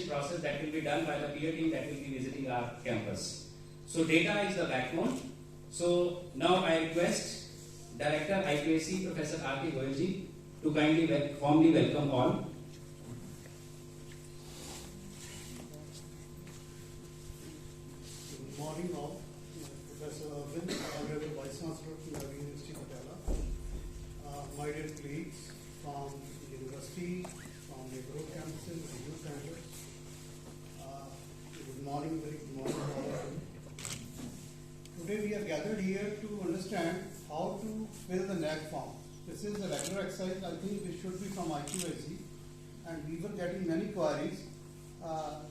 process that will be done by the peer team that will be visiting our campus. So data is the backbone. So now I request Director IQAC Professor R.K. Goyalji to kindly warmly welcome all. Good morning all. Professor Arvind, Honorable Vice Chancellor from the University of Patiala, my dear colleagues from the university, from neighborhood campuses, the youth campus. Good morning, very good morning to all of you. Today we are gathered here to understand how to fill the NAC form. This is a regular exercise. I think this should be from IQAC, and we were getting many queries.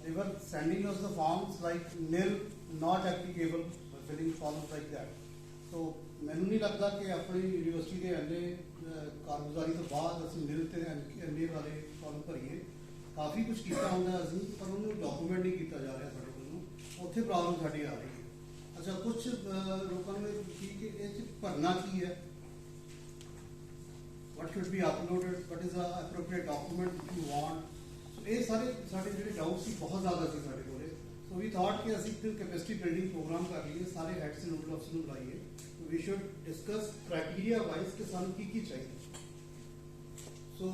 They were sending us the forms like nil, not applicable, filling forms like that. So ਮੈਨੂੰ ਨਹੀਂ ਲੱਗਦਾ ਕਿ ਆਪਣੀ university ਦੇ ਐਨੇ ਕਾਰਗੁਜ਼ਾਰੀ ਤੋਂ ਬਾਅਦ ਅਸੀਂ ਨਿਲ ਤੇ ਐਨੇ ਵਾਲੇ ਫਾਰਮ ਭਰੀਏ। ਕਾਫੀ ਕੁਝ ਕੀਤਾ ਹੁੰਦਾ ਅਸੀਂ, ਪਰ ਉਹਨੂੰ ਡਾਕੂਮੈਂਟ ਨਹੀਂ ਕੀਤਾ ਜਾ ਰਿਹਾ ਸਾਡੇ ਕੋਲੋਂ। ਉੱਥੇ ਪ੍ਰੋਬਲਮ ਸਾਡੀ ਆ ਰਹੀ ਹੈ। ਅੱਛਾ, ਕੁਝ ਲੋਕਾਂ ਨੂੰ ਕੀ ਕਿ ਇਹ 'ਚ ਭਰਨਾ ਕੀ ਹੈ, what should be uploaded, what is the appropriate document if you want. So ਇਹ ਸਾਰੇ ਸਾਡੇ ਜਿਹੜੇ ਡਾਊਟ ਸੀ ਬਹੁਤ ਜ਼ਿਆਦਾ ਸੀ ਸਾਡੇ ਕੋਲੇ। So we thought ਕਿ ਅਸੀਂ ਇੱਕ ਕੈਪੈਸਿਟੀ ਬਿਲਡਿੰਗ ਪ੍ਰੋਗਰਾਮ ਕਰ ਲਈਏ, ਸਾਰੇ ਹੈਡਸ ਐਂਡ ਨੋਡਲ ਅਫਸਰ ਨੂੰ ਬੁਲਾਈਏ। We should discuss criteria wise ਕਿ ਸਾਨੂੰ ਕੀ ਚਾਹੀਏ। So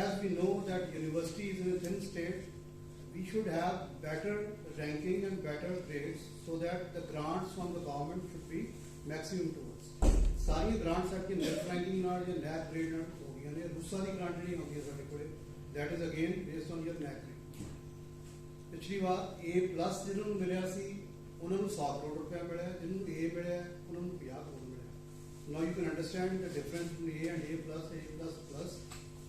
as we know that university is in a thin state, we should have better ranking and better grades so that the grants from the government should be maximum to us. ਸਾਰੀਆਂ grants ਸਾਡੀ net ranking ਨਾਲ ਜਾਂ neck grade ਨਾਲ ਹੋ ਗਈਆਂ ਨੇ। ਰੂਸਾ ਦੀ grant ਜਿਹੜੀ ਹੁੰਦੀ ਹੈ ਸਾਡੇ ਕੋਲੇ, that is again based on your NAC grade. ਪਿਛਲੀ ਵਾਰ A+ ਜਿਹਨਾਂ ਨੂੰ ਮਿਲਿਆ ਸੀ ਉਹਨਾਂ ਨੂੰ 100 ਕਰੋੜ ਰੁਪਏ ਮਿਲਿਆ, ਜਿਹਨੂੰ A ਮਿਲਿਆ ਉਹਨਾਂ ਨੂੰ 50 ਕਰੋੜ ਮਿਲਿਆ। Now you can understand the difference between A and A+,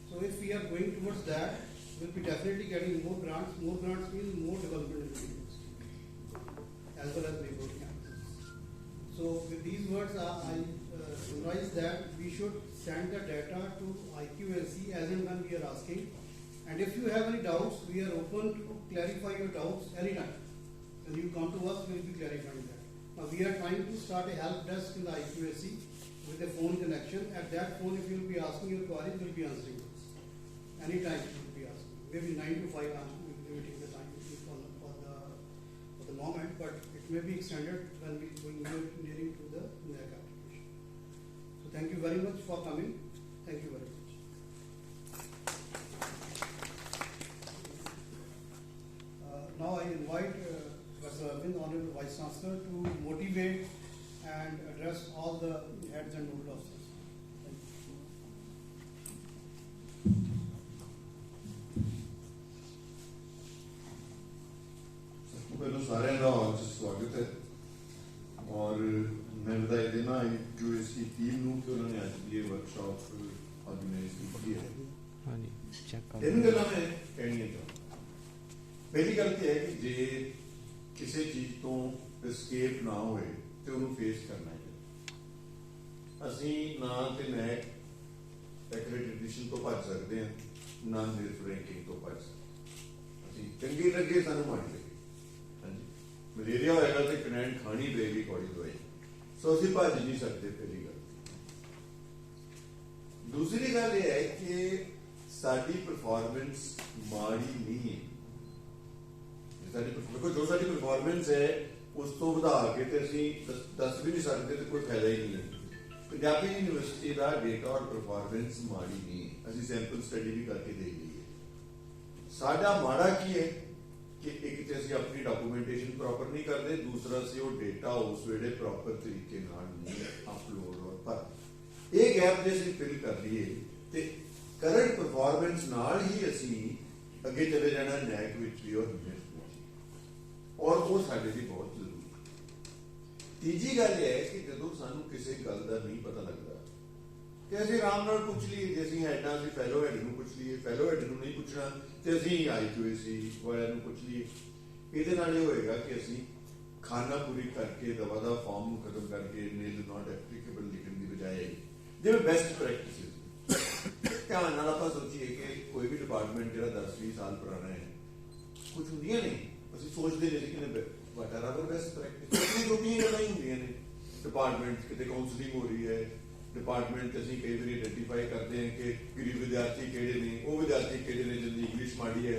So if we are going towards that, we'll be definitely getting more grants. More grants means more development in the university, as well as neighborhood campuses. So with these words, I summarize that we should send the data to IQAC as and when we are asking. And if you have any doubts, we are open to clarify your doubts anytime. When you come to us, we will be clarifying that. Now we are trying to start a help desk in the IQAC with a phone connection. At that phone, if you will be asking your queries, we will be answering those. Anytime you will be asking. Maybe 9 to 5 I'm limiting the time for the moment, but it may be extended when we are nearing to the NAC application. So thank you very much for coming. Thank you very much. Now I invite Professor Arvind, Honorable Vice Chancellor, to motivate and address all the heads and nodal officers. ਪਹਿਲਾਂ ਸਾਰਿਆਂ ਦਾ ਅੱਜ ਸਵਾਗਤ ਹੈ ਔਰ ਮੈਂ ਵਧਾਈ ਦੇਣਾ IQAC team ਨੂੰ ਕਿ ਉਹਨਾਂ ਨੇ ਅੱਜ ਦੀ ਇਹ ਵਰਕਸ਼ਾਪ ਆਰਗੇਨਾਈਜ਼ ਕੀਤੀ ਹੈ। ਹਾਂਜੀ, ਤਿੰਨ ਗੱਲਾਂ ਮੈਂ ਕਹਿਣੀਆਂ ਚਾਹੁੰਦਾ। ਪਹਿਲੀ ਗੱਲ ਤੇ ਹੈ ਕਿ ਜੇ ਕਿਸੇ ਚੀਜ਼ ਤੋਂ ਐਸਕੇਪ ਨਾ ਹੋਏ ਤੇ ਉਹਨੂੰ ਫੇਸ ਕਰਨਾ ਹੈ। ਅਸੀਂ ਨਾ ਤੇ ਨੈਕ ਐਕ੍ਰੈਡੀਟੇਸ਼ਨ ਤੋਂ ਭੱਜ ਸਕਦੇ ਹਾਂ, ਨਾ ਨਿਰਫ ਰੈਂਕਿੰਗ ਤੋਂ ਭੱਜ ਸਕਦੇ। ਅਸੀਂ ਚੰਗੀ ਲੱਗੇ ਸਾਨੂੰ ਮੰਨ ਲਈਏ, ਮਲੇਰੀਆ ਹੋਏਗਾ ਤੇ ਕਨੈਂਟ ਖਾਣੀ ਪਏਗੀ ਕੌੜੀ ਦਵਾਈ। ਸੋ ਅਸੀਂ ਭੱਜ ਨਹੀਂ ਸਕਦੇ। ਪਹਿਲੀ ਗੱਲ। ਦੂਸਰੀ ਗੱਲ ਇਹ ਹੈ ਕਿ ਸਾਡੀ ਪਰਫਾਰਮੈਂਸ ਮਾੜੀ ਨਹੀਂ ਹੈ। ਦੇਖੋ, ਜੋ ਸਾਡੀ ਪਰਫਾਰਮੈਂਸ ਹੈ ਉਸ ਤੋਂ ਵਧਾ ਕੇ ਤੇ ਅਸੀਂ ਦੱਸ ਵੀ ਨਹੀਂ ਸਕਦੇ ਤੇ ਕੋਈ ਫਾਇਦਾ ਹੀ ਨਹੀਂ ਹੈ। ਪੰਜਾਬੀ ਯੂਨੀਵਰਸਿਟੀ ਦਾ ਡੇਟਾ ਔਰ ਪਰਫਾਰਮੈਂਸ ਮਾੜੀ ਨਹੀਂ ਹੈ। ਅਸੀਂ ਸੈਂਪਲ ਸਟੱਡੀ ਵੀ ਕਰਕੇ ਦੇਖ ਲਈ ਹੈ। ਸਾਡਾ ਮਾੜਾ ਕੀ ਹੈ ਕਿ ਇੱਕ ਤੇ ਅਸੀਂ ਆਪਣੀ ਡਾਕੂਮੈਂਟੇਸ਼ਨ ਪ੍ਰੋਪਰ ਨਹੀਂ ਕਰਦੇ, ਦੂਸਰਾ ਅਸੀਂ ਉਹ ਡੇਟਾ ਉਸ ਵੇਲੇ ਪ੍ਰੋਪਰ ਤਰੀਕੇ ਨਾਲ ਨਹੀਂ ਅਪਲੋਡ ਔਰ ਪਰ ਇਹ ਗੈਪ ਜੇ ਅਸੀਂ ਫਿਲ ਕਰ ਲਈਏ ਤੇ ਕਰੰਟ ਪਰਫਾਰਮੈਂਸ ਨਾਲ ਹੀ ਅਸੀਂ ਅੱਗੇ ਚਲੇ ਜਾਣਾ ਨੈਕ ਵਿੱਚ ਵੀ ਔਰ ਔਰ ਉਹ ਸਾਡੇ ਲਈ ਬਹੁਤ ਜ਼ਰੂਰੀ ਹੈ। ਤੀਜੀ ਗੱਲ ਇਹ ਹੈ ਕਿ ਜਦੋਂ ਸਾਨੂੰ ਕਿਸੇ ਗੱਲ ਦਾ ਨਹੀਂ ਪਤਾ ਲੱਗਦਾ ਕਿ ਅਸੀਂ ਆਰਾਮ ਨਾਲ ਪੁੱਛ ਲਈਏ। ਜੇ ਅਸੀਂ ਹੈਡਾਂ ਅਸੀਂ ਫੈਲੋ ਹੈਡ ਨੂੰ ਪੁੱਛ ਲਈਏ, ਫੈਲੋ ਹੈਡ ਨੂੰ ਨਹੀਂ ਪੁੱਛਣਾ ਤੇ ਅਸੀਂ IQAC ਵਾਲਿਆਂ ਨੂੰ ਪੁੱਛ ਲਈਏ। ਇਹਦੇ ਨਾਲ ਇਹ ਹੋਏਗਾ ਕਿ ਅਸੀਂ ਖਾਨਾ ਪੂਰੀ ਕਰਕੇ ਦਵਾ ਦਾ ਫਾਰਮ ਨੂੰ ਖਤਮ ਕਰਕੇ ਨਿਲ ਨਾਟ ਐਪਲੀਕੇਬਲ ਲਿਖਣ ਦੀ ਬਜਾਏ ਜਿਵੇਂ ਬੈਸਟ ਪ੍ਰੈਕਟਿਸਿਸ ਧਿਆਨ ਨਾਲ ਆਪਾਂ ਸੋਚੀਏ ਕਿ ਕੋਈ ਵੀ ਡਿਪਾਰਟਮੈਂਟ ਜਿਹੜਾ 10-20 ਸਾਲ ਪੁਰਾਣਾ ਹੈ, ਕੁਝ ਹੁੰਦੀਆਂ ਨੇ ਅਸੀਂ ਸੋਚਦੇ ਜੇ ਕਿ what are our best practice, ਲੋਕੀ ਗੱਲਾਂ ਹੀ ਹੁੰਦੀਆਂ ਨੇ। ਡਿਪਾਰਟਮੈਂਟ ਕਿਤੇ ਕਾਉਂਸਲਿੰਗ ਹੋ ਰਹੀ ਹੈ, ਡਿਪਾਰਟਮੈਂਟ ਅਸੀਂ ਕਈ ਵਾਰੀ ਆਈਡੈਂਟੀਫਾਈ ਕਰਦੇ ਹਾਂ ਕਿ ਗਰੀਬ ਵਿਦਿਆਰਥੀ ਕਿਹੜੇ ਨੇ, ਉਹ ਵਿਦਿਆਰਥੀ ਕਿਹੜੇ ਨੇ ਜਿਹਦੀ ਇੰਗਲਿਸ਼ ਮਾੜੀ ਹੈ,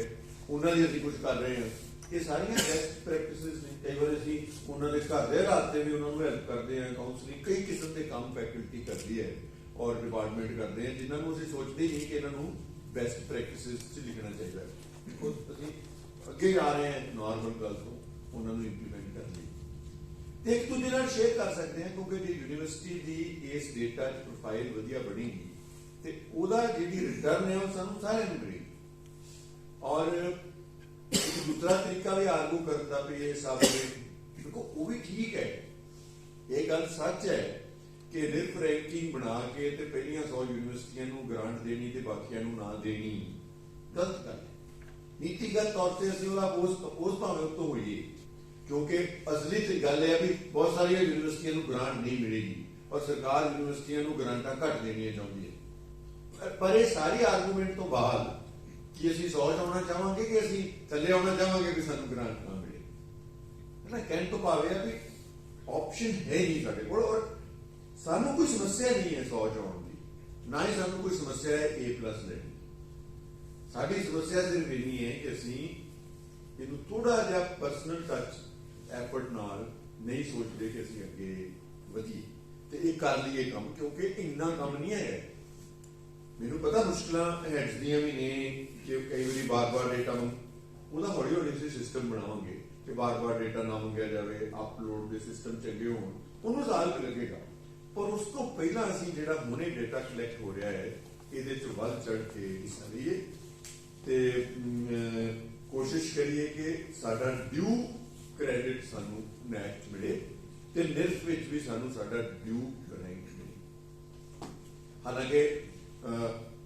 ਉਹਨਾਂ ਦੀ ਅਸੀਂ ਕੁਝ ਕਰ ਰਹੇ ਹਾਂ। ਇਹ ਸਾਰੀਆਂ ਬੈਸਟ ਪ੍ਰੈਕਟਿਸਿਸ ਨੇ। ਕਈ ਵਾਰ ਅਸੀਂ ਉਹਨਾਂ ਦੇ ਘਰ ਦੇ ਹਾਲਾਤ ਤੇ ਵੀ ਉਹਨਾਂ ਨੂੰ ਹੈਲਪ ਕਰਦੇ ਹਾਂ, ਕਾਉਂਸਲਿੰਗ, ਕਈ ਕਿਸਮ ਦੇ ਕੰਮ ਫੈਕਲਟੀ ਕਰਦੀ ਹੈ ਔਰ ਡਿਪਾਰਟਮੈਂਟ ਕਰਦੇ ਆ, ਜਿਨ੍ਹਾਂ ਨੂੰ ਅਸੀਂ ਸੋਚਦੇ ਹੀ ਨਹੀਂ ਕਿ ਇਹਨਾਂ ਨੂੰ ਬੈਸਟ ਪ੍ਰੈਕਟਿਸਿਸ 'ਚ ਲਿਖਣਾ ਚਾਹੀਦਾ ਹੈ। ਬਿਕੋਜ਼ ਅਸੀਂ ਅੱਗੇ ਜਾ ਰਹੇ ਹਾਂ ਨਾਰਮਲ ਗੱਲ ਤੋਂ ਉਹਨਾਂ ਨੂੰ ਇੰਪਲੀਮੈਂਟ ਕਰਨ ਲਈ, ਤੇ ਇੱਕ ਦੂਜੇ ਨਾਲ ਸ਼ੇਅਰ ਕਰ ਸਕਦੇ ਹਾਂ। ਕਿਉਂਕਿ ਜੇ ਯੂਨੀਵਰਸਿਟੀ ਦੀ ਇਸ ਡੇਟਾ ਪ੍ਰੋਫਾਈਲ ਵਧੀਆ ਬਣੇਗੀ ਤੇ ਉਹਦਾ ਜਿਹੜੀ ਰਿਟਰਨ ਹੈ ਉਹ ਸਾਨੂੰ ਸਾਰਿਆਂ ਨੂੰ ਮਿਲੇਗੀ। ਔਰ ਇੱਕ ਦੂਸਰਾ ਤਰੀਕਾ ਵੀ ਆਰਗੂ ਕਰਨ ਦਾ ਵੀ ਇਹ ਸਭ ਦੇਖੋ ਉਹ ਵੀ ਠੀਕ ਹੈ, ਇਹ ਗੱਲ ਸੱਚ ਹੈ ਕਿ ਰਿਫ ਰੈਂਕਿੰਗ ਬਣਾ ਕੇ ਤੇ ਪਹਿਲੀਆਂ 100 ਯੂਨੀਵਰਸਿਟੀਆਂ ਨੂੰ ਗ੍ਰਾਂਟ ਦੇਣੀ ਤੇ ਬਾਕੀਆਂ ਨੂੰ ਨਾ ਦੇਣੀ ਗਲਤ ਗੱਲ ਹੈ। ਨੀਤੀਗਤ ਤੌਰ ਤੇ ਅਸੀਂ ਉਹਦਾ ਅਪੋਜ਼ ਭਾਵੇਂ ਉਹ ਤੋਂ ਹੋਈਏ, ਕਿਉਂਕਿ ਅਸਲੀ ਤੇ ਗੱਲ ਇਹ ਹੈ ਵੀ ਬਹੁਤ ਸਾਰੀਆਂ ਯੂਨੀਵਰਸਿਟੀਆਂ ਨੂੰ ਗ੍ਰਾਂਟ ਨਹੀਂ ਮਿਲੇਗੀ ਔਰ ਸਰਕਾਰ ਯੂਨੀਵਰਸਿਟੀਆਂ ਨੂੰ ਗ੍ਰਾਂਟਾਂ ਘੱਟ ਦੇਣੀਆਂ ਚਾਹੁੰਦੀ ਹੈ। ਪਰ ਇਹ ਸਾਰੀ ਆਰਗੂਮੈਂਟ ਤੋਂ ਬਾਅਦ ਕਿ ਅਸੀਂ 100 ਆਉਣਾ ਚਾਹਾਂਗੇ ਕਿ ਅਸੀਂ ਥੱਲੇ ਆਉਣਾ ਚਾਹਾਂਗੇ ਕਿ ਸਾਨੂੰ ਗ੍ਰਾਂਟ ਨਾ ਮਿਲੇ, ਹੈ ਨਾ, ਕਹਿਣ ਤੋਂ ਭਾਵੇਂ ਆ ਵੀ ਆਪਸ਼ਨ ਹੈ ਨਹੀਂ ਸਾਡੇ ਕੋਲ ਔਰ ਸਾਨੂੰ ਕੋਈ ਸਮੱਸਿਆ ਨਹੀਂ ਹੈ 100 ਆਉਣ ਦੀ, ਨਾ ਹੀ ਸਾਨੂੰ ਕੋਈ ਸਮੱਸਿਆ ਹੈ A+ ਲੈਣ। ਸਾਡੀ ਸਮੱਸਿਆ ਸਿਰਫ ਇੰਨੀ ਹੈ ਕਿ ਅਸੀਂ ਇਹਨੂੰ ਥੋੜਾ ਜਿਹਾ ਪਰਸਨਲ ਟੱਚ ਐਫਰਟ ਨਾਲ ਨਹੀਂ ਸੋਚਦੇ ਕਿ ਅਸੀਂ ਅੱਗੇ ਵਧੀਏ ਤੇ ਇਹ ਕਰ ਲਈਏ ਕੰਮ, ਕਿਉਂਕਿ ਇੰਨਾ ਕੰਮ ਨਹੀਂ ਹੈ। ਮੈਨੂੰ ਪਤਾ ਮੁਸ਼ਕਲਾਂ ਹੈਡਸ ਦੀਆਂ ਵੀ ਨੇ ਕਿ ਕਈ ਵਾਰੀ ਬਾਰ-ਬਾਰ ਡੇਟਾ ਉਹਦਾ ਹੌਲੀ ਹੌਲੀ ਅਸੀਂ ਸਿਸਟਮ ਬਣਾਵਾਂਗੇ ਕਿ ਬਾਰ-ਬਾਰ ਡੇਟਾ ਨਾ ਮੰਗਿਆ ਜਾਵੇ, ਅਪਲੋਡ ਦੇ ਸਿਸਟਮ ਚੰਗੇ ਹੋਣ, ਉਹਨੂੰ ਸਾਲ ਲੱਗੇਗਾ। ਪਰ ਉਸ ਤੋਂ ਪਹਿਲਾਂ ਅਸੀਂ ਜਿਹੜਾ ਹੁਣੇ ਡੇਟਾ ਕਲੈਕਟ ਹੋ ਰਿਹਾ ਹੈ ਇਹਦੇ 'ਚ ਵੱਧ ਚੜ੍ਹ ਕੇ ਹਿੱਸਾ ਲਈਏ ਤੇ ਕੋਸ਼ਿਸ਼ ਕਰੀਏ ਕਿ ਸਾਡਾ ਡਿਊ ਕ੍ਰੈਡਿਟ ਸਾਨੂੰ ਨੈਕ 'ਚ ਮਿਲੇ ਤੇ ਨਿਰਫ ਵਿੱਚ ਵੀ ਸਾਨੂੰ ਸਾਡਾ ਡਿਊ ਰੈਂਕ ਮਿਲੇ। ਹਾਲਾਂਕਿ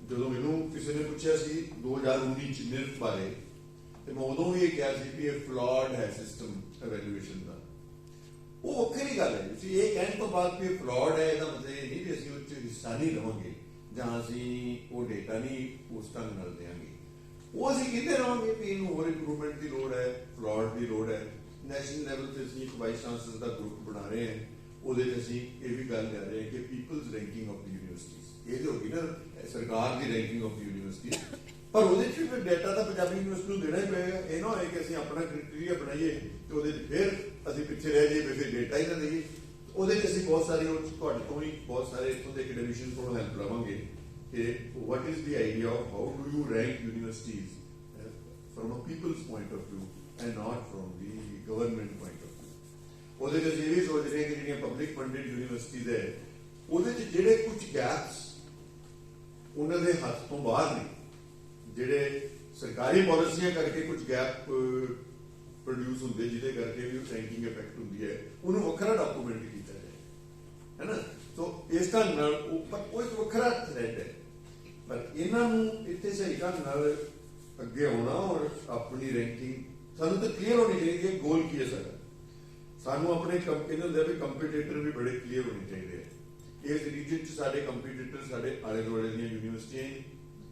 ਜਦੋਂ ਮੈਨੂੰ ਕਿਸੇ ਨੇ ਪੁੱਛਿਆ ਸੀ 2019 ਚ ਨਿਰਫ ਬਾਰੇ ਤੇ ਮੈਂ ਉਦੋਂ ਵੀ ਇਹ ਕਿਹਾ ਸੀ ਕਿ ਇਹ ਫਲॉड ਹੈ ਸਿਸਟਮ ਐਵੈਲੂਏਸ਼ਨ ਦਾ। ਉਹ ਵੱਖਰੀ ਗੱਲ ਹੈ। ਤੁਸੀਂ ਇਹ ਕਹਿਣ ਤੋਂ ਬਾਅਦ ਕਿ ਫਲॉड ਹੈ ਇਹਦਾ ਮਤਲਬ ਇਹ ਨਹੀਂ ਵੀ ਅਸੀਂ ਉਹ 'ਚ ਹਿੱਸਾ ਨਹੀਂ ਲਵਾਂਗੇ ਜਾਂ ਅਸੀਂ ਉਹ ਡੇਟਾ ਨਹੀਂ ਉਸ ਢੰਗ ਨਾਲ ਦੇਵਾਂਗੇ। ਉਹ ਅਸੀਂ ਕਹਿੰਦੇ ਰਹਾਂਗੇ ਕਿ ਇਹਨੂੰ ਹੋਰ ਇੰਪਰੂਵਮੈਂਟ ਦੀ ਲੋੜ ਹੈ, ਫਲॉड ਦੀ ਲੋੜ ਹੈ। ਨੈਸ਼ਨਲ ਲੈਵਲ ਤੇ ਅਸੀਂ ਇੱਕ ਵਾਈਸ ਚਾਂਸਲਰ ਦਾ ਗਰੁੱਪ ਬਣਾ ਰਹੇ ਹਾਂ, ਉਹਦੇ 'ਚ ਅਸੀਂ ਇਹ ਵੀ ਗੱਲ ਕਰ ਰਹੇ ਹਾਂ ਕਿ peoples ranking of the universities, ਇਹ ਜੋ ਹੋਗੀ ਨਾ ਸਰਕਾਰ ਦੀ ਰੈਂਕਿੰਗ ਆਫ ਦੀ ਯੂਨੀਵਰਸਿਟੀ, ਪਰ ਉਹਦੇ 'ਚ ਵੀ ਡੇਟਾ ਤਾਂ ਪੰਜਾਬੀ ਯੂਨੀਵਰਸਿਟੀ ਨੂੰ ਦੇਣਾ ਹੀ ਪਏਗਾ। ਇਹ ਨਾ ਹੋਏ ਕਿ ਅਸੀਂ ਆਪਣਾ ਕ੍ਰਾਈਟੇਰੀਆ ਬਣਾਈਏ ਤੇ ਉਹਦੇ 'ਚ ਫਿਰ ਅਸੀਂ ਪਿੱਛੇ ਰਹਿ ਜਾਈਏ, ਫਿਰ ਡੇਟਾ ਹੀ ਨਾ ਦੇਈਏ। ਉਹਦੇ 'ਚ ਅਸੀਂ ਬਹੁਤ ਸਾਰੀ ਤੁਹਾਡੇ ਤੋਂ ਵੀ ਬਹੁਤ ਸਾਰੇ ਇੱਥੋਂ ਦੇ ਐਕੈਡਮਿਸ਼ੀਅਨ ਕੋਲੋਂ ਹੈਲਪ ਲਵਾਂਗੇ ਕਿ what is the idea of how do you rank universities from a people's point of view and not from the government point of view। ਉਹਦੇ 'ਚ ਅਸੀਂ ਇਹ ਵੀ ਸੋਚ ਰਹੇ ਕਿ ਜਿਹੜੀਆਂ ਪਬਲਿਕ ਫੰਡਡ ਯੂਨੀਵਰਸਿਟੀਜ਼ ਹੈ ਉਹਦੇ 'ਚ ਜਿਹੜੇ ਕੁਝ ਗੈਪਸ ਉਹਨਾਂ ਦੇ ਹੱਥ ਤੋਂ ਬਾਹਰ ਨੇ, ਜਿਹੜੇ ਸਰਕਾਰੀ ਪਾਲਿਸੀਆਂ ਕਰਕੇ ਕੁਝ ਗੈਪ ਪ੍ਰੋਡਿਊਸ ਹੁੰਦੇ ਜਿਹਦੇ ਕਰਕੇ ਵੀ ਰੈਂਕਿੰਗ ਇਫੈਕਟ ਹੁੰਦੀ ਹੈ, ਉਹਨੂੰ ਵੱਖਰਾ ਡਾਕੂਮੈਂਟ ਕੀਤਾ ਜਾਏ, ਹੈ ਨਾ। ਸੋ ਇਸ ਢੰਗ ਨਾਲ ਉਹ ਇੱਕ ਵੱਖਰਾ ਥ੍ਰੈਡ ਹੈ, ਪਰ ਇਹਨਾਂ ਨੂੰ ਇੱਥੇ ਸਹੀ ਢੰਗ ਨਾਲ ਅੱਗੇ ਆਉਣਾ ਔਰ ਆਪਣੀ ਰੈਂਕਿੰਗ ਸਾਨੂੰ ਤਾਂ ਕਲੀਅਰ ਹੋਣੀ ਚਾਹੀਦੀ ਹੈ। ਗੋਲ ਕੀ ਹੈ ਸਾਡਾ? ਸਾਨੂੰ ਆਪਣੇ ਕਹਿੰਦੇ ਹੁੰਦੇ ਵੀ ਕੰਪੀਟੀਟਰ ਵੀ ਬੜੇ ਕਲੀਅਰ ਹੋਣੇ ਚਾਹੀਦੇ ਆ। ਇਸ ਰੀਜਨ 'ਚ ਸਾਡੇ ਕੰਪੀਟੀਟਰ ਸਾਡੇ ਆਲੇ ਦੁਆਲੇ ਦੀਆਂ ਯੂਨੀਵਰਸਿਟੀਆਂ,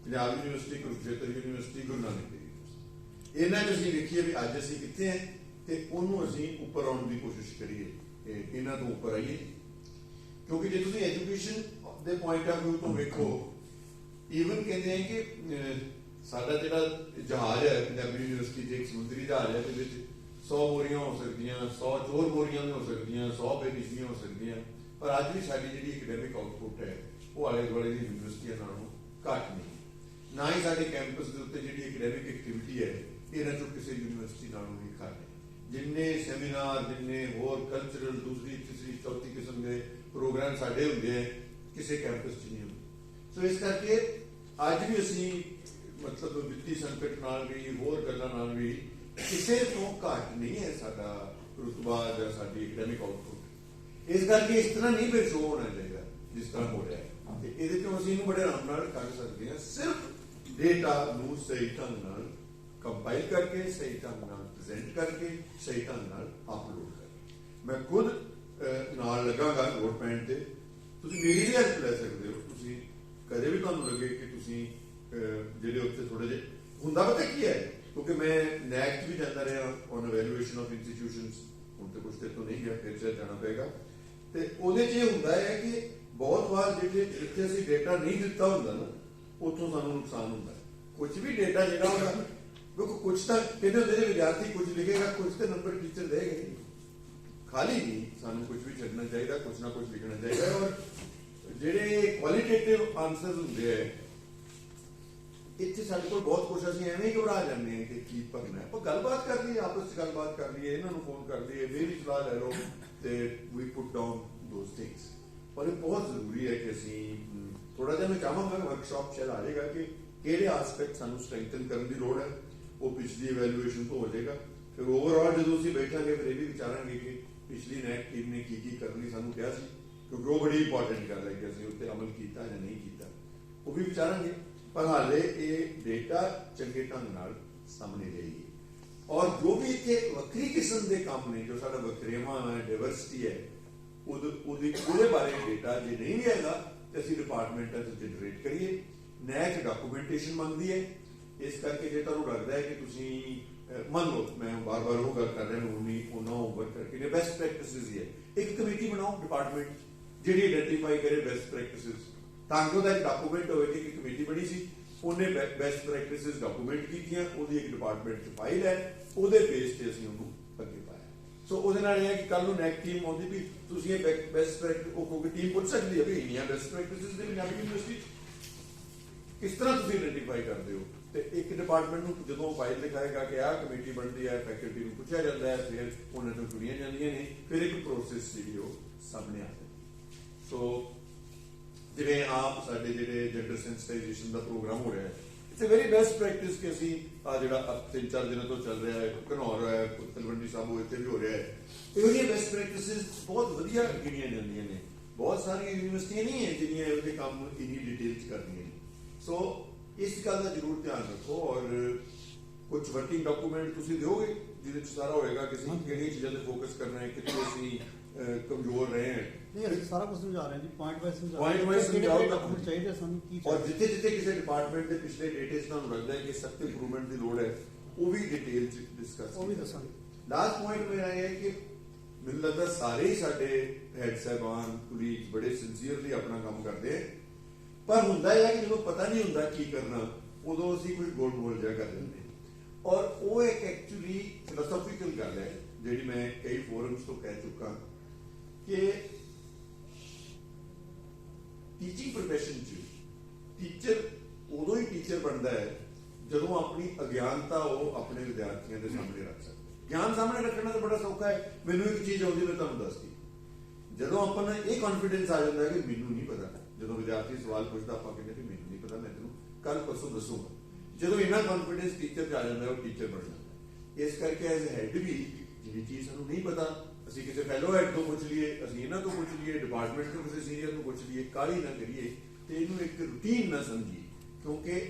Punjab university, Kurukshetra university, Guru Nanak Dev university, ਇਹਨਾਂ 'ਚ ਅਸੀਂ ਵੇਖੀਏ ਵੀ ਅੱਜ ਅਸੀਂ ਕਿੱਥੇ ਹਾਂ ਤੇ ਉਹਨੂੰ ਅਸੀਂ ਉੱਪਰ ਆਉਣ ਦੀ ਕੋਸ਼ਿਸ਼ ਕਰੀਏ, ਇਹਨਾਂ ਤੋਂ ਉੱਪਰ ਆਈਏ। ਕਿਉਂਕਿ ਜੇ ਤੁਸੀਂ ਐਜੂਕੇਸ਼ਨ ਦੇ ਪੁਆਇੰਟ ਆਫ ਵਿਊ ਤੋਂ ਵੇਖੋ, ਈਵਨ ਕਹਿੰਦੇ ਆ ਕਿ ਸਾਡਾ ਜਿਹੜਾ ਜਹਾਜ਼ ਹੈ ਪੰਜਾਬੀ ਯੂਨੀਵਰਸਿਟੀ 'ਚ, ਇੱਕ ਸਮੁੰਦਰੀ ਜਹਾਜ਼ ਹੈ, ਜਿਹਦੇ 'ਚ 100 ਬੋਰੀਆਂ ਹੋ ਸਕਦੀਆਂ, 100 ਚੋਰ ਬੋਰੀਆਂ ਵੀ ਹੋ ਸਕਦੀਆਂ, 100 ਬੇਨਿਸ਼ੀਆਂ ਹੋ ਸਕਦੀਆਂ, ਪਰ ਅੱਜ ਵੀ ਸਾਡੀ ਜਿਹੜੀ ਐਕੈਡੈਮਿਕ ਆਊਟਪੁੱਟ ਹੈ ਉਹ ਆਲੇ ਦੁਆਲੇ ਦੀ ਯੂਨੀਵਰਸਿਟੀਆਂ ਨਾਲੋਂ ਘੱਟ ਨਹੀਂ। ਨਾ ਹੀ ਸਾਡੇ ਕੈਂਪਸ ਦੇ ਉੱਤੇ ਜਿਹੜੀ ਐਕੈਡੈਮਿਕ ਐਕਟੀਵਿਟੀ ਹੈ ਇਹਨਾਂ 'ਚੋਂ ਕਿਸੇ ਯੂਨੀਵਰਸਿਟੀ ਨਾਲੋਂ ਨਹੀਂ ਘੱਟ। ਜਿੰਨੇ ਸੈਮੀਨਾਰ, ਜਿੰਨੇ ਹੋਰ ਕਲਚਰਲ ਦੂਸਰੀ ਤੀਸਰੀ ਚੌਥੀ ਕਿਸਮ ਦੇ ਪ੍ਰੋਗਰਾਮ ਸਾਡੇ ਹੁੰਦੇ ਹੈ, ਕਿਸੇ ਕੈਂਪਸ 'ਚ ਨਹੀਂ ਹੁੰਦੇ। ਸੋ ਇਸ ਕਰਕੇ ਅੱਜ ਵੀ ਅਸੀਂ ਮਤਲਬ ਵਿੱਤੀ ਸੰਕਟ ਨਾਲ ਵੀ ਹੋਰ ਗੱਲਾਂ ਨਾਲ ਵੀ ਕਿਸੇ ਤੋਂ ਘੱਟ ਨਹੀਂ ਹੈ ਸਾਡਾ ਰੁਤਬਾ ਜਾਂ ਸਾਡੀ ਐਕੈਡੈਮਿਕ ਆਊਟਪੁੱਟ। ਇਸ ਕਰਕੇ ਇਸ ਤਰ੍ਹਾਂ ਨਹੀਂ ਫਿਰ ਸ਼ੋਅ ਹੋਣਾ ਚਾਹੀਦਾ ਜਿਸ ਤਰ੍ਹਾਂ ਹੋ ਰਿਹਾ ਹੈ, ਤੇ ਇਹਦੇ ਚੋਂ ਅਸੀਂ ਇਹਨੂੰ ਬੜੇ ਆਰਾਮ ਨਾਲ ਕੱਢ ਸਕਦੇ ਹਾਂ, ਸਿਰਫ ਡੇਟਾ ਨੂੰ ਸਹੀ ਢੰਗ ਨਾਲ ਕੰਪਾਈਲ ਕਰਕੇ, ਸਹੀ ਢੰਗ ਨਾਲ ਪ੍ਰੈਜ਼ੈਂਟ ਕਰਕੇ, ਸਹੀ ਢੰਗ ਨਾਲ ਅਪਲੋਡ ਕਰਕੇ। ਮੈਂ ਖੁਦ ਨਾਲ ਲੱਗਾਂਗਾ ਨੋਟ ਪੈਡ ਤੇ, ਤੁਸੀਂ ਮੇਰੀ ਵੀ ਹੈਲਪ ਲੈ ਸਕਦੇ ਹੋ। ਤੁਸੀਂ ਕਦੇ ਵੀ ਤੁਹਾਨੂੰ ਲੱਗੇ ਕਿ ਤੁਸੀਂ ਜਿਹੜੇ ਉੱਥੇ ਥੋੜੇ ਜਿਹੇ ਹੁੰਦਾ, ਪਤਾ ਕੀ ਹੈ, ਕਿਉਂਕਿ ਮੈਂ ਨੈਕ 'ਚ ਵੀ ਜਾਂਦਾ ਰਿਹਾ ਔਨ ਐਵੈਲੂਏਸ਼ਨ ਆਫ ਇੰਸਟੀਟਿਊਸ਼ਨਸ, ਹੁਣ ਤੇ ਕੁਛ ਤੋਂ ਨਹੀਂ ਗਿਆ, ਫਿਰ ਸੇ ਜਾਣਾ ਪਏਗਾ। ਤੇ ਉਹਦੇ 'ਚ ਇਹ ਹੁੰਦਾ ਹੈ ਕਿ ਬਹੁਤ ਵਾਰ ਜਿਹੜੇ ਜਿੱਥੇ ਅਸੀਂ ਡੇਟਾ ਨਹੀਂ ਦਿੱਤਾ ਹੁੰਦਾ ਨਾ, ਉੱਥੋਂ ਸਾਨੂੰ ਨੁਕਸਾਨ ਹੁੰਦਾ ਹੈ। ਕੁਝ ਵੀ ਡੇਟਾ ਜਿਹੜਾ ਹੁੰਦਾ देखो कुछ तो कहते होंगे ने विद्यार्थी कुछ लिखेगा, कुछ तो नंबर टीचर देगा ही। खाली नहीं, सानू कुछ भी छड्डना चाहिए, कुछ ना कुछ लिखना चाहिए। और ਜਿਹੜੇ ਕੁਆਲੀਟੇਟਿਵ ਆਨਸਰਸ ਹੁੰਦੇ ਹੈ ਇੱਥੇ ਸਾਡੇ ਕੋਲ ਬਹੁਤ ਕੁਝ ਅਸੀਂ ਐਵੇਂ ਹੀ ਘਬਰਾ ਜਾਂਦੇ ਹਾਂ ਕਿ ਕੀ ਭਰਨਾ ਹੈ। ਆਪਾਂ ਗੱਲਬਾਤ ਕਰ ਲਈਏ, ਆਪਸ ਵਿੱਚ ਗੱਲਬਾਤ ਕਰ ਲਈਏ, ਇਹਨਾਂ ਨੂੰ ਫੋਨ ਕਰ ਲਈਏ, ਮੇਰੀ ਸਲਾਹ ਲੈ ਲਓ ਤੇ ਵੀ ਪੁੱਟ ਡਾਊਨ ਦੋਸ ਥਿੰਗਸ। ਪਰ ਇਹ ਬਹੁਤ ਜ਼ਰੂਰੀ ਹੈ ਕਿ ਅਸੀਂ ਥੋੜਾ ਜਿਹਾ, ਮੈਂ ਚਾਹਾਂਗਾ ਵਰਕਸ਼ਾਪ ਚੱਲ ਆ ਜਾਏਗਾ ਕਿ ਕਿਹੜੇ ਆਸਪੈਕਟ ਸਾਨੂੰ ਸਟਰੈਂਥਨ ਕਰਨ ਦੀ ਲੋੜ ਹੈ, ਉਹ ਪਿਛਲੀ ਇਵੈਲੂਏਸ਼ਨ ਤੋਂ ਹੋ ਜਾਏਗਾ। ਫਿਰ ਓਵਰਆਲ ਜਦੋਂ ਅਸੀਂ ਬੈਠਾਂਗੇ ਫਿਰ ਇਹ ਵੀ ਵਿਚਾਰਾਂਗੇ ਕਿ ਪਿਛਲੀ ਨੈਕ ਟੀਮ ਨੇ ਕੀ ਕਰਨ ਲਈ ਸਾਨੂੰ ਕਿਹਾ ਸੀ, ਕਿਉਂਕਿ ਉਹ ਬੜੀ ਇੰਪੋਰਟੈਂਟ ਗੱਲ ਹੈ ਕਿ ਅਸੀਂ ਉੱਤੇ ਅਮਲ ਕੀਤਾ ਜਾਂ ਨਹੀਂ ਕੀਤਾ, ਉਹ ਵੀ ਵਿਚਾਰਾਂਗੇ। ਪਰ ਹਾਲੇ ਇਹ ਡੇਟਾ ਚੰਗੇ ਢੰਗ ਨਾਲ ਸਾਹਮਣੇ ਰਹੇਗੀ। ਔਰ ਜੋ ਵੀ ਇੱਥੇ ਵੱਖਰੀ ਕਿਸਮ ਦੇ ਕੰਮ ਨੇ, ਜੋ ਸਾਡਾ ਵਖਰੇਵਾਂ ਹੈ, ਡਾਇਵਰਸਿਟੀ ਹੈ, ਉਹਦੇ ਬਾਰੇ ਡੇਟਾ ਜੇ ਨਹੀਂ ਵੀ ਹੈਗਾ ਤੇ ਅਸੀਂ ਡਿਪਾਰਟਮੈਂਟਾਂ 'ਚ ਜਨਰੇਟ ਕਰੀਏ। ਨੈਕ ਡਾਕੂਮੈਂਟੇਸ਼ਨ ਮੰਗਦੀ ਹੈ, ਇਸ ਕਰਕੇ ਜੇ ਤੁਹਾਨੂੰ ਲੱਗਦਾ ਹੈ ਕਿ ਤੁਸੀਂ ਮੰਨ ਲਓ, ਮੈਂ ਬਾਰ-ਬਾਰ ਉਹ ਗੱਲ ਕਰ ਰਿਹਾ, ਉਹਨਾਂ ਹੋਮਵਰਕ ਕਰਕੇ ਨੇ ਬੈਸਟ ਪ੍ਰੈਕਟਿਸਿਸ ਹੀ ਹੈ, ਇੱਕ ਕਮੇਟੀ ਬਣਾਓ ਡਿਪਾਰਟਮੈਂਟ ਜਿਹੜੀ ਆਈਡੈਂਟੀਫਾਈ ਕਰੇ ਬੈਸਟ ਪ੍ਰੈਕਟਿਸਿਸ, ਤਾਂ ਕਿ ਉਹਦਾ ਇੱਕ ਡਾਕੂਮੈਂਟ ਹੋਵੇ ਕਿ ਇੱਕ ਕਮੇਟੀ ਬਣੀ ਸੀ, ਉਹਨੇ ਬੈਸਟ ਪ੍ਰੈਕਟਿਸਿਸ ਡਾਕੂਮੈਂਟ ਕੀਤੀਆਂ, ਉਹਦੀ ਇੱਕ ਡਿਪਾਰਟਮੈਂਟ 'ਚ ਫਾਈਲ ਹੈ, ਉਹਦੇ ਬੇਸ ਤੇ ਅਸੀਂ ਉਹਨੂੰ ਅੱਗੇ ਪਾਇਆ। ਸੋ ਉਹਦੇ ਨਾਲ ਇਹ ਹੈ ਕਿ ਕੱਲ ਨੂੰ ਨੈਕ ਟੀਮ ਆਉਂਦੀ ਵੀ ਤੁਸੀਂ ਇਹ ਬੈਸਟ ਪ੍ਰੈਕਟਿਸ, ਉਹ ਕੋਈ ਟੀਮ ਪੁੱਛ ਸਕਦੀ ਹੈ ਵੀ ਇੰਨੀਆਂ ਬੈਸਟ ਪ੍ਰੈਕਟਿਸਿਸ ਦੇ ਪੰਜਾਬੀ ਯੂਨੀਵਰਸਿਟੀ ਕਿਸ ਤਰ੍ਹਾਂ ਤੁਸੀਂ ਆਈਡੈਂਟੀਫਾਈ ਕਰਦੇ ਹੋ। ਤੇ ਇੱਕ ਡਿਪਾਰਟਮੈਂਟ ਨੂੰ ਜਦੋਂ ਫਾਈਲ ਲਿਖਾਏਗਾ ਕਿ ਆਹ ਕਮੇਟੀ ਬਣਦੀ ਹੈ, ਫੈਕਲਟੀ ਨੂੰ ਪੁੱਛਿਆ ਜਾਂਦਾ ਹੈ, ਫਿਰ ਉਹਨਾਂ ਤੋਂ ਚੁਣੀਆਂ ਜਾਂਦੀਆਂ ਨੇ, ਫਿਰ ਇੱਕ ਪ੍ਰੋਸੈਸ ਜਿਹੜੀ ਉਹ ਸਾਹਮਣੇ ਆਉਂਦੀ। ਸੋ ਜਿਵੇਂ ਆਪ ਸਾਡੇ ਜਿਹੜੇ ਜੈਂਡਰ ਸੈਂਸਿਟਾਈਜੇਸ਼ਨ ਦਾ ਪ੍ਰੋਗਰਾਮ ਹੋ ਰਿਹਾ ਹੈ, it's a very best practice ਕਿ ਅਸੀਂ ਆ ਜਿਹੜਾ 3-4 ਦਿਨਾਂ ਤੋਂ ਚੱਲ ਰਿਹਾ ਹੈ, ਘਨੌਰ ਹੈ, ਤਲਵੰਡੀ ਸਾਬੋ ਇੱਥੇ ਵੀ ਹੋ ਰਿਹਾ ਹੈ, ਇਹੋ ਜਿਹੀਆਂ ਬੈਸਟ ਪ੍ਰੈਕਟਿਸਿਸ ਬਹੁਤ ਵਧੀਆ ਗਿਣੀਆਂ ਜਾਂਦੀਆਂ ਨੇ। ਬਹੁਤ ਸਾਰੀਆਂ ਯੂਨੀਵਰਸਿਟੀਆਂ ਨਹੀਂ ਹੈ ਜਿਹੜੀਆਂ ਇਹੋ ਜਿਹੇ ਕੰਮ ਇੰਨੀ ਡਿਟੇਲ 'ਚ ਕਰਦੀਆਂ ਨੇ। ਸੋ ਇਸ ਗੱਲ ਦਾ ਜ਼ਰੂਰ ਧਿਆਨ ਰੱਖੋ। ਔਰ ਕੁਝ ਵਰਕਿੰਗ ਡਾਕੂਮੈਂਟ ਤੁਸੀਂ ਦਿਓਗੇ ਜਿਹਦੇ 'ਚ ਸਾਰਾ ਹੋਏਗਾ ਕਿ ਅਸੀਂ ਕਿਹੜੀਆਂ ਚੀਜ਼ਾਂ 'ਤੇ ਫੋਕਸ ਕਰਨਾ ਹੈ, ਕਿੱਥੇ ਅਸੀਂ ਕਮਜ਼ੋਰ ਰਹੇ ਹਾਂ। ਨਹੀਂ, ਅਸੀਂ ਸਾਰਾ ਕੁਝ ਸਮਝਾ ਰਹੇ ਹਾਂ ਜੀ, ਪੁਆਇੰਟ ਵਾਈਜ਼ ਸਮਝਾ ਪੁਆਇੰਟ ਵਾਈਜ਼ ਸਮਝਾਓ ਡਾਕੂਮੈਂਟ ਚਾਹੀਦੇ ਸਾਨੂੰ ਕੀ ਔਰ ਜਿੱਥੇ ਕਿਸੇ ਡਿਪਾਰਟਮੈਂਟ ਦੇ ਪਿਛਲੇ ਡੇਟੇ 'ਚ ਤੁਹਾਨੂੰ ਲੱਗਦਾ ਹੈ ਕਿ ਸਖਤ ਇੰਪਰੂਵਮੈਂਟ ਦੀ ਲੋੜ ਹੈ, ਉਹ ਵੀ ਡਿਟੇਲ 'ਚ ਡਿਸਕਸ ਉਹ ਵੀ ਦੱਸਾਂਗੇ। ਲਾਸਟ ਪੁਆਇੰਟ ਮੇਰਾ ਇਹ ਹੈ ਕਿ ਮੈਨੂੰ ਲੱਗਦਾ ਸਾਰੇ ਹੀ ਸਾਡੇ ਹੈਡ ਸਾਹਿਬਾਨ ਕੁਲੀਗ ਬੜੇ ਸਿੰਸੀਅਰਲੀ ਆਪਣਾ ਕੰਮ ਕਰਦੇ ਹੈ, ਪਰ ਹੁੰਦਾ ਇਹ ਹੈ ਕਿ ਜਦੋਂ ਪਤਾ ਨਹੀਂ ਹੁੰਦਾ ਕੀ ਕਰਨਾ, ਉਦੋਂ ਅਸੀਂ ਕੋਈ ਗੋਲ ਜਿਹਾ ਕਰ ਦਿੰਦੇ। ਔਰ ਉਹ ਇੱਕ ਐਕਚੁਅਲੀ ਫਿਲਾਸਫੀਕਲ ਗੱਲ ਹੈ ਜਿਹੜੀ ਮੈਂ ਕਈ ਫੋਰਮਸ ਤੋਂ ਕਹਿ ਚੁੱਕਾ ਕਿ ਟੀਚਿੰਗ ਪ੍ਰੋਫੈਸ਼ਨ 'ਚ ਟੀਚਰ ਉਦੋਂ ਹੀ ਟੀਚਰ ਬਣਦਾ ਹੈ ਜਦੋਂ ਆਪਣੀ ਅਗਿਆਨਤਾ ਉਹ ਆਪਣੇ ਵਿਦਿਆਰਥੀਆਂ ਦੇ ਸਾਹਮਣੇ ਰੱਖ ਸਕਦਾ। ਗਿਆਨ ਸਾਹਮਣੇ ਰੱਖਣਾ ਤਾਂ ਬੜਾ ਸੌਖਾ ਹੈ, ਮੈਨੂੰ ਇੱਕ ਚੀਜ਼ ਆਉਂਦੀ ਮੈਂ ਤੁਹਾਨੂੰ ਦੱਸਦੀ। ਜਦੋਂ ਆਪਾਂ ਨੂੰ ਇਹ ਕੌਨਫੀਡੈਂਸ ਆ ਜਾਂਦਾ ਹੈ ਕਿ ਮੈਨੂੰ ਨਹੀਂ ਪਤਾ, ਜਦੋਂ ਵਿਦਿਆਰਥੀ ਸਵਾਲ ਪੁੱਛਦਾ ਆਪਾਂ ਕਹਿੰਦੇ ਕਿ ਮੈਨੂੰ ਨਹੀਂ ਪਤਾ, ਮੈਂ ਤੈਨੂੰ ਕੱਲ ਪਰਸੋਂ ਦੱਸੂਗਾ। ਜਦੋਂ ਇੰਨਾ ਕੌਨਫੀਡੈਂਸ ਟੀਚਰ 'ਚ ਆ ਜਾਂਦਾ ਉਹ ਟੀਚਰ ਬਣ ਜਾਂਦਾ। ਇਸ ਕਰਕੇ ਐਜ਼ ਹੈਡ ਵੀ ਜਿਹੜੀ ਚੀਜ਼ ਸਾਨੂੰ ਨਹੀਂ ਪਤਾ ਅਸੀਂ ਕਿਸੇ ਫੈਲੋ ਹੈਡ ਤੋਂ ਪੁੱਛ ਲਈਏ, ਅਸੀਂ ਇਹਨਾਂ ਤੋਂ ਪੁੱਛ ਲਈਏ, ਡਿਪਾਰਟਮੈਂਟ ਤੋਂ ਕਿਸੇ ਸੀਨੀਅਰ ਤੋਂ ਪੁੱਛ ਲਈਏ, ਕਾਹਲੀ ਨਾ ਕਰੀਏ ਤੇ ਇਹਨੂੰ ਇੱਕ ਰੂਟੀਨ ਨਾ ਸਮਝੀਏ, ਕਿਉਂਕਿ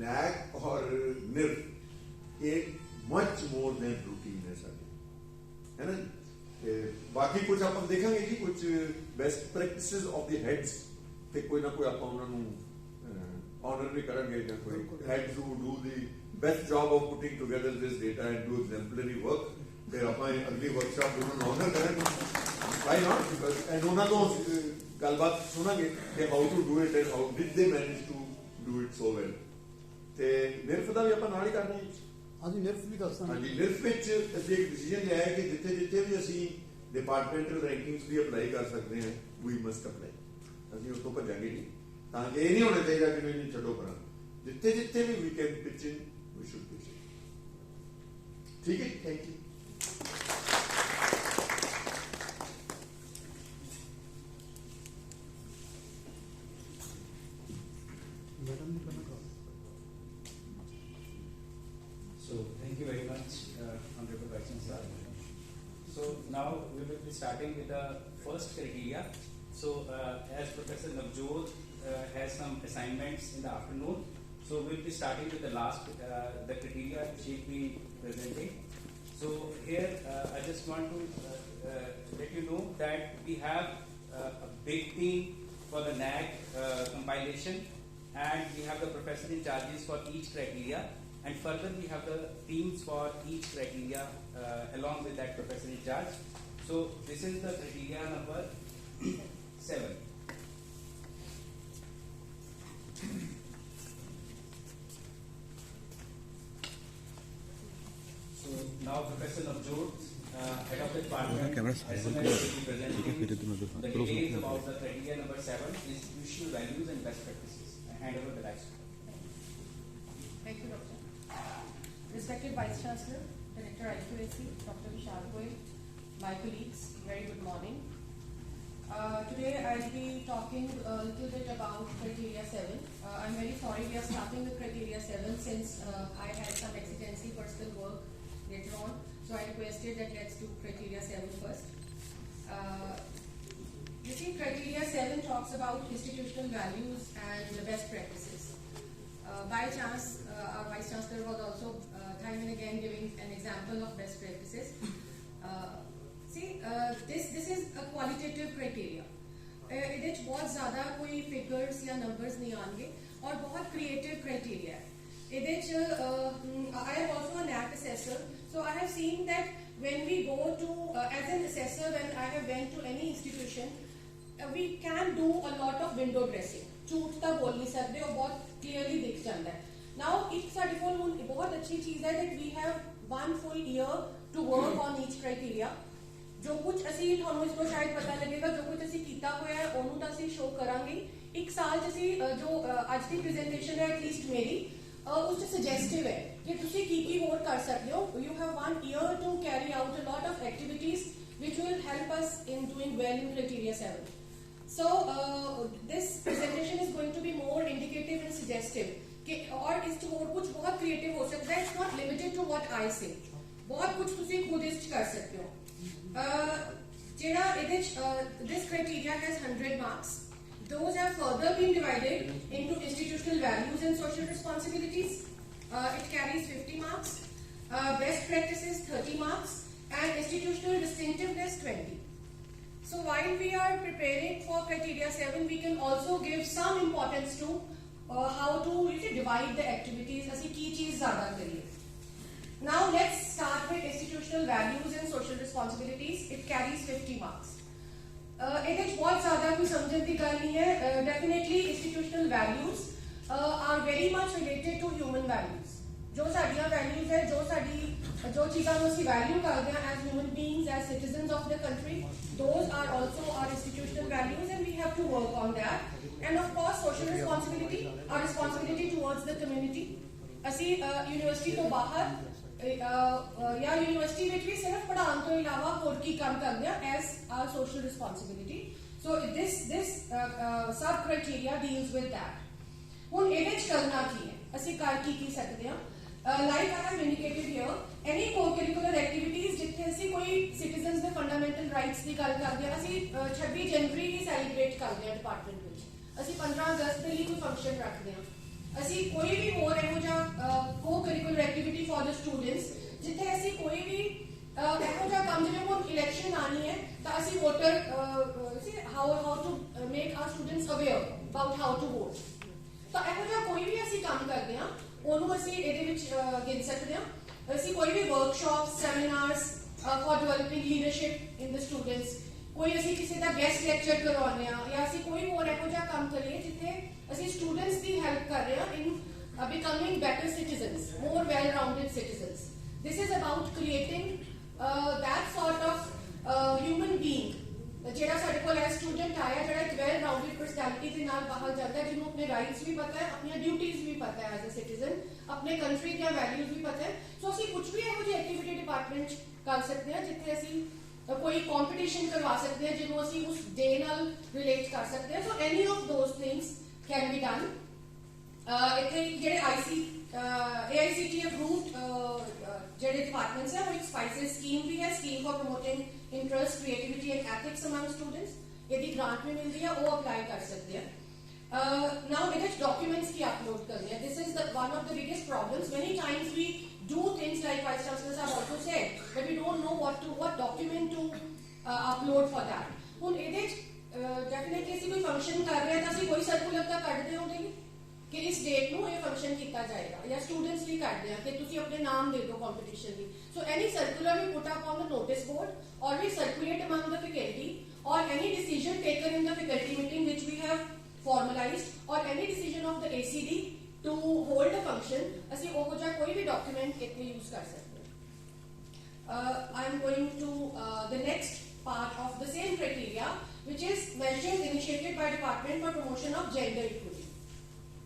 ਨੈਕ ਔਰ ਨਿਰਫ ਇਹ ਮਚ ਮੋਰ ਦੈਨ ਰੂਟੀਨ ਹੈ ਸਾਡੀ, ਹੈ ਨਾ। ਤੇ ਬਾਕੀ ਕੁਝ ਆਪਾਂ ਦੇਖਾਂਗੇ ਜੀ, ਕੁਝ best practices of the heads ਤੇ ਕੋਈ ਨਾ ਕੋਈ ਆਪਾਂ ਉਹਨਾਂ ਨੂੰ ਆਨਰ ਵੀ ਕਰਾਂਗੇ ਜਾਂ ਕੋਈ heads who do the best job of putting together this data and do exemplary work. ਫਿਰ ਆਪਾਂ ਅਗਲੀ ਵਰਕਸ਼ਾਪ ਨੂੰ ਆਨਰ ਕਰਾਂਗੇ, ਵਾਈ ਨਾਟ, ਬਿਕਾਜ਼ ਐਂਡ ਉਹਨਾਂ ਤੋਂ ਗੱਲਬਾਤ ਸੁਣਾਂਗੇ ਕਿ how to do it and how did they manage to do it so well. ਤੇ ਨਿਰਫ ਦਾ ਵੀ ਆਪਾਂ ਨਾਲ ਹੀ ਕਰਨਾ ਹੈ। ਹਾਂਜੀ, ਨਿਰਫ ਵੀ ਦੱਸਾਂਗੇ। ਹਾਂਜੀ, ਨਿਰਫ ਵਿੱਚ ਅਸੀਂ ਇੱਕ ਡਿਸੀਜਨ ਲਿਆ ਹੈ ਕਿ ਜਿੱਥੇ ਵੀ ਅਸੀਂ ਡਿਪਾਰਟਮੈਂਟਲ ਰੈਂਕਿੰਗਸ ਵੀ ਅਪਲਾਈ ਕਰ ਸਕਦੇ ਹਾਂ, ਵੀ ਮਸਟ ਅਪਲਾਈ। ਅਸੀਂ ਉਸ ਤੋਂ ਭੱਜਾਂਗੇ ਨਹੀਂ, ਤਾਂ ਕਿ ਇਹ ਨਹੀਂ ਹੋਣਾ ਚਾਹੀਦਾ ਕਿ ਨਹੀਂ ਛੱਡੋ ਪਰਾਂ। ਜਿੱਥੇ ਵੀ we can pitch in, we should pitch in. ਠੀਕ ਹੈ, thank you. So thank you very much, Honorable Vice Chancellor. So now we will be starting with the first criteria. So as Professor Navjot has some assignments in the afternoon, so we'll be starting with the last, the criteria she'll be presenting. So here I just want to let you know that we have a big team for the NAG compilation, and we have the professor in charges for each criteria, and further we have the teams for each criteria along with that professor in charge. So this is the criteria number 7. now Professor Navjot, Head of the Department, camera SML, will be presenting the close details up. about the criteria number 7, institutional values and best practices. I hand over the mic. Thank you, Doctor. Respected Vice Chancellor, Director IQAC, Dr. Vishal Goyal, my colleagues, very good morning. Today I'll be talking a little bit about criteria 7. I'm very sorry we are starting with criteria 7 since I had some exigency personal work later on. So I requested that let's do criteria 7 first. You see, criteria 7 talks about institutional values and the best practices. By chance, our Vice Chancellor was also time and again giving an example of best practices. This is a qualitative criteria. ਇਹਦੇ ਚ ਬਹੁਤ ਜ਼ਿਆਦਾ ਕੋਈ figures ਜਾਂ numbers ਨਹੀਂ ਆਣਗੇ ਔਰ ਬਹੁਤ ਕ੍ਰੀਏਟਿਵ ਕ੍ਰਾਈਟੇਰੀਆ ਹੈ ਇਹਦੇ ਚ I am also an ACT assessor, so I have seen that when we go to as an assessor, when I have went to any institution, we can do a lot of window dressing. ਝੂਠ ਤਾਂ ਬੋਲ ਨਹੀਂ ਸਕਦੇ ਉਹ ਬਹੁਤ clearly ਦਿਖ ਜਾਂਦਾ ਹੈ now ਇੱਕ ਸਾਡੇ ਕੋਲ ਹੁਣ ਬਹੁਤ ਅੱਛੀ ਚੀਜ਼ ਹੈ that we have 1 full year to work on each criteria. ਜੋ ਕੁਝ ਅਸੀਂ ਤੁਹਾਨੂੰ ਇਸ ਤੋਂ ਸ਼ਾਇਦ ਪਤਾ ਲੱਗੇਗਾ ਜੋ ਕੁਝ ਅਸੀਂ ਕੀਤਾ ਹੋਇਆ ਹੈ ਉਹਨੂੰ ਤਾਂ ਅਸੀਂ ਸ਼ੋਅ ਕਰਾਂਗੇ ਇੱਕ ਸਾਲ ਚ ਅਸੀਂ ਜੋ ਅੱਜ ਦੀ ਪ੍ਰੈਜੈਂਟੇਸ਼ਨ ਹੈ ਐਟਲੀਸਟ ਮੇਰੀ ਉਸ ਚ ਸੁਜੈਸਟਿਵ ਹੈ ਕਿ ਤੁਸੀਂ ਕੀ ਹੋਰ ਕਰ ਸਕਦੇ ਹੋ you have 1 year to carry out a lot of activities which will help us in doing well in criteria 7. So this presentation is going to be more indicative and suggestive कि और इस और कुछ बहुत क्रिएटिव हो सकता है. It's not limited to what I say. बहुत कुछ तुसी खुद इस कर सकते हो. This criteria has 100 marks. Those have further been divided into institutional values and social responsibilities. It carries 50 marks. Best practices 30 marks and institutional distinctiveness 20. So while we are preparing for criteria 7, we can also give some importance to how to divide the activities. Asi ki cheez zyada kariye. Now let's start with institutional values and social responsibilities. It carries 50 marks. ਇਹਦੇ ਚ ਬਹੁਤ ਜ਼ਿਆਦਾ ਕੋਈ ਸਮਝਣ ਦੀ ਗੱਲ ਨਹੀਂ ਹੈ. Definitely institutional values are very much related to human values. ਜੋ ਸਾਡੀਆਂ values ਹੈ ਜੋ ਚੀਜ਼ਾਂ ਨੂੰ ਅਸੀਂ value ਕਰਦੇ ਹਾਂ as human beings, as citizens of the country, those are also our institutional values and we have to work on that. And of course social responsibility, our responsibility towards the community. ਅਸੀਂ university ਤੋਂ ਬਾਹਰ या university ਵਿੱਚ ਵੀ ਸਿਰਫ ਪੜ੍ਹਾਉਣ ਤੋਂ ਇਲਾਵਾ ਹੋਰ ਕੀ ਕੰਮ ਕਰਦੇ ਆ as our social responsibility. So this sub criteria deals with that. ਹੁਣ ਇਹਦੇ ਚ ਕਰਨਾ ਕੀ ਹੈ ਅਸੀਂ ਕਰ ਕੀ ਸਕਦੇ ਆ like I have indicated here, any co-curricular activities ਜਿੱਥੇ ਅਸੀਂ ਕੋਈ citizens ਦੇ fundamental rights ਦੀ ਗੱਲ ਕਰਦੇ ਆ ਅਸੀਂ 26 ਜਨਵਰੀ ਹੀ ਸੈਲੀਬ੍ਰੇਟ ਕਰਦੇ ਆ ਡਿਪਾਰਟਮੈਂਟ ਵਿੱਚ ਅਸੀਂ 15 ਅਗਸਤ ਦੇ ਲਈ ਕੋਈ ਫੰਕਸ਼ਨ ਰੱਖਦੇ ਆ ਅਸੀਂ ਕੋਈ ਵੀ ਹੋਰ ਇਹੋ ਜਿਹਾ co-curricular activity for the students ਜਿੱਥੇ ਅਸੀਂ ਕੋਈ ਵੀ ਇਹੋ ਜਿਹਾ ਕੰਮ ਜਿਵੇਂ ਹੁਣ ਇਲੈਕਸ਼ਨ ਆਣੀ ਹੈ ਤਾਂ ਅਸੀਂ voter how to make our students aware about how to vote. ਤਾਂ ਇਹੋ ਜਿਹਾ ਕੋਈ ਵੀ ਅਸੀਂ ਕੰਮ ਕਰਦੇ ਹਾਂ ਉਹਨੂੰ ਅਸੀਂ ਇਹਦੇ ਵਿੱਚ ਗਿਣ ਸਕਦੇ ਹਾਂ. ਅਸੀਂ ਕੋਈ ਵੀ workshop seminars for developing leadership in the students, ਕੋਈ ਅਸੀਂ ਕਿਸੇ ਦਾ ਗੈਸਟ ਲੈਕਚਰ ਕਰਵਾਉਂਦੇ ਆ ਜਾਂ ਅਸੀਂ ਕੋਈ ਹੋਰ ਇਹੋ ਜਿਹਾ ਕੰਮ ਕਰੀਏ ਜਿੱਥੇ ਅਸੀਂ ਸਟੂਡੈਂਟਸ ਦੀ ਹੈਲਪ ਕਰ ਰਹੇ ਹਾਂ in becoming better citizens, more well-rounded citizens. This is about creating that sort of human being ਜਿਹੜਾ ਸਾਡੇ ਕੋਲ ਐ ਸਟੂਡੈਂਟ ਆਇਆ ਜਿਹੜਾ ਇੱਕ ਵੈਲ ਰਾਊਂਡਡ ਪਰਸਨੈਲਿਟੀ ਦੇ ਨਾਲ ਬਾਹਰ ਜਾਂਦਾ ਹੈ ਜਿਹਨੂੰ ਆਪਣੇ ਰਾਈਟਸ ਵੀ ਪਤਾ ਹੈ ਆਪਣੀਆਂ ਡਿਊਟੀਜ਼ ਵੀ ਪਤਾ ਹੈ ਐਜ਼ ਅ ਸਿਟੀਜ਼ਨ ਆਪਣੇ ਕੰਟਰੀ ਦੀਆਂ ਵੈਲਿਊਜ਼ ਵੀ ਪਤਾ ਹੈ. ਸੋ ਅਸੀਂ ਕੁਝ ਵੀ ਇਹੋ ਜਿਹੀ ਐਕਟੀਵਿਟੀ ਡਿਪਾਰਟਮੈਂਟ 'ਚ ਕਰ ਸਕਦੇ ਹਾਂ ਜਿੱਥੇ ਅਸੀਂ ਕੋਈ ਕੰਪੀਟੀਸ਼ਨ ਕਰਵਾ ਸਕਦੇ ਹਾਂ ਜਿਹਨੂੰ ਅਸੀਂ ਉਸ ਡੇ ਨਾਲ ਰਿਲੇਟ ਕਰ ਸਕਦੇ ਹਾਂ. So any of those things can be done. ਇੱਥੇ ਜਿਹੜੇ AICTE approved ਜਿਹੜੇ ਡਿਪਾਰਟਮੈਂਟਸ ਹੈ ਉਹ ਇੱਕ ਸਪਾਈਸਿਸ ਸਕੀਮ ਵੀ ਹੈ, scheme for promoting interest, creativity and ethics among students. यदि grant में मिलती है वो apply कर सकते हैं. Now it is documents की upload करनी है. This is one of the biggest problems. Many times we do things like Vice Chancellors have also said, but we don't know what document to upload for that. ਹੁਣ ਇਹਦੇ definitely ਅਸੀਂ ਕੋਈ function ਕਰ ਰਹੇ ਹਾਂ ਤਾਂ ਅਸੀਂ ਕੋਈ circular ਤਾਂ ਕੱਢਦੇ ਹੋਗੇ ਕਿ ਇਸ ਡੇਟ ਨੂੰ ਇਹ ਫੰਕਸ਼ਨ ਕੀਤਾ ਜਾਏਗਾ ਜਾਂ ਸਟੂਡੈਂਟਸ ਲਈ ਕਰਦੇ ਆ ਕਿ ਤੁਸੀਂ ਆਪਣੇ ਨਾਮ ਦੇ ਦਿਓ ਕੰਪੀਟੀਸ਼ਨ ਦੀ. So any circular we put up on the notice board or we circulate among the faculty or any decision taken in the faculty meeting which we have formalized or any decision of the ACD to hold a function, ਅਸੀਂ ਉਹ ਜਿਹਾ ਕੋਈ ਵੀ document ਇੱਥੇ use ਕਰ ਸਕਦੇ ਹਾਂ. I'm going to the next part of the same criteria, which is measures initiated by Department for Promotion of Gender Equity.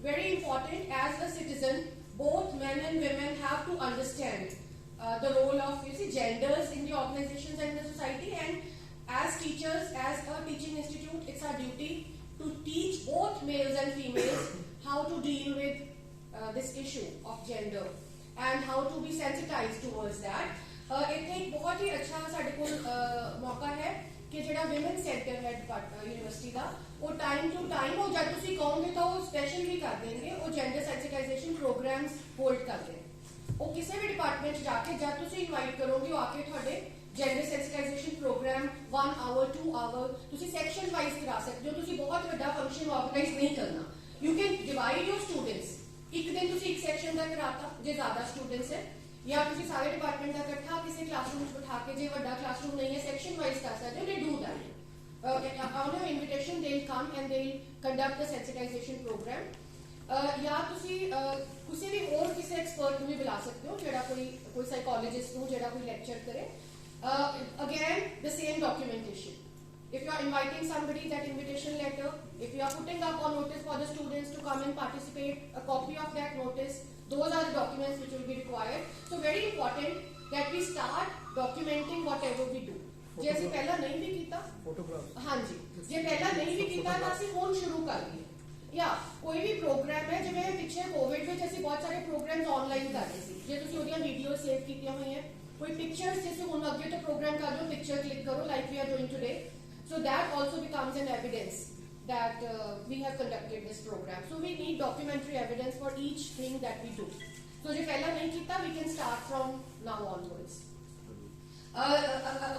Very important, as a citizen, both men and women have to understand the role of genders in the organizations and the society, and as teachers, as a teaching institute, it's our duty to teach both males and females how to deal with this issue of gender and how to be sensitized towards that. ਇੱਥੇ ਇੱਕ ਬਹੁਤ ਹੀ ਅੱਛਾ ਸਾਡੇ ਕੋਲ ਮੌਕਾ ਹੈ ਕਿ ਜਿਹੜਾ ਵਿਮਨ ਸੈਂਟਰ ਹੈ ਯੂਨੀਵਰਸਿਟੀ ਦਾ, ਉਹ ਟਾਈਮ ਟੂ ਟਾਈਮ, ਉਹ ਜਦ ਤੁਸੀਂ ਕਹੋਗੇ ਤਾਂ ਉਹ ਸਪੈਸ਼ਲ ਵੀ ਕਰ ਦੇਣਗੇ, ਉਹ ਜੈਂਡਰ ਸੈਂਸਿਟਾਈਜੇਸ਼ਨ ਪ੍ਰੋਗਰਾਮਸ ਹੋਲਡ ਕਰਦੇ ਨੇ। ਉਹ ਕਿਸੇ ਵੀ ਡਿਪਾਰਟਮੈਂਟ 'ਚ ਜਾ ਕੇ ਜਦ ਤੁਸੀਂ ਇਨਵਾਈਟ ਕਰੋਗੇ, ਉਹ ਆ ਕੇ ਤੁਹਾਡੇ ਜੈਂਡਰ ਸੈਂਸਿਟਾਈਜੇਸ਼ਨ ਪ੍ਰੋਗਰਾਮ 1 ਆਵਰ 2 ਆਵਰ ਤੁਸੀਂ ਸੈਕਸ਼ਨ ਵਾਈਜ਼ ਕਰਾ ਸਕਦੇ ਹੋ। ਤੁਸੀਂ ਬਹੁਤ ਵੱਡਾ ਫੰਕਸ਼ਨ ਆਰਗੇਨਾਈਜ਼ ਨਹੀਂ ਕਰਨਾ, you can divide your students. ਇੱਕ ਦਿਨ ਤੁਸੀਂ ਇੱਕ ਸੈਕਸ਼ਨ ਦਾ ਕਰਾਤਾ ਜੇ ਜ਼ਿਆਦਾ ਸਟੂਡੈਂਟਸ ਹੈ, ਜਾਂ ਤੁਸੀਂ ਸਾਰੇ ਡਿਪਾਰਟਮੈਂਟ ਦਾ ਇਕੱਠਾ ਕਿਸੇ ਕਲਾਸਰੂਮ 'ਚ ਬਿਠਾ ਕੇ, ਜੇ ਵੱਡਾ ਕਲਾਸਰੂਮ ਨਹੀਂ ਹੈ ਸੈਕਸ਼ਨ ਵਾਈਜ਼ ਕਰ ਸਕਦੇ ਹੋ, ਦੇ do that. on your invitation they'll come and they'll conduct the sensitization program. ਜਾਂ ਤੁਸੀਂ ਕਿਸੇ ਵੀ ਹੋਰ ਕਿਸੇ ਐਕਸਪਰਟ ਨੂੰ ਵੀ ਬੁਲਾ ਸਕਦੇ ਹੋ, ਜਿਹੜਾ ਕੋਈ ਸਾਈਕੋਲੋਜਿਸਟ ਨੂੰ ਜਿਹੜਾ ਕੋਈ ਲੈਕਚਰ ਕਰੇ। again the same documentation. If you are inviting somebody, that invitation letter, if you are putting up on notice for the students to come and participate, a copy of that notice, those are the documents which will be required. So very important that we start documenting whatever we do. ਜੇ ਅਸੀਂ ਪਹਿਲਾਂ ਨਹੀਂ ਵੀ ਕੀਤਾ, photograph, ਹਾਂਜੀ, ਜੇ ਪਹਿਲਾਂ ਨਹੀਂ ਵੀ ਕੀਤਾ ਤਾਂ ਅਸੀਂ ਹੁਣ ਸ਼ੁਰੂ ਕਰ ਲਈਏ। ਜਾਂ ਕੋਈ ਵੀ ਪ੍ਰੋਗਰਾਮ ਹੈ, ਜਿਵੇਂ ਪਿੱਛੇ ਕੋਵਿਡ ਵਿੱਚ ਅਸੀਂ ਬਹੁਤ ਸਾਰੇ ਪ੍ਰੋਗਰਾਮਸ ਆਨਲਾਈਨ ਕਰ ਰਹੇ ਸੀ, ਜੇ ਤੁਸੀਂ ਉਹਦੀਆਂ ਵੀਡੀਓ ਸੇਵ ਕੀਤੀਆਂ ਹੋਈਆਂ, ਕੋਈ ਪਿਕਚਰਸ ਜਿਵੇਂ ਹੁਣ ਅੱਗੇ ਤੋਂ ਪ੍ਰੋਗਰਾਮ ਕਰ ਲਓ, ਪਿਕਚਰ ਕਲਿੱਕ ਕਰੋ like we are doing today, so that also becomes an evidence that we have conducted this program. So we need documentary evidence for each thing that we do. So je pehla nahi kita, we can start from now onwards.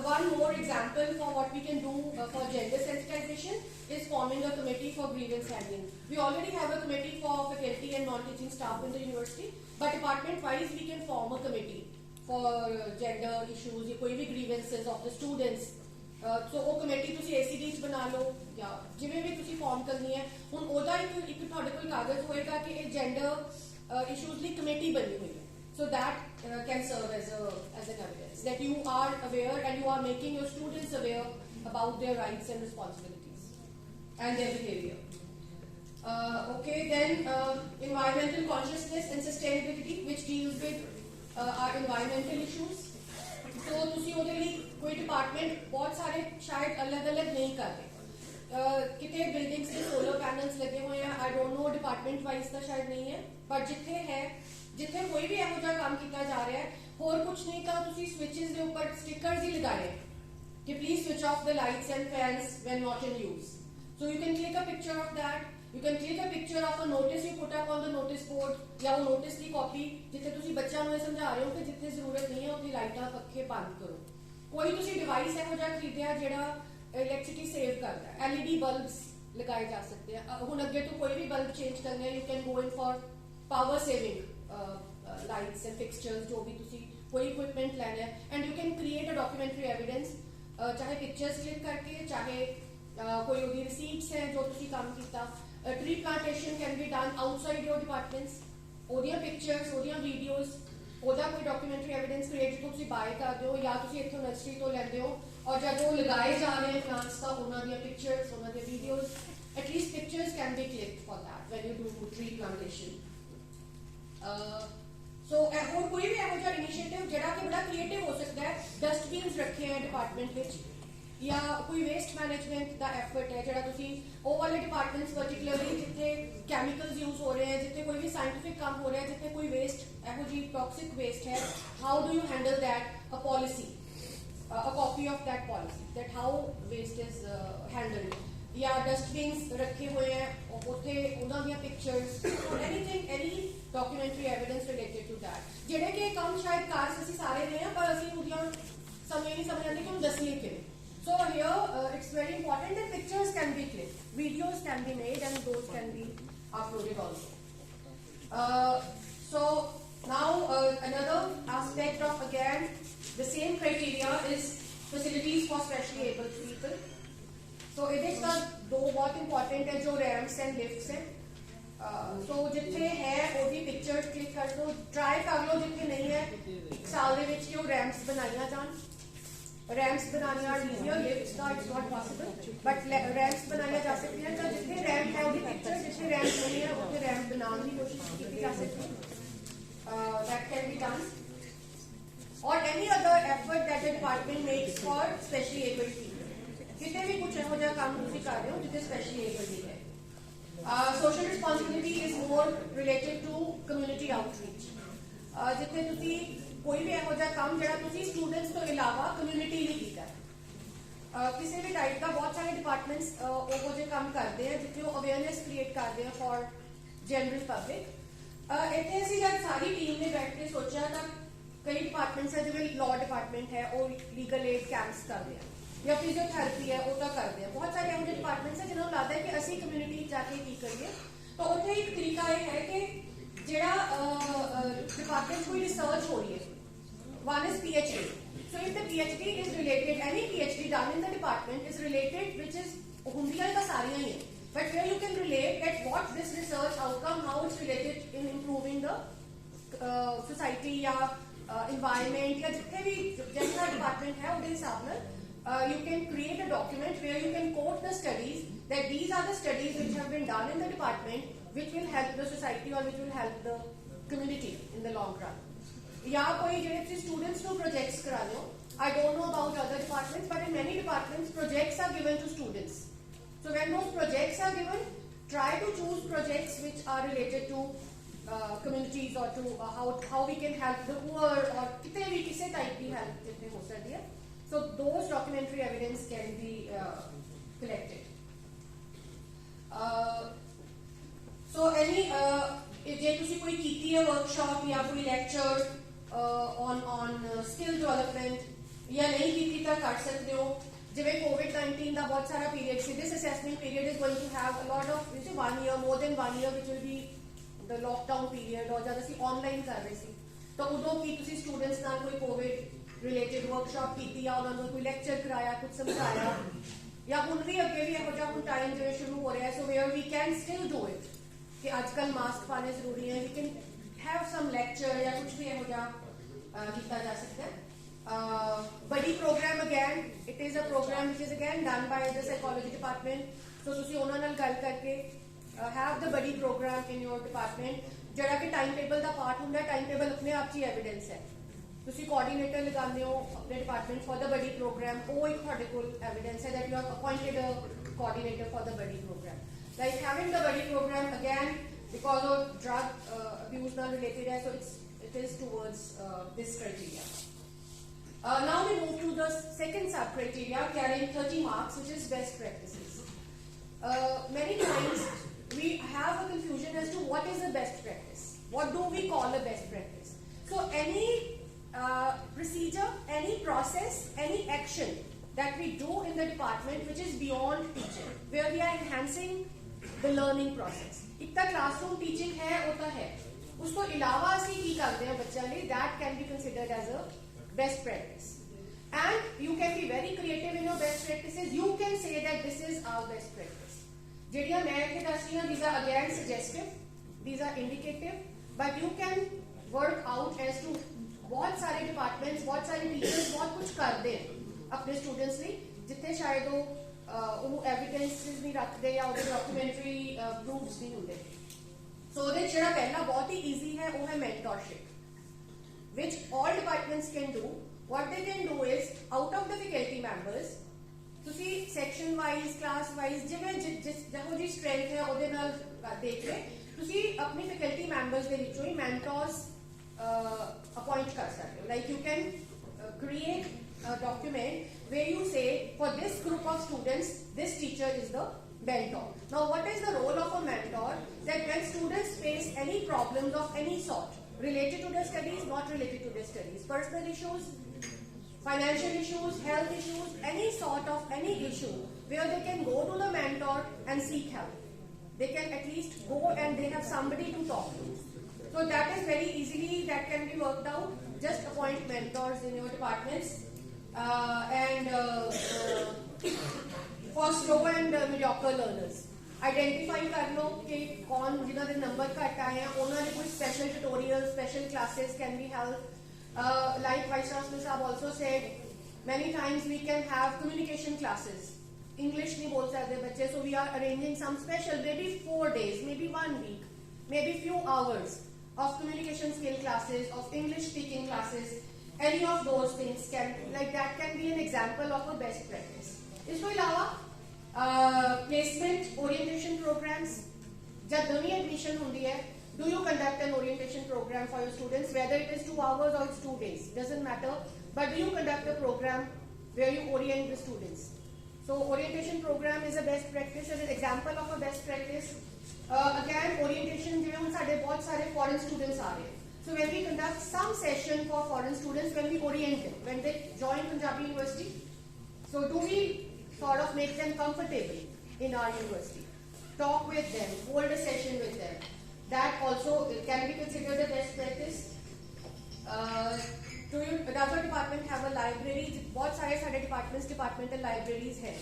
One more example for what we can do for gender sensitization is forming a committee for grievance handling. We already have a committee for faculty and non-teaching staff in the university, but department wise we can form a committee for gender issues, koi bhi grievances of the students. ਸੋ ਉਹ committee ਤੁਸੀਂ ACD 'ਚ ਬਣਾ ਲਓ ਜਾਂ ਜਿਵੇਂ ਵੀ ਤੁਸੀਂ farm ਕਰਨੀ ਹੈ। ਹੁਣ ਉਹਦਾ ਇੱਕ ਤੁਹਾਡੇ ਕੋਲ ਕਾਗਜ਼ ਹੋਏਗਾ ਕਿ ਇਹ ਜੈਂਡਰ ਇਸ਼ੂਜ਼ ਲਈ ਕਮੇਟੀ ਬਣੀ ਹੋਈ ਹੈ। So that can serve as an evidence that you are aware and you are making your students aware about their rights and responsibilities and their behavior. Okay, then environmental consciousness and sustainability, which deals with our environmental issues. तो ਤੁਸੀਂ ਉਹਦੇ ਲਈ ਕੋਈ department ਬਹੁਤ ਸਾਰੇ ਸ਼ਾਇਦ ਅਲੱਗ-ਅਲੱਗ ਨਹੀਂ ਕਰਦੇ, ਕਿਤੇ ਬਿਲਡਿੰਗਸ ਤੇ ਸੋਲਰ ਪੈਨਲਸ ਲੱਗੇ ਹੋਏ ਆ, I don't know department wise ਤਾਂ ਸ਼ਾਇਦ ਨਹੀਂ ਹੈ, ਪਰ ਜਿੱਥੇ ਹੈ, ਜਿੱਥੇ ਕੋਈ ਵੀ ਇਹੋ ਜਿਹਾ ਕੰਮ ਕੀਤਾ ਜਾ ਰਿਹਾ ਹੈ, ਹੋਰ ਕੁਝ ਨਹੀਂ ਤਾਂ ਤੁਸੀਂ ਸਵਿਚਸ ਦੇ ਉੱਪਰ ਸਟਿੱਕਰਸ ਹੀ ਲਗਾਏ ਕਿ please switch off the lights and fans when not in use. So you can click a picture of that. You can click a picture of a notice you put up on the notice board, ਜਾਂ ਉਹ notice ਦੀ copy ਜਿੱਥੇ ਤੁਸੀਂ ਬੱਚਿਆਂ ਨੂੰ ਇਹ ਸਮਝਾ ਰਹੇ ਹੋ ਕਿ ਜਿੱਥੇ ਜ਼ਰੂਰਤ ਨਹੀਂ ਹੈ ਉੱਥੇ ਲਾਈਟਾਂ ਪੱਖੇ ਬੰਦ ਕਰੋ। ਕੋਈ ਤੁਸੀਂ ਡਿਵਾਈਸ ਇਹੋ ਜਿਹਾ ਖਰੀਦਿਆ ਜਿਹੜਾ ਇਲੈਕਟ੍ਰਿਸਿਟੀ ਸੇਵ ਕਰਦਾ, LED ਬਲਬਸ ਲਗਾਏ ਜਾ ਸਕਦੇ ਆ। ਹੁਣ ਅੱਗੇ ਤੋਂ ਕੋਈ ਵੀ ਬਲਬ ਚੇਂਜ ਕਰਨੇ, you can go in for power saving lights and fixtures, ਜੋ ਵੀ ਤੁਸੀਂ ਕੋਈ ਇਕਵਿਪਮੈਂਟ ਲੈਣਾ ਹੈ, and you can create a documentary evidence, ਚਾਹੇ ਪਿਕਚਰਸ ਕਲਿੱਕ ਕਰਕੇ, ਚਾਹੇ ਕੋਈ ਉਹਦੀ ਰਿਸੀਟਸ ਹੈ ਜੋ ਤੁਸੀਂ ਕੰਮ ਕੀਤਾ। Tree plantation can be done outside your departments, ਉਹਦੀਆਂ ਪਿਕਚਰਸ, ਉਹਦੀਆਂ ਵੀਡੀਓਜ਼, ਉਹਦਾ ਕੋਈ ਡਾਕੂਮੈਂਟਰੀ ਐਵੀਡੈਂਸ ਕ੍ਰੀਏਟ ਤੋਂ ਤੁਸੀਂ ਬਾਏ ਕਰਦੇ ਹੋ ਜਾਂ ਤੁਸੀਂ ਇੱਥੋਂ ਨਰਸਰੀ ਤੋਂ ਲੈਂਦੇ ਹੋ, ਔਰ ਜਦ ਉਹ ਲਗਾਏ ਜਾ ਰਹੇ ਪਲਾਂਟਸ ਤਾਂ ਉਹਨਾਂ ਦੀਆਂ ਪਿਕਚਰਸ, ਉਹਨਾਂ ਦੀਆਂ videos, at least pictures can be clicked for that when you do tree plantation. So ਹੋਰ ਕੋਈ ਵੀ ਇਹੋ ਜਿਹਾ ਇਨੀਸ਼ੀਏਟਿਵ ਜਿਹੜਾ ਕਿ ਬੜਾ ਕ੍ਰੀਏਟਿਵ ਹੋ ਸਕਦਾ ਹੈ, ਡਸਟਬਿਨਸ ਰੱਖੇ ਹੈ ਡਿਪਾਰਟਮੈਂਟ ਵਿੱਚ, ਜਾਂ ਕੋਈ ਵੇਸਟ ਮੈਨੇਜਮੈਂਟ ਦਾ ਐਫਰਟ ਹੈ ਜਿਹੜਾ ਤੁਸੀਂ ਉਹ ਵਾਲੇ ਡਿਪਾਰਟਮੈਂਟਸ ਪਰਟੀਕੁਲਰਲੀ ਜਿੱਥੇ ਕੈਮੀਕਲਸ ਯੂਜ਼ ਹੋ ਰਹੇ ਹੈ, ਜਿੱਥੇ ਕੋਈ ਵੀ ਸਾਇੰਟਿਫਿਕ ਕੰਮ ਹੋ ਰਿਹਾ, ਜਿੱਥੇ ਕੋਈ ਵੇਸਟ ਇਹੋ ਜਿਹੀ ਟੌਕਸਿਕ ਵੇਸਟ ਹੈ, how do you handle that, a policy, a copy of that policy, that how waste is handled, ਜਾਂ ਡਸਟਬਿਨਸ ਰੱਖੇ ਹੋਏ ਹੈ ਉੱਥੇ ਉਹਨਾਂ ਦੀਆਂ pictures, anything, any documentary evidence related to that. ਜਿਹੜੇ ਕਿ ਕੰਮ ਸ਼ਾਇਦ ਕਾਰਸ ਅਸੀਂ ਸਾਰੇ ਰਹੇ ਹਾਂ ਪਰ ਅਸੀਂ ਉਹਦੀਆਂ ਸਮਝ ਨਹੀਂ ਸਮਝ ਆਉਂਦੇ ਕਿ ਉਹਨੂੰ ਦੱਸੀਏ ਕਿਵੇਂ। So here it's very important that pictures can be clicked, videos can be made, and those can be uploaded also. So now another aspect of again the same criteria is facilities for specially abled people. So it is दो बहुत important है जो ramps and lifts हैं, ਸੋ ਜਿੱਥੇ ਹੈ ਉਹਦੀ picture click ਕਰ ਲਓ, ਟਰਾਈ ਕਰ ਲਓ, ਜਿੱਥੇ ਨਹੀਂ ਹੈ ਇੱਕ ਸਾਲ ਦੇ ਵਿੱਚ ਕਿ ਉਹ ਰੈਂਪਸ ਬਣਾਈਆਂ ਜਾਣ। रैम्स बनाने are easier, lifts का it's not possible, but rams बनाया जा सकती है। तो जितने रैम्प है उसकी पिक्चर, जितने रैम्प नहीं है उतने रैम्प बनाने की कोशिश की जा सकती है। That can be done. Or any other effort that the department makes for specially able people. जितने भी कुछ हो जाए काम तुम कर रहे हो जितने specially able भी है। Social responsibility is more related to community outreach. जितने तुसी कोई भी ਇਹੋ ਜਿਹਾ ਕੰਮ ਜਿਹੜਾ ਤੁਸੀਂ ਸਟੂਡੈਂਟਸ ਤੋਂ ਇਲਾਵਾ ਕਮਿਊਨਿਟੀ ਲਈ ਕੀਤਾ ਹੈ। ਕਿਸੇ ਵੀ ਟਾਈਪ ਦਾ ਬਹੁਤ ਸਾਰੇ ਡਿਪਾਰਟਮੈਂਟਸ ਉਹੋ ਜਿਹੇ ਕੰਮ ਕਰਦੇ ਆ ਜਿੱਥੇ ਉਹ ਅਵੇਅਰਨੈਸ ਕ੍ਰੀਏਟ ਕਰਦੇ ਆ ਫॉर ਜਨਰਲ ਪਬਲਿਕ। ਇੱਥੇ ਅਸੀਂ ਜਦ ਸਾਰੀ ਟੀਮ ਨੇ ਬੈਠ ਕੇ ਸੋਚਿਆ ਤਾਂ ਕਈ ਡਿਪਾਰਟਮੈਂਟਸ ਹੈ ਜਿਵੇਂ ਲਾਅ ਡਿਪਾਰਟਮੈਂਟ ਹੈ ਉਹ ਲੀਗਲ ਏਡ ਕੈਂਪਸ ਕਰਦੇ ਆ ਜਾਂ ਫਿਜ਼ੀਓਥੈਰੇਪੀ ਹੈ ਉਹ ਤਾਂ ਕਰਦੇ ਆ। ਬਹੁਤ ਸਾਰੇ ਇਹੋ ਜਿਹੇ ਡਿਪਾਰਟਮੈਂਟਸ ਹੈ ਜਿਨ੍ਹਾਂ ਨੂੰ ਲੱਗਦਾ ਹੈ ਕਿ ਅਸੀਂ ਕਮਿਊਨਿਟੀ ਜਾ ਕੇ ਕੀ ਕਰੀਏ। ਤਾਂ ਉੱਥੇ ਇੱਕ ਤਰੀਕਾ ਇਹ ਹੈ ਕਿ ਜਿਹੜਾ ਡਿਪਾਰਟਮੈਂਟ ਕੋਈ ਰਿਸਰਚ ਹੋ ਰਹੀ ਹੈ, one is PhD. So if the PhD is related, any PhD done in the department is related, which is hundiyan ka sariyan hi hai, but here you can relate at what this research outcome, how it's related in improving the society ya environment ya jitne bhi jaisa department hai ude hisab nal you can create a document where you can quote the studies that these are the studies which have been done in the department which will help the society or which will help the community in the long run. या कोई जो है students को projects करा लो। I don't know about other departments, but in many departments projects are given to students. So when those projects are given, try to choose projects which are related to communities or to how we can help the poor or कितने भी किसी type की help जितने हो सकती है। So those documentary evidence can be collected. So any जे तुसी कोई कीती है workshop या कोई lecture on skill development या नहीं की ਤਾਂ ਕਰ ਸਕਦੇ ਹੋ। ਜਿਵੇਂ COVID-19 ਦਾ ਬਹੁਤ ਸਾਰਾ period C, this assessment period is going to have a lot of 1 year, more than 1 year which will be the lockdown period और ਜਦ ਅਸੀਂ ਆਨਲਾਈਨ ਕਰ ਰਹੇ ਸੀ ਤਾਂ ਉਦੋਂ ਕੀ ਤੁਸੀਂ ਸਟੂਡੈਂਟਸ ਨਾਲ ਕੋਈ COVID ਰਿਲੇਟਡ ਵਰਕਸ਼ਾਪ ਕੀਤੀ ਜਾਂ ਉਹਨਾਂ ਨੂੰ ਕੋਈ ਲੈਕਚਰ ਕਰਾਇਆ, ਕੁਝ ਸਮਝਾਇਆ ਜਾਂ ਹੁਣ ਵੀ ਅੱਗੇ ਵੀ ਇਹੋ ਜਿਹਾ ਹੁਣ ਟਾਈਮ ਜਿਵੇਂ ਸ਼ੁਰੂ ਹੋ ਰਿਹਾ, so where we can still do it कि आजकल मास्क पाने जरूरी है, we can have some lecture या कुछ भी ਇਹੋ ਜਿਹਾ ਕੀਤਾ ਜਾ ਸਕਦਾ ਹੈ। बड़ी program again, it is a program which is again done by the psychology department, so ਤੁਸੀਂ ਉਹਨਾਂ ਨਾਲ ਗੱਲ ਕਰਕੇ have the buddy program in your department ਜਿਹੜਾ ਕਿ ਟਾਈਮ ਟੇਬਲ ਦਾ ਪਾਰਟ ਹੁੰਦਾ ਹੈ। ਟਾਈਮ ਟੇਬਲ ਆਪਣੇ ਆਪ 'ਚ ਹੀ ਐਵੀਡੈਂਸ ਹੈ। ਤੁਸੀਂ ਕੋਆਰਡੀਨੇਟਰ ਲਗਾਉਂਦੇ ਹੋ ਆਪਣੇ ਡਿਪਾਰਟਮੈਂਟ ਫॉर द बड़ी program, ਉਹ ਇੱਕ ਤੁਹਾਡੇ ਕੋਲ ਐਵੀਡੈਂਸ ਹੈ that you have appointed a coordinator for the buddy program. Like having the buddy program again because of drug abuse now related, so it is towards this criteria. Now we move to the second sub criteria carrying 30 marks, which is best practices. Many times we have a confusion as to what is a best practice. What do we call a best practice? So any procedure, any process, any action that we do in the department which is beyond teaching, where we are enhancing the learning process. ਇੱਕ ਤਾਂ classroom teaching ਹੈ ਉਹ ਤਾਂ ਹੈ, ਉਸ ਤੋਂ ਇਲਾਵਾ ਅਸੀਂ ਕੀ ਕਰਦੇ ਹਾਂ ਬੱਚਿਆਂ ਲਈ, that can be considered as a best practice. And you can be very creative in your best practices. You can say that this is our best practice. ਜਿਹੜੀਆਂ ਮੈਂ ਇੱਥੇ ਦੱਸ ਰਹੀ ਹਾਂ, these are again suggestive, these are indicative, but you can work out as to ਬਹੁਤ ਸਾਰੇ departments, ਬਹੁਤ ਸਾਰੇ teachers ਬਹੁਤ ਕੁਝ ਕਰਦੇ ਆਪਣੇ students ਲਈ ਜਿੱਥੇ ਸ਼ਾਇਦ ਉਹ ਐਵੀਡੈਂਸਿਸ ਨਹੀਂ ਰੱਖਦੇ ਜਾਂ ਉਹਦੇ ਡਾਕੂਮੈਂਟਰੀ ਪ੍ਰੂਫਸ ਨਹੀਂ ਹੁੰਦੇ। ਸੋ ਉਹਦੇ ਜਿਹੜਾ ਪਹਿਲਾ ਬਹੁਤ ਹੀ ਈਜ਼ੀ ਹੈ ਉਹ ਹੈ mentorship, which all departments can do. What they can do is out of the faculty members ਤੁਸੀਂ ਸੈਕਸ਼ਨ ਵਾਈਜ਼, ਕਲਾਸ ਵਾਈਜ਼ ਜਿਵੇਂ ਜਿਹੋ ਜਿਹੀ ਸਟਰੈਂਥ ਹੈ ਉਹਦੇ ਨਾਲ ਦੇਖ ਕੇ ਤੁਸੀਂ ਆਪਣੀ ਫੈਕਲਟੀ ਮੈਂਬਰਸ ਦੇ ਵਿੱਚੋਂ ਹੀ ਮੈਂਟੋਰਸ ਅਪਾਇੰਟ ਕਰ ਸਕਦੇ ਹੋ। Like you can create a document where you say for this group of students this teacher is the mentor. Now what is the role of a mentor? That when students face any problems of any sort related to their studies, not related to their studies, personal issues, financial issues, health issues, any sort of any issue where they can go to the mentor and seek help, they can at least go and they have somebody to talk to. So that is very easily that can be worked out. Just appoint mentors in your departments and for slow and mediocre learners. Identify ਕਰ ਲਓ ਕਿ ਕੌਣ ਜਿਨ੍ਹਾਂ ਦੇ number ਘੱਟ ਆਏ ਆ ਉਹਨਾਂ ਦੇ ਕੋਈ special tutorial special classes can be held like vice chancellor ਸਾਹਿਬ also said many times we can have communication classes English nahi bol sakte bacche so we are arranging some special maybe 4 days maybe 1 week maybe few hours of communication skill classes of English speaking classes any of those things can like that can be an example of a best practice isko ilawa placement orientation programs jab nawi admission hundi hai do you conduct an orientation program for your students whether it is 2 hours or it's 2 days doesn't matter but do you conduct a program where you orient the students so orientation program is a best practice as an example of a best practice again orientation jive hun sade bahut sare foreign students aa rahe so when we conduct some session for foreign students when we orient them when they join Punjabi University so do we sort of make them comfortable in our university talk with them hold a session with them that also can be considered a best practice does your department have a library बहुत सारे सारे departmental libraries हैं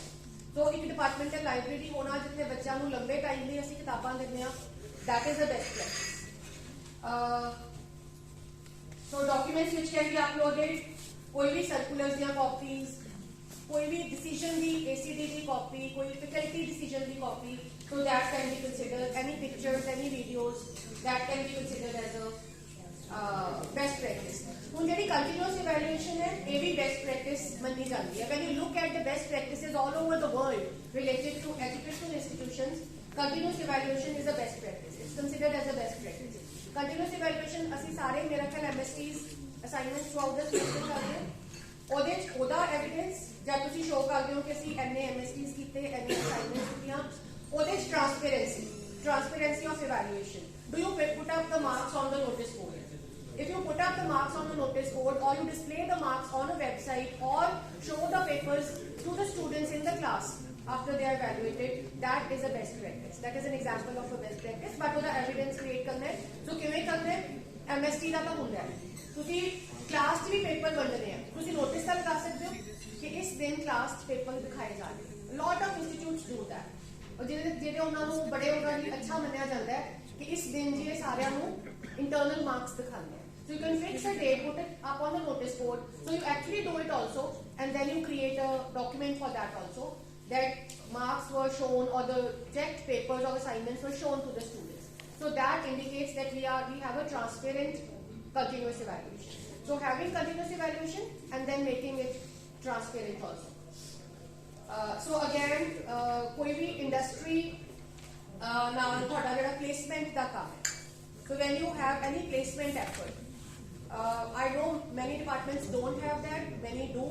तो एक departmental library होना जितने बच्चों को लंबे टाइम ਲਈ ਅਸੀਂ ਕਿਤਾਬਾਂ ਦਿੰਦੇ ਹਾਂ that is a best practice so documents which can be uploaded कोई भी circulars ਦੀਆਂ copies कोई भी decision ਦੀ ACD ਦੀ copy कोई faculty decision the copy so that can be considered any pictures any videos that can be considered as a best practice ਹੁਣ ਜਿਹੜੀ continuous evaluation ਹੈ ਇਹ ਵੀ best practice ਮੰਨੀ ਜਾਂਦੀ ਹੈ when you look at the best practices all over the world related to educational institutions continuous evaluation is a best practice it's considered as a best practice continuous evaluation ਅਸੀਂ ਸਾਰੇ ਮੇਰਾ ਖਿਆਲ MSTs assignments throughout the semester ਕਰਦੇ ਹਾਂ ਉਹਦੇ ਚ ਉਹਦਾ evidence ਜਦ ਤੁਸੀਂ show ਕਰਦੇ ਹੋ ਕਿ ਅਸੀਂ ਇੰਨੇ MSTs ਕੀਤੇ ਇੰਨੇ assignments ਕੀਤੀਆਂ ਉਹਦੇ ਚ transparency of evaluation do you put up the marks on the notice board if you put up the marks on the notice board or you display the marks on a website or show the papers to the students in the class after they are evaluated that is a best practice that is an example of a best practice but ਉਹਦਾ evidence create ਕਰਨਾ ਹੈ so ਕਿਵੇਂ ਕਰਨਾ ਹੈ MST ਦਾ ਤਾਂ ਹੁੰਦਾ ਹੈ ਤੁਸੀਂ ਕਲਾਸ 'ਚ ਵੀ ਪੇਪਰ ਵੰਡਣੇ ਆ ਤੁਸੀਂ ਨੋਟਿਸ ਤਾਂ ਲਗਾ ਸਕਦੇ ਹੋ ਕਿ ਇਸ ਦਿਨ ਕਲਾਸ 'ਚ ਪੇਪਰ ਦਿਖਾਏ ਜਾਣਗੇ lot of institutes do that ਔਰ ਜਿਹੜੇ ਉਹਨਾਂ ਨੂੰ ਬੜੇ ਉਹਨਾਂ ਲਈ ਅੱਛਾ ਮੰਨਿਆ ਜਾਂਦਾ ਹੈ ਕਿ ਇਸ ਦਿਨ ਜਿਹੜੇ ਸਾਰਿਆਂ ਨੂੰ internal marks ਦਿਖਾਉਂਦੇ ਆ so you can fix a date put it up on the notice board so you actually do it also and then you create a document for that also that marks were shown or the checked papers or assignments were shown to the students so that indicates that we have a transparent continuous evaluation so having continuous evaluation and then making it transparent also so again koi bhi industry ਨਾਲ ਤੁਹਾਡਾ ਜਿਹੜਾ placement ਦਾ ਕੰਮ ਹੈ so when you have any placement effort I know many departments don't have that many do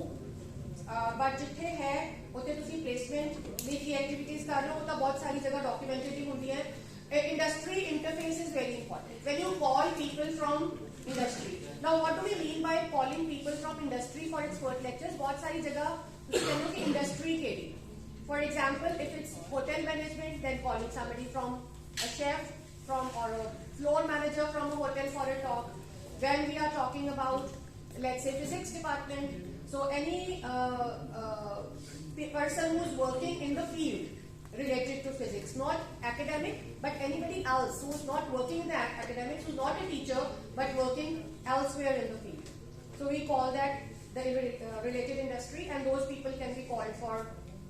but ਜਿੱਥੇ ਹੈ ਉੱਥੇ ਤੁਸੀਂ placement ਦੀ ਕੀ activities ਕਰ ਰਹੇ ਹੋ ਉਹ ਤਾਂ ਬਹੁਤ ਸਾਰੀ ਜਗ੍ਹਾ documented ਹੀ ਹੁੰਦੀ ਹੈ industry interface is very important when you call people from industry now what do we mean by calling people from industry for expert lectures ਬਹੁਤ ਸਾਰੀ ਜਗ੍ਹਾ ਤੁਸੀਂ ਕਹਿੰਦੇ ਹੋ ਕਿ industry ਕਿਹੜੀ for example if it's hotel management then calling somebody from a chef from or a floor manager from a hotel for a talk when we are talking about let's say physics department so any person who's working in the field related to physics not academic but anybody else who's not working in the academics who's not a teacher but working elsewhere in the field so we call that the related industry and those people can be called for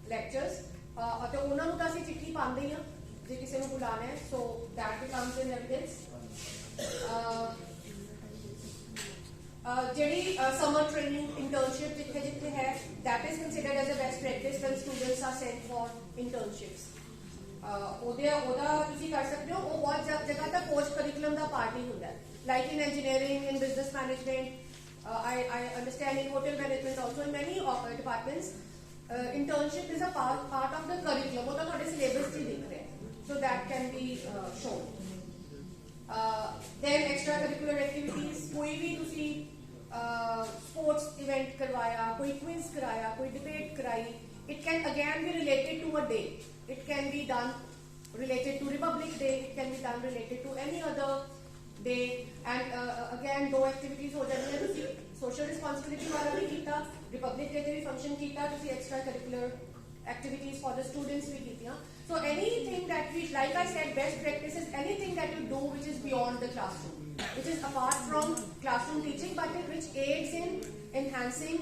lectures ਅਤੇ ਉਹਨਾਂ ਨੂੰ ਤਾਂ ਅਸੀਂ ਚਿੱਠੀ ਪਾਉਂਦੇ ਹਾਂ ਜੇ ਕਿਸੇ ਨੂੰ ਬੁਲਾਣਾ ਹੈ so that becomes an evidence ਜਿਹੜੀ summer training internship ਜਿੱਥੇ ਜਿੱਥੇ ਹੈ that is considered as a best practice when students are sent for internships ਉਹਦਾ ਤੁਸੀਂ ਕਰ ਸਕਦੇ ਹੋ ਉਹ ਬਹੁਤ ਜਗ੍ਹਾ ਤਾਂ ਕੋਰਸ ਕਰਿਕੂਲਮ ਦਾ ਪਾਰਟ ਹੀ ਹੁੰਦਾ ਹੈ like in engineering in business management I understand in hotel management also in many departments internship is a part of the curriculum ਉਹ ਤਾਂ ਤੁਹਾਡੇ syllabus 'ਚ ਹੀ ਦਿਖ ਰਿਹਾ so that can be shown then extra curricular activities ਕੋਈ ਵੀ ਤੁਸੀਂ sports event ਕਰਵਾਇਆ ਕੋਈ quiz ਕਰਾਇਆ ਕੋਈ debate ਕਰਾਈ it can again be related to a day it can be done related to Republic Day it can be done related to any other day and again ਦੋ activities ਹੋ ਜਾਂਦੀਆਂ ਤੁਸੀਂ social responsibility ਵਾਲਾ ਵੀ ਕੀਤਾ Republic Day ਤੇ ਵੀ function ਕੀਤਾ ਤੁਸੀਂ extra curricular activities for the students we keep. So anything that we, like I said, best practice is anything that you do which is beyond the classroom, which is apart from classroom teaching, but which aids in enhancing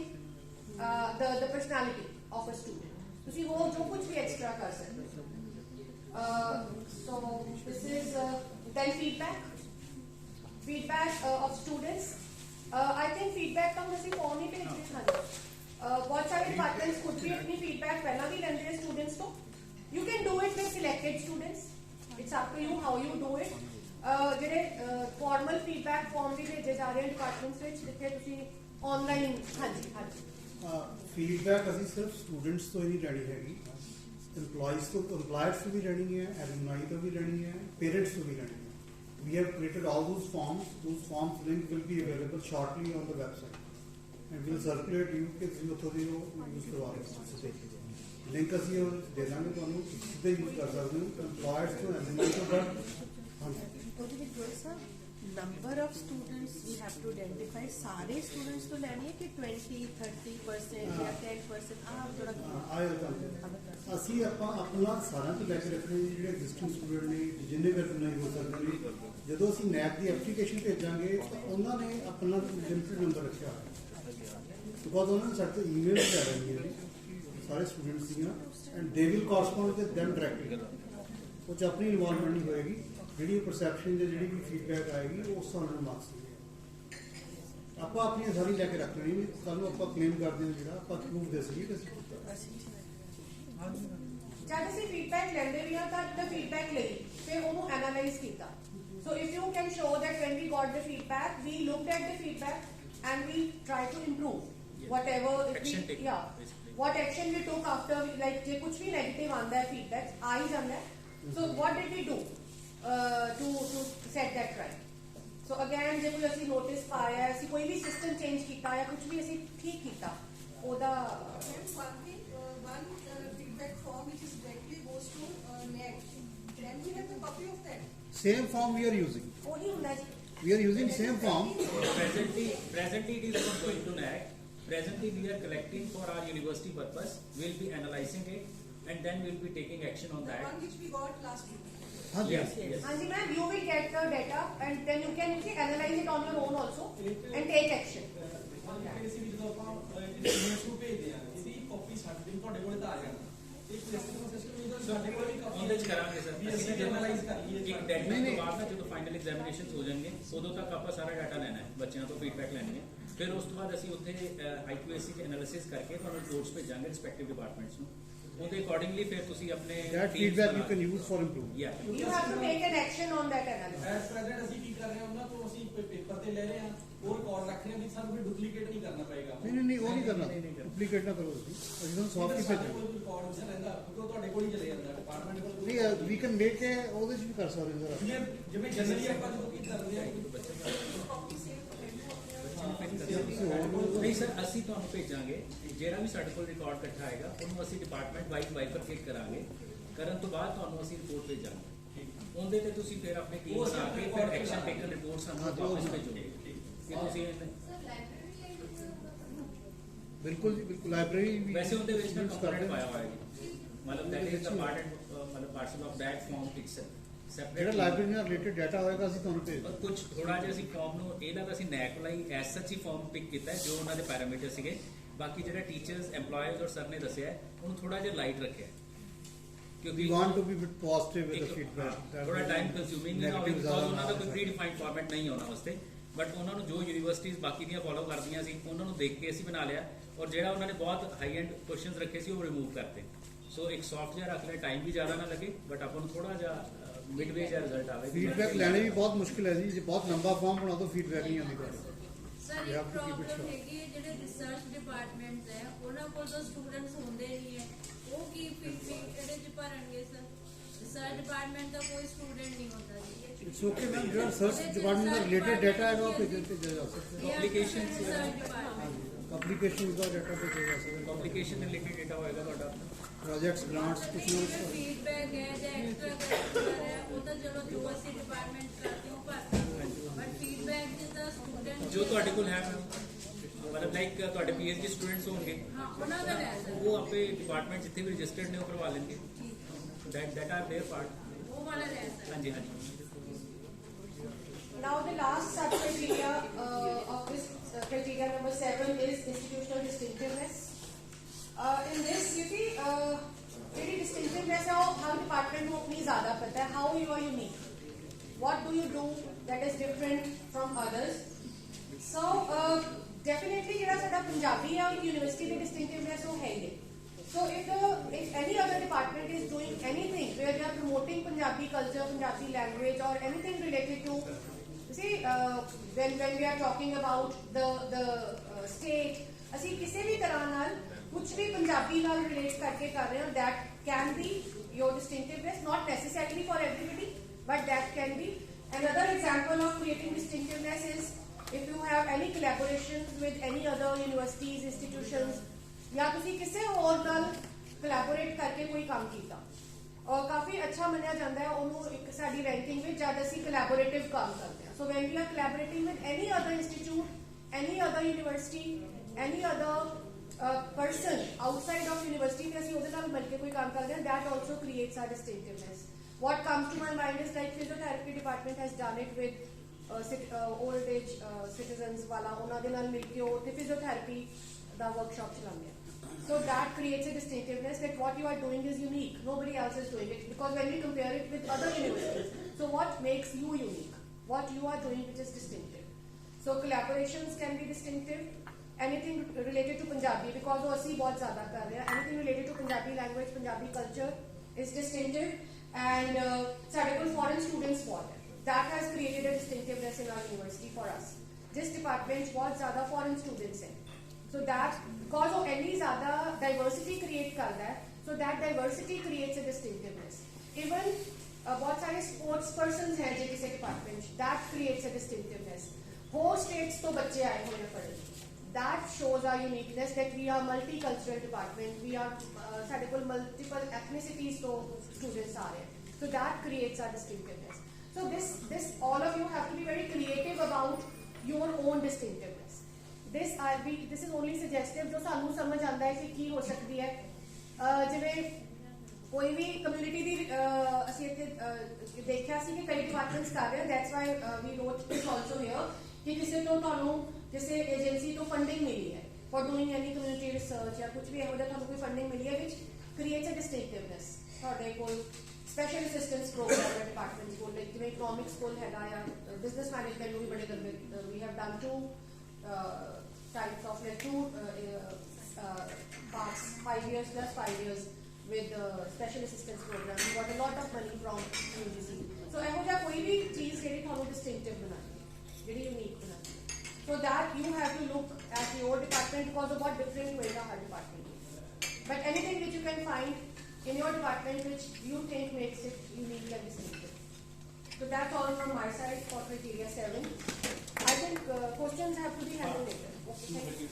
the personality of a student. ਤੁਸੀਂ वो जो कुछ भी extra कर सकते हो. So this is then feedback of students. I think feedback का मुझे फॉर्म ही भेज दिया था. बहुत सारे डिपार्टमेंट्स खुद भी अपनी फीडबैक पहला भी लेते हैं स्टूडेंट्स को. You can do it with selected students. It's up to you how you do it. ਜਿਹੜੇ ਫਾਰਮਲ ਫੀਡਬੈਕ ਫਾਰਮ ਵੀ ਭੇਜੇ ਜਾ ਰਹੇ ਹਨ ਡਿਪਾਰਟਮੈਂਟਸ ਵਿੱਚ ਜਿੱਥੇ ਤੁਸੀਂ ਆਨਲਾਈਨ ਹਾਂਜੀ ਫੀਡਬੈਕ ਅਸੀਂ ਸਿਰਫ ਸਟੂਡੈਂਟਸ ਤੋਂ ਹੀ ਨਹੀਂ ਲੈਣੀ ਹੈਗੀ, EMPLOYEES ਤੋਂ ਵੀ ਲੈਣੀ ਹੈ, ਐਲੂਮਨਾਈ ਤੋਂ ਵੀ ਲੈਣੀ ਹੈ, ਪੇਰੈਂਟਸ ਤੋਂ ਵੀ ਲੈਣੀ ਹੈ. We have created all those forms. Those forms link will be available shortly on the website. And we'll circulate you ਕਿ ਤੁਸੀਂ ਉੱਥੋਂ ਦੀ ਉਹ ਯੂਜ਼ ਕਰਵਾ ਰਹੇ ਹੋ. ਲਿੰਕ ਅਸੀਂ ਉਹ ਦੇ ਦਾਂਗੇ ਤੁਹਾਨੂੰ, ਸਿੱਧੇ ਯੂਜ਼ ਕਰ ਸਕਦੇ ਹੋ EMPLOYEES ਤੋਂ ਐਲੂਮਨਾਈ ਤੋਂ ਬਾਅਦ. Number of students we have to identify. सारे students तो लेनी है कि 20-30% या 10%. आप थोड़ा ਅਸੀਂ ਆਪਣਾ ਸਾਰਿਆਂ ਤੋਂ ਲੈ ਕੇ ਰੱਖਦੇ ਹਾਂ ਜਿਹੜੇ ਐਗਜ਼ਿਸਟਿੰਗ ਸਟੂਡੈਂਟ ਨੇ ਜਿੰਨੇ ਵੀ ਨਹੀਂ ਹੋ ਸਕਦੇ ਨੇ. ਜਦੋਂ ਅਸੀਂ ਨੈਕ ਦੀ ਐਪਲੀਕੇਸ਼ਨ ਭੇਜਾਂਗੇ ਤਾਂ ਉਹਨਾਂ ਨੇ ਆਪਣਾ ਲਿਮਿਟਡ ਨੰਬਰ ਰੱਖਿਆ ਉਸ ਤੋਂ ਬਾਅਦ ਉਹਨਾਂ ਨੇ ਸਾਡੇ ਤੋਂ ਈਮੇਲਸ ਲੈ ਲੈਣੀਆਂ ਨੇ ਸਾਰੇ ਸਟੂਡੈਂਟਸ ਦੀਆਂ and they will correspond with them directly. ਉਹ 'ਚ ਆਪਣੀ ਇਨਵੋਲਵਮੈਂਟ ਨਹੀਂ ਹੋਏਗੀ. ਜਿਹੜੀ ਪਰਸੈਪਸ਼ਨ ਜਾਂ ਜਿਹੜੀ ਵੀ ਫੀਡਬੈਕ ਆਏਗੀ ਉਹ ਉਸ ਹਿਸਾਬ ਨਾਲ ਮਾਰਕਸ ਦੇਣਗੇ. ਆਪਾਂ ਆਪਣੀਆਂ ਸਾਰੀ ਲੈ ਕੇ ਰੱਖ ਲੈਣੀ ਵੀ ਸਾਨੂੰ ਆਪਾਂ ਕਲੇਮ ਕਰਦੇ ਹਾਂ ਜਿਹੜਾ ਆਪਾਂ ਪ੍ਰੂਫ ਦੇ ਸਕੀਏ ਕਿ ਅਸੀਂ ਜਦ ਅਸੀਂ ਫੀਡਬੈਕ ਲੈਂਦੇ ਵੀ ਹਾਂ ਤਾਂ ਫੀਡਬੈਕ ਲਈ ਫਿਰ ਉਹਨੂੰ ਐਨਾਲਾਈਜ਼ ਕੀਤਾ. So if you can show that when we got the feedback, we looked at the feedback and we tried to improve whatever Action taken, what action we took after like ਜੇ ਕੁਝ ਵੀ negative ਆਂਦਾ ਹੈ feedback ਆ ਹੀ ਜਾਂਦਾ ਹੈ. So what did we do to set that right? So again ਜੇ ਕੋਈ ਅਸੀਂ ਨੋਟਿਸ ਪਾਇਆ, ਅਸੀਂ ਕੋਈ ਵੀ ਸਿਸਟਮ ਚੇਂਜ ਕੀਤਾ ਜਾਂ ਕੁਝ ਵੀ ਅਸੀਂ ਠੀਕ ਕੀਤਾ ਉਹਦਾ one feedback form which is directly goes to NEC. Then we have a copy of that. same form we are using. ਉਹੀ ਹੁੰਦਾ ਜੀ. We are using same form. Presently it is not going to NAC. Presently we are collecting for our university purpose. We'll be analyzing it and then we'll be taking action on The that. one which we got last week. Yes, yes. Hanji ma'am, you will get the data and then you can analyze it on your own also and take action. ਜਦੋਂ ਆਪਾਂ university ਨੂੰ ਭੇਜਦੇ ਆ ਇਹਦੀ copy ਸਾਡੇ ਤੁਹਾਡੇ ਕੋਲ ਤਾਂ ਆ ਜਾਣਾ. ਇੱਕ ਸਿਸਟਮ ਇਹਦਾ ਸਾਡੇ ਕੋਲ ਵੀ ਕਾਪੀ ਉਹਦੇ ਚ ਕਰਾਂਗੇ ਸਰ. ਵੀ ਅਸੀਂ ਜਰਨਲਾਈਜ਼ ਕਰ ਲਈਏ. ਇੱਕ ਡੈਡਲਾਈਨ ਤੋਂ ਬਾਅਦ ਨਾ ਜਦੋਂ ਫਾਈਨਲ ਐਗਜ਼ਾਮੀਨੇਸ਼ਨਸ ਹੋ ਜਾਣਗੇ ਉਦੋਂ ਤੱਕ ਆਪਾਂ ਸਾਰਾ ਡਾਟਾ ਲੈਣਾ ਹੈ, ਬੱਚਿਆਂ ਤੋਂ ਫੀਡਬੈਕ ਲੈਣੀ ਹੈ. ਫਿਰ ਉਸ ਤੋਂ ਬਾਅਦ ਅਸੀਂ ਉੱਥੇ IQAC 'ਚ ਐਨਾਲਿਸਿਸ ਕਰਕੇ ਤੁਹਾਨੂੰ ਰਿਪੋਰਟਸ ਭੇਜਾਂਗੇ ਰਿਸਪੈਕਟਿਵ ਡਿਪਾਰਟਮੈਂਟਸ ਨੂੰ. ਉਹਦੇ ਅਕੋਰਡਿੰਗਲੀ ਫਿਰ ਤੁਸੀਂ ਆਪਣੇ That feedback you can use for improvement. Yeah. You have to take an action on that analysis. S present ਅਸੀਂ ਕੀ ਕਰ ਰਹੇ ਹਾਂ ਉਹਨਾਂ ਤੋਂ ਅਸੀਂ ਪੇਪਰ ਤੇ ਲੈ ਰਹੇ ਹਾਂ ਉਹ ਰਿਕਾਰਡ ਰੱਖ ਰਹੇ ਹਾਂ ਵੀ ਸਾਨੂੰ ਕੋਈ ਡੁਪਲੀਕੇਟ ਨਹੀਂ ਕਰਨਾ ਪਏਗਾ. ਨਹੀਂ ਉਹ ਨਹੀਂ ਕਰਨਾ. ਡੁਪਲੀਕੇਟ ਨਾ ਕਰੋ ਤੁਸੀਂ. ਅਸੀਂ ਤੁਹਾਨੂੰ ਸੌਫਟ ਹੀ ਭੇਜਾਂਗੇ. ਕੋਈ ਰਿਕਾਰਡ ਵਿੱਚ ਰਹਿੰਦਾ ਕਿਉਂਕਿ ਉਹ ਤੁਹਾਡੇ ਕੋਲ ਹੀ ਚਲੇ ਜਾਂਦਾ ਡਿਪਾਰਟਮੈਂਟ ਕੋਲ. ਨਹੀਂ ਵੀ ਕੈਨ ਮੇਕ ਕੇ ਉਹਦੇ 'ਚ ਵੀ ਕਰ ਸਕਦੇ ਹੋ ਸਰ. ਜਿਵੇਂ ਜਨਰਲੀ ਆਪਾਂ ਜਦੋਂ ਕੀ ਕਰਦੇ ਆ ਨਹੀਂ ਸਰ, ਅਸੀਂ ਤੁਹਾਨੂੰ ਭੇਜਾਂਗੇ ਜਿਹੜਾ ਵੀ ਸਾਡੇ ਕੋਲ ਰਿਕਾਰਡ ਇਕੱਠਾ ਆਏਗਾ ਉਹਨੂੰ ਅਸੀਂ ਡਿਪਾਰਟਮੈਂਟ ਵਾਈਜ਼ ਬਾਈਫਰਕੇਟ ਕਰਾਂਗੇ. ਕਰਨ ਤੋਂ ਬਾਅਦ ਤੁਹਾਨੂੰ ਅਸੀਂ ਰਿਪੋਰਟ ਭੇਜਾਂਗੇ. ਉਹਦੇ ਤੇ ਤੁਸੀਂ ਫਿਰ ਆਪਣੀ ਟੀਮ ਬਣਾ ਕੇ ਫਿਰ ਐਕਸ਼ਨ ਟੇਕਨ ਰਿਪੋਰਟ ਸਾਨੂੰ ਵਾਪਸ ਭੇਜੋਗੇ ਕਿ ਤੁਸੀਂ ਬਿਲਕੁਲ ਜੀ ਬਿਲਕੁਲ. ਲਾਇਬ੍ਰੇਰੀ ਵੀ ਵੈਸੇ ਉਹਦੇ ਵਿੱਚ ਨਾ ਕੰਪੋਨੈਂਟ ਪਾਇਆ ਹੋਇਆ ਹੈ ਮਤਲਬ that is the parcel of that form pixel ਜਿਹੜਾ ਸੈਪਰੇਟ ਲਾਇਬ੍ਰੇਰੀ ਨਾਲ ਰਿਲੇਟਡ ਡਾਟਾ ਹੋਏਗਾ ਅਸੀਂ ਤੁਹਾਨੂੰ ਭੇਜ ਦਾਂਗੇ. ਕੁਝ ਥੋੜਾ ਜਿਹਾ ਅਸੀਂ ਫਾਰਮ ਨੂੰ ਇਹਦਾ ਤਾਂ ਅਸੀਂ ਨੈਕ ਲਈ ਐਸ ਸੱਚ ਹੀ ਫਾਰਮ ਪਿਕ ਕੀਤਾ ਹੈ ਜੋ ਉਹਨਾਂ ਦੇ ਪੈਰਾਮੀਟਰ ਸੀਗੇ. ਬਾਕੀ ਜਿਹੜਾ ਟੀਚਰਸ EMPLOYEES ਔਰ ਸਰ ਨੇ ਦੱਸਿਆ ਹੈ ਉਹਨੂੰ ਥੋੜਾ ਜਿਹਾ ਲਾਈਟ ਰੱਖਿਆ ਕਿਉਂਕਿ We want to be bit positive with the feedback. ਥੋੜਾ ਟਾਈਮ ਕੰਜ਼ਿਊਮਿੰਗ ਨਹੀਂ ਹੋਵੇ ਬਿਕੋਜ਼ ਉਹਨਾਂ ਦਾ ਕੋਈ ਪ੍ਰੀ ਡਿਫਾਈਨਡ ਫਾਰਮੈਟ ਨਹੀਂ ਹੈ ਉਹਨਾਂ ਵਾਸਤੇ. ਬਟ ਉਹਨਾਂ ਨੂੰ ਜੋ ਯੂਨੀਵਰਸਿਟੀਜ਼ ਬਾਕੀ ਦੀਆਂ ਫੋਲੋ ਕਰਦੀਆਂ ਸੀ ਉਹਨਾਂ ਨੂੰ ਦੇਖ ਕੇ ਅਸੀਂ ਬਣਾ ਲਿਆ ਔਰ ਜਿਹੜਾ ਉਹਨਾਂ ਨੇ ਬਹੁਤ ਹਾਈ ਐਂਡ ਕੁਐਸਚਨਸ ਰੱਖੇ ਸੀ ਉਹ ਰਿਮੂਵ ਕਰਤੇ. ਸੋ ਇੱਕ ਸੌਫਟ ਜਿਹਾ ਰੱਖ ਲਿਆ, ਟਾਈਮ ਵੀ ਜ਼ਿਆਦਾ ਨਾ ਲੱਗੇ ਬਟ ਆਪਾਂ ਨੂੰ ਥੋੜਾ ਜਿਹਾ ਮਿਡਵੇ ਜਿਹਾ ਰਿਜ਼ਲਟ ਆਵੇ. ਫੀਡਬੈਕ ਲੈਣੇ ਵੀ ਬਹੁਤ ਮੁਸ਼ਕਿਲ ਹੈ ਜੀ. ਜੇ ਬਹੁਤ ਲੰਬਾ ਫਾਰਮ ਬਣਾ ਦੋ ਫੀਡਬੈਕ ਨਹੀਂ ਆਉਂਦੀ ਤੁਹਾਡੀ. ਸਰ You have ਇੱਕ to keep it problem short. ਹੈਗੀ ਹੈ ਜਿਹੜੇ ਰਿਸਰਚ ਡਿਪਾਰਟਮੈਂਟਸ ਹੈ ਉਹਨਾਂ ਕੋਲ ਤਾਂ ਸਟੂਡੈਂਟਸ ਹੁੰਦੇ ਨਹੀਂ ਹੈ ਉਹ ਕੀ ਫੀਡਬੈਕ ਇਹਦੇ ਚ ਭਰਨਗੇ ਸਰ? ਰਿਸਰਚ ਡਿਪਾਰਟਮੈਂਟ ਦਾ ਕੋਈ ਸਟੂਡੈਂਟ ਨਹੀਂ ਹੁੰਦਾ ਜੀ. It's okay ma'am. ਜਿਹੜਾ ਰਿਸਰਚ ਡਿਪਾਰਟਮੈਂਟ ਦਾ ਰਿਲੇਟਡ ਡਾਟਾ ਹੈਗਾ ਉਹ ਭੇਜਿਆ ਜਾ ਸਕਦਾ ਹੈ. Applications ਰਿਸਰਚ ਡਿਪਾਰਟਮੈਂਟ ਐਪਲੀਕੇਸ਼ਨ ਦਾ ਡਾਟਾ ਭੇਜਿਆ ਜਾ ਸਕਦਾ ਹੈ. ਐਪਲੀਕੇਸ਼ਨ ਰਿਲੇਟਡ ਡਾਟਾ ਹੋਏਗਾ ਤੁਹਾਡਾ. ਪ੍ਰੋਜੈਕਟਸ ਗ੍ਰਾਂਟਸ ਕੁਝ ਨਾ ਕੁਝ. ਫੀਡਬੈਕ ਹੈ ਜਾਂ ਐਕਸਟਰਾ ਕਰਿਕੂਲਰ ਹੈ ਉਹ ਤਾਂ ਚਲੋ ਜੋ ਅਸੀਂ ਡਿਪਾਰਟਮੈਂਟ ਕਰਦੇ ਹਾਂ ਭਰਦੇ ਬਟ ਫੀਡਬੈਕ ਜਿਸ ਦਾ ਸਟੂਡੈਂਟ ਜੋ ਤੁਹਾਡੇ ਕੋਲ ਹੈ ਮੈਮ ਮਤਲਬ ਲਾਈਕ ਤੁਹਾਡੇ ਪੀਐਚਡੀ ਸਟੂਡੈਂਟਸ ਹੋਣਗੇ ਹਾਂ ਉਹਨਾਂ ਦਾ ਰਹਿ ਸਰ ਉਹ ਆਪੇ ਡਿਪਾਰਟਮੈਂਟ ਜਿੱਥੇ ਵੀ ਰਜਿਸਟਰਡ ਨੇ ਉਹ ਕਰਵਾ ਲੈਣਗੇ ਦੈਟ ਆਰ देयर ਪਾਰਟ ਉਹ ਵਾਲਾ ਰਹਿ ਸਰ ਹਾਂਜੀ ਹਾਂਜੀ Now the last sub-criteria of this criteria number 7 is institutional distinctiveness. In this, you see, very distinctiveness है वो हर department को अपनी ज़्यादा पता है. How you are unique. What do you do that is different from others? So definitely ਜਿਹੜਾ ਸਾਡਾ ਪੰਜਾਬੀ ਹੈ ਉਹ university ਦੀ distinctiveness ਉਹ ਹੈ ਹੀ. So if any other department is doing anything where they are promoting Punjabi culture, Punjabi language or anything related to see when we are talking about the state ਅਸੀਂ ਕਿਸੇ ਵੀ ਤਰ੍ਹਾਂ ਨਾਲ ਕੁਝ ਵੀ ਪੰਜਾਬੀ ਨਾਲ relate ਕਰਕੇ ਕਰ ਰਹੇ ਹਾਂ that can be your distinctiveness not necessarily for everybody but that can be another example of creating distinctiveness is if you have any collaborations with any other universities institutions ਜਾਂ ਤੁਸੀਂ ਕਿਸੇ ਹੋਰ ਨਾਲ collaborate ਕਰਕੇ ਕੋਈ ਕੰਮ ਕੀਤਾ और काफी अच्छा मनिया जाता है ਉਹਨੂੰ ਇੱਕ ਸਾਡੀ ਰੈਂਕਿੰਗ ਵਿੱਚ ਜਦ ਅਸੀਂ collaborative ਕੰਮ ਕਰਦੇ ਹਾਂ so when we are collaborating with any other institute any other university any other person outside of university ਤੇ ਅਸੀਂ ਉਹਦੇ ਨਾਲ ਮਿਲ ਕੇ ਕੋਈ ਕੰਮ ਕਰਦੇ ਹਾਂ that also creates our distinctiveness what comes to my mind is like physiotherapy department has done it with old age citizens ਵਾਲਾ ਉਹਨਾਂ ਦੇ ਨਾਲ ਮਿਲ ਕੇ ਉਹ ਤੇ physiotherapy ਦਾ workshop ਚਲਾਉਂਦੇ ਆ So that creates a distinctiveness that what you are doing is unique. Nobody else is doing it because when we compare it with other universities, so what makes you unique? What you are doing which is distinctive. So collaborations can be distinctive. Anything related to Punjabi because वो ਅਸੀਂ बहुत ज़्यादा कर रहे हैं. Anything related to Punjabi language, Punjabi culture is distinctive. And ਸਾਡੇ ਕੋਲ foreign students बहुत है. That has created a distinctiveness in our university for us. This department बहुत ज़्यादा foreign students हैं. So that because of any ज़्यादा diversity create करता है, so that diversity creates a distinctiveness. Even बहुत सारे sports persons हैं जो किसी department, that creates a distinctiveness. Whole states तो बच्चे आए हुए हैं पढ़ने. That shows our uniqueness that we are multicultural department. We are साढ़े कोल multiple ethnicities तो students आ रहे हैं. So that creates our distinctiveness. So this all of you have to be very creative about your own distinctiveness. This is only suggestive जो ਸਾਨੂੰ ਸਮਝ ਆਉਂਦਾ ਹੈ ਕਿ ਕੀ ਹੋ ਸਕਦੀ ਹੈ ਜਿਵੇਂ ਕੋਈ ਵੀ ਕਮਿਊਨਿਟੀ ਦੀ ਅਸੀਂ ਇੱਥੇ ਦੇਖਿਆ ਸੀ ਕਿ ਕਈ ਡਿਪਾਰਟਮੈਂਟਸ ਕਰ ਰਹੇ ਹਨ that's why we wrote this also here ਕਿ ਕਿਸੇ ਤੋਂ ਤੁਹਾਨੂੰ ਕਿਸੇ ਏਜੰਸੀ ਤੋਂ ਫੰਡਿੰਗ ਮਿਲੀ ਹੈ for doing any community research ਜਾਂ ਕੁਝ ਵੀ ਇਹੋ ਜਿਹਾ ਤੁਹਾਨੂੰ ਕੋਈ ਫੰਡਿੰਗ ਮਿਲੀ ਹੈ which creates a distinctiveness ਤੁਹਾਡੇ ਕੋਲ special assistance program ਹੈ ਡਿਪਾਰਟਮੈਂਟ ਕੋਲ ਜਿਵੇਂ ਇਕਨੋਮਿਕਸ ਕੋਲ ਹੈਗਾ ਜਾਂ ਬਿਜ਼ਨਸ ਮੈਨੇਜਮੈਂਟ ਨੂੰ ਵੀ ਬੜੇ ਗੰਦੇ we have done two types of like two parts 5 years plus 5 years with special assistance program we got a lot of money from UGC so ਇਹੋ ਜਿਹਾ ਕੋਈ ਵੀ ਚੀਜ਼ ਜਿਹੜੀ ਤੁਹਾਨੂੰ distinctive ਬਣਾਉਂਦੀ ਹੈ ਜਿਹੜੀ unique ਬਣਾਉਂਦੀ ਹੈ so that you have to look at your department because of what different ਹੋਏਗਾ ਹਰ department but anything which you can find in your department which you think makes it unique and distinctive so that's all from my side for criteria 7 I think questions have to be handled later. Okay, thank you.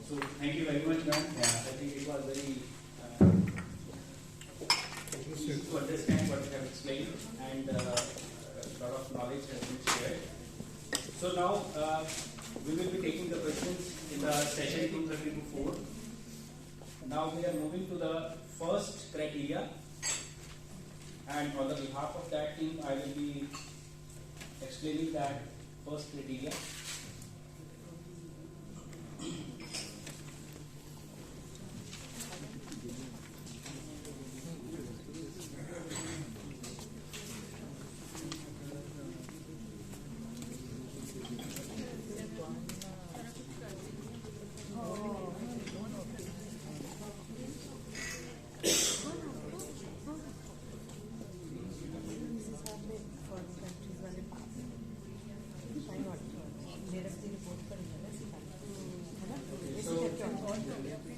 So thank you very much, ma'am. I think it was very easy to understand what you have explained, and a lot of knowledge has been shared. So now we will be taking the questions in the session 2:30 to 4. Now we are moving to the first criteria. And on the behalf of that team, I will be explaining that first criteria.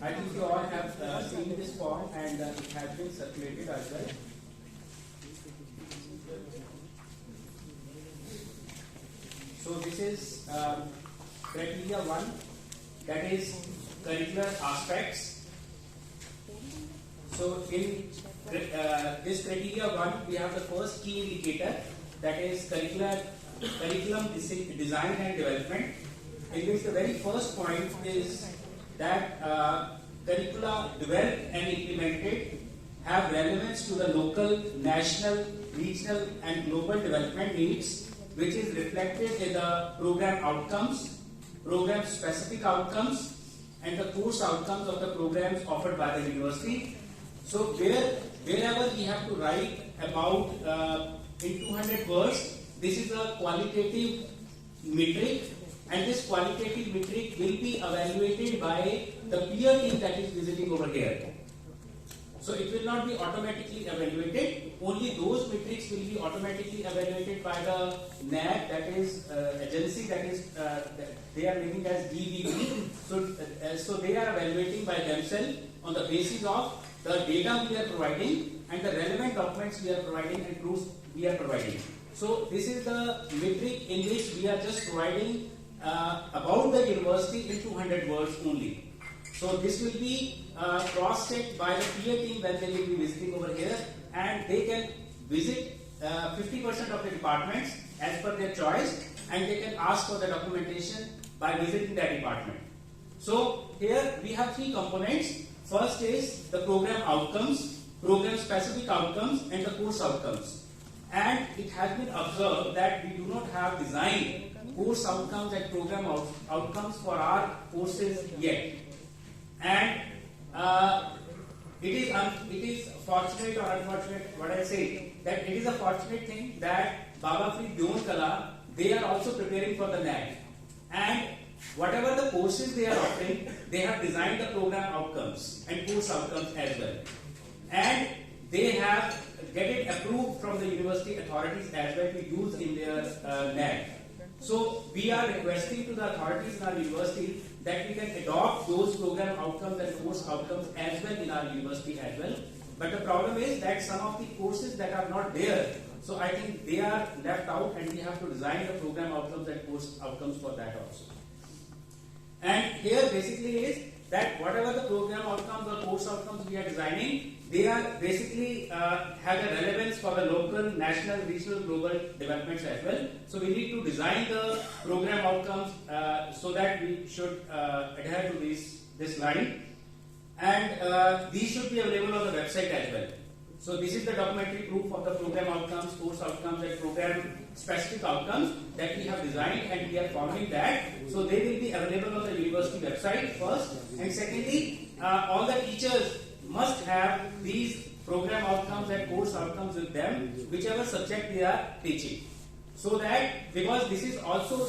I think you all have seen this form and it has been circulated as well. So this is criteria 1, that is curricular aspects. So in this criteria 1, we have the first key indicator that is curriculum design and development, in which the very first point is that curricula developed and implemented have relevance to the local, national, regional and global development needs, which is reflected in the program outcomes, program specific outcomes and the course outcomes of the programs offered by the university. So wherever we have to write about in 200 words, this is a qualitative metric, and this qualitative metric will be evaluated by the peer team that is visiting over here. So it will not be automatically evaluated. Only those metrics will be automatically evaluated by the NAAC, that is agency, that is they are naming as DVB. So they are evaluating by themselves on the basis of the data we are providing and the relevant documents we are providing and proofs we are providing. So this is the metric in which we are just providing about the university in 200 words only. So this will be cross-checked by the peer team when they will be visiting over here, and they can visit 50% of the departments as per their choice, and they can ask for the documentation by visiting that department. So here we have three components. First is the program outcomes, program specific outcomes and the course outcomes. And it has been observed that we do not have designed course outcomes and program outcomes for our courses yet. And it is fortunate or unfortunate, what I say, that it is a fortunate thing that Baba Farid Dewan Kala, they are also preparing for the NAAC. And whatever the courses they are offering, they have designed the program outcomes and course outcomes as well. And they have get it approved from the university authorities as well to use in their NAAC. So we are requesting to the authorities in our university that we can adopt those program outcomes and course outcomes as well in our university as well. But the problem is that some of the courses that are not there, so I think they are left out, and we have to design the program outcomes and course outcomes for that also. And here basically is that whatever the program outcomes or course outcomes we are designing, they are basically have a relevance for the local, national, regional, global developments as well. So we need to design the program outcomes so that we should adhere to this line, and these should be available on the website as well. So this is the documentary proof of the program outcomes, course outcomes and program specific outcomes that we have designed, and we are following that. So they will be available on the university website first, and secondly, all the teachers must have these program outcomes and course outcomes with them, whichever subject they are teaching. So that, because this is also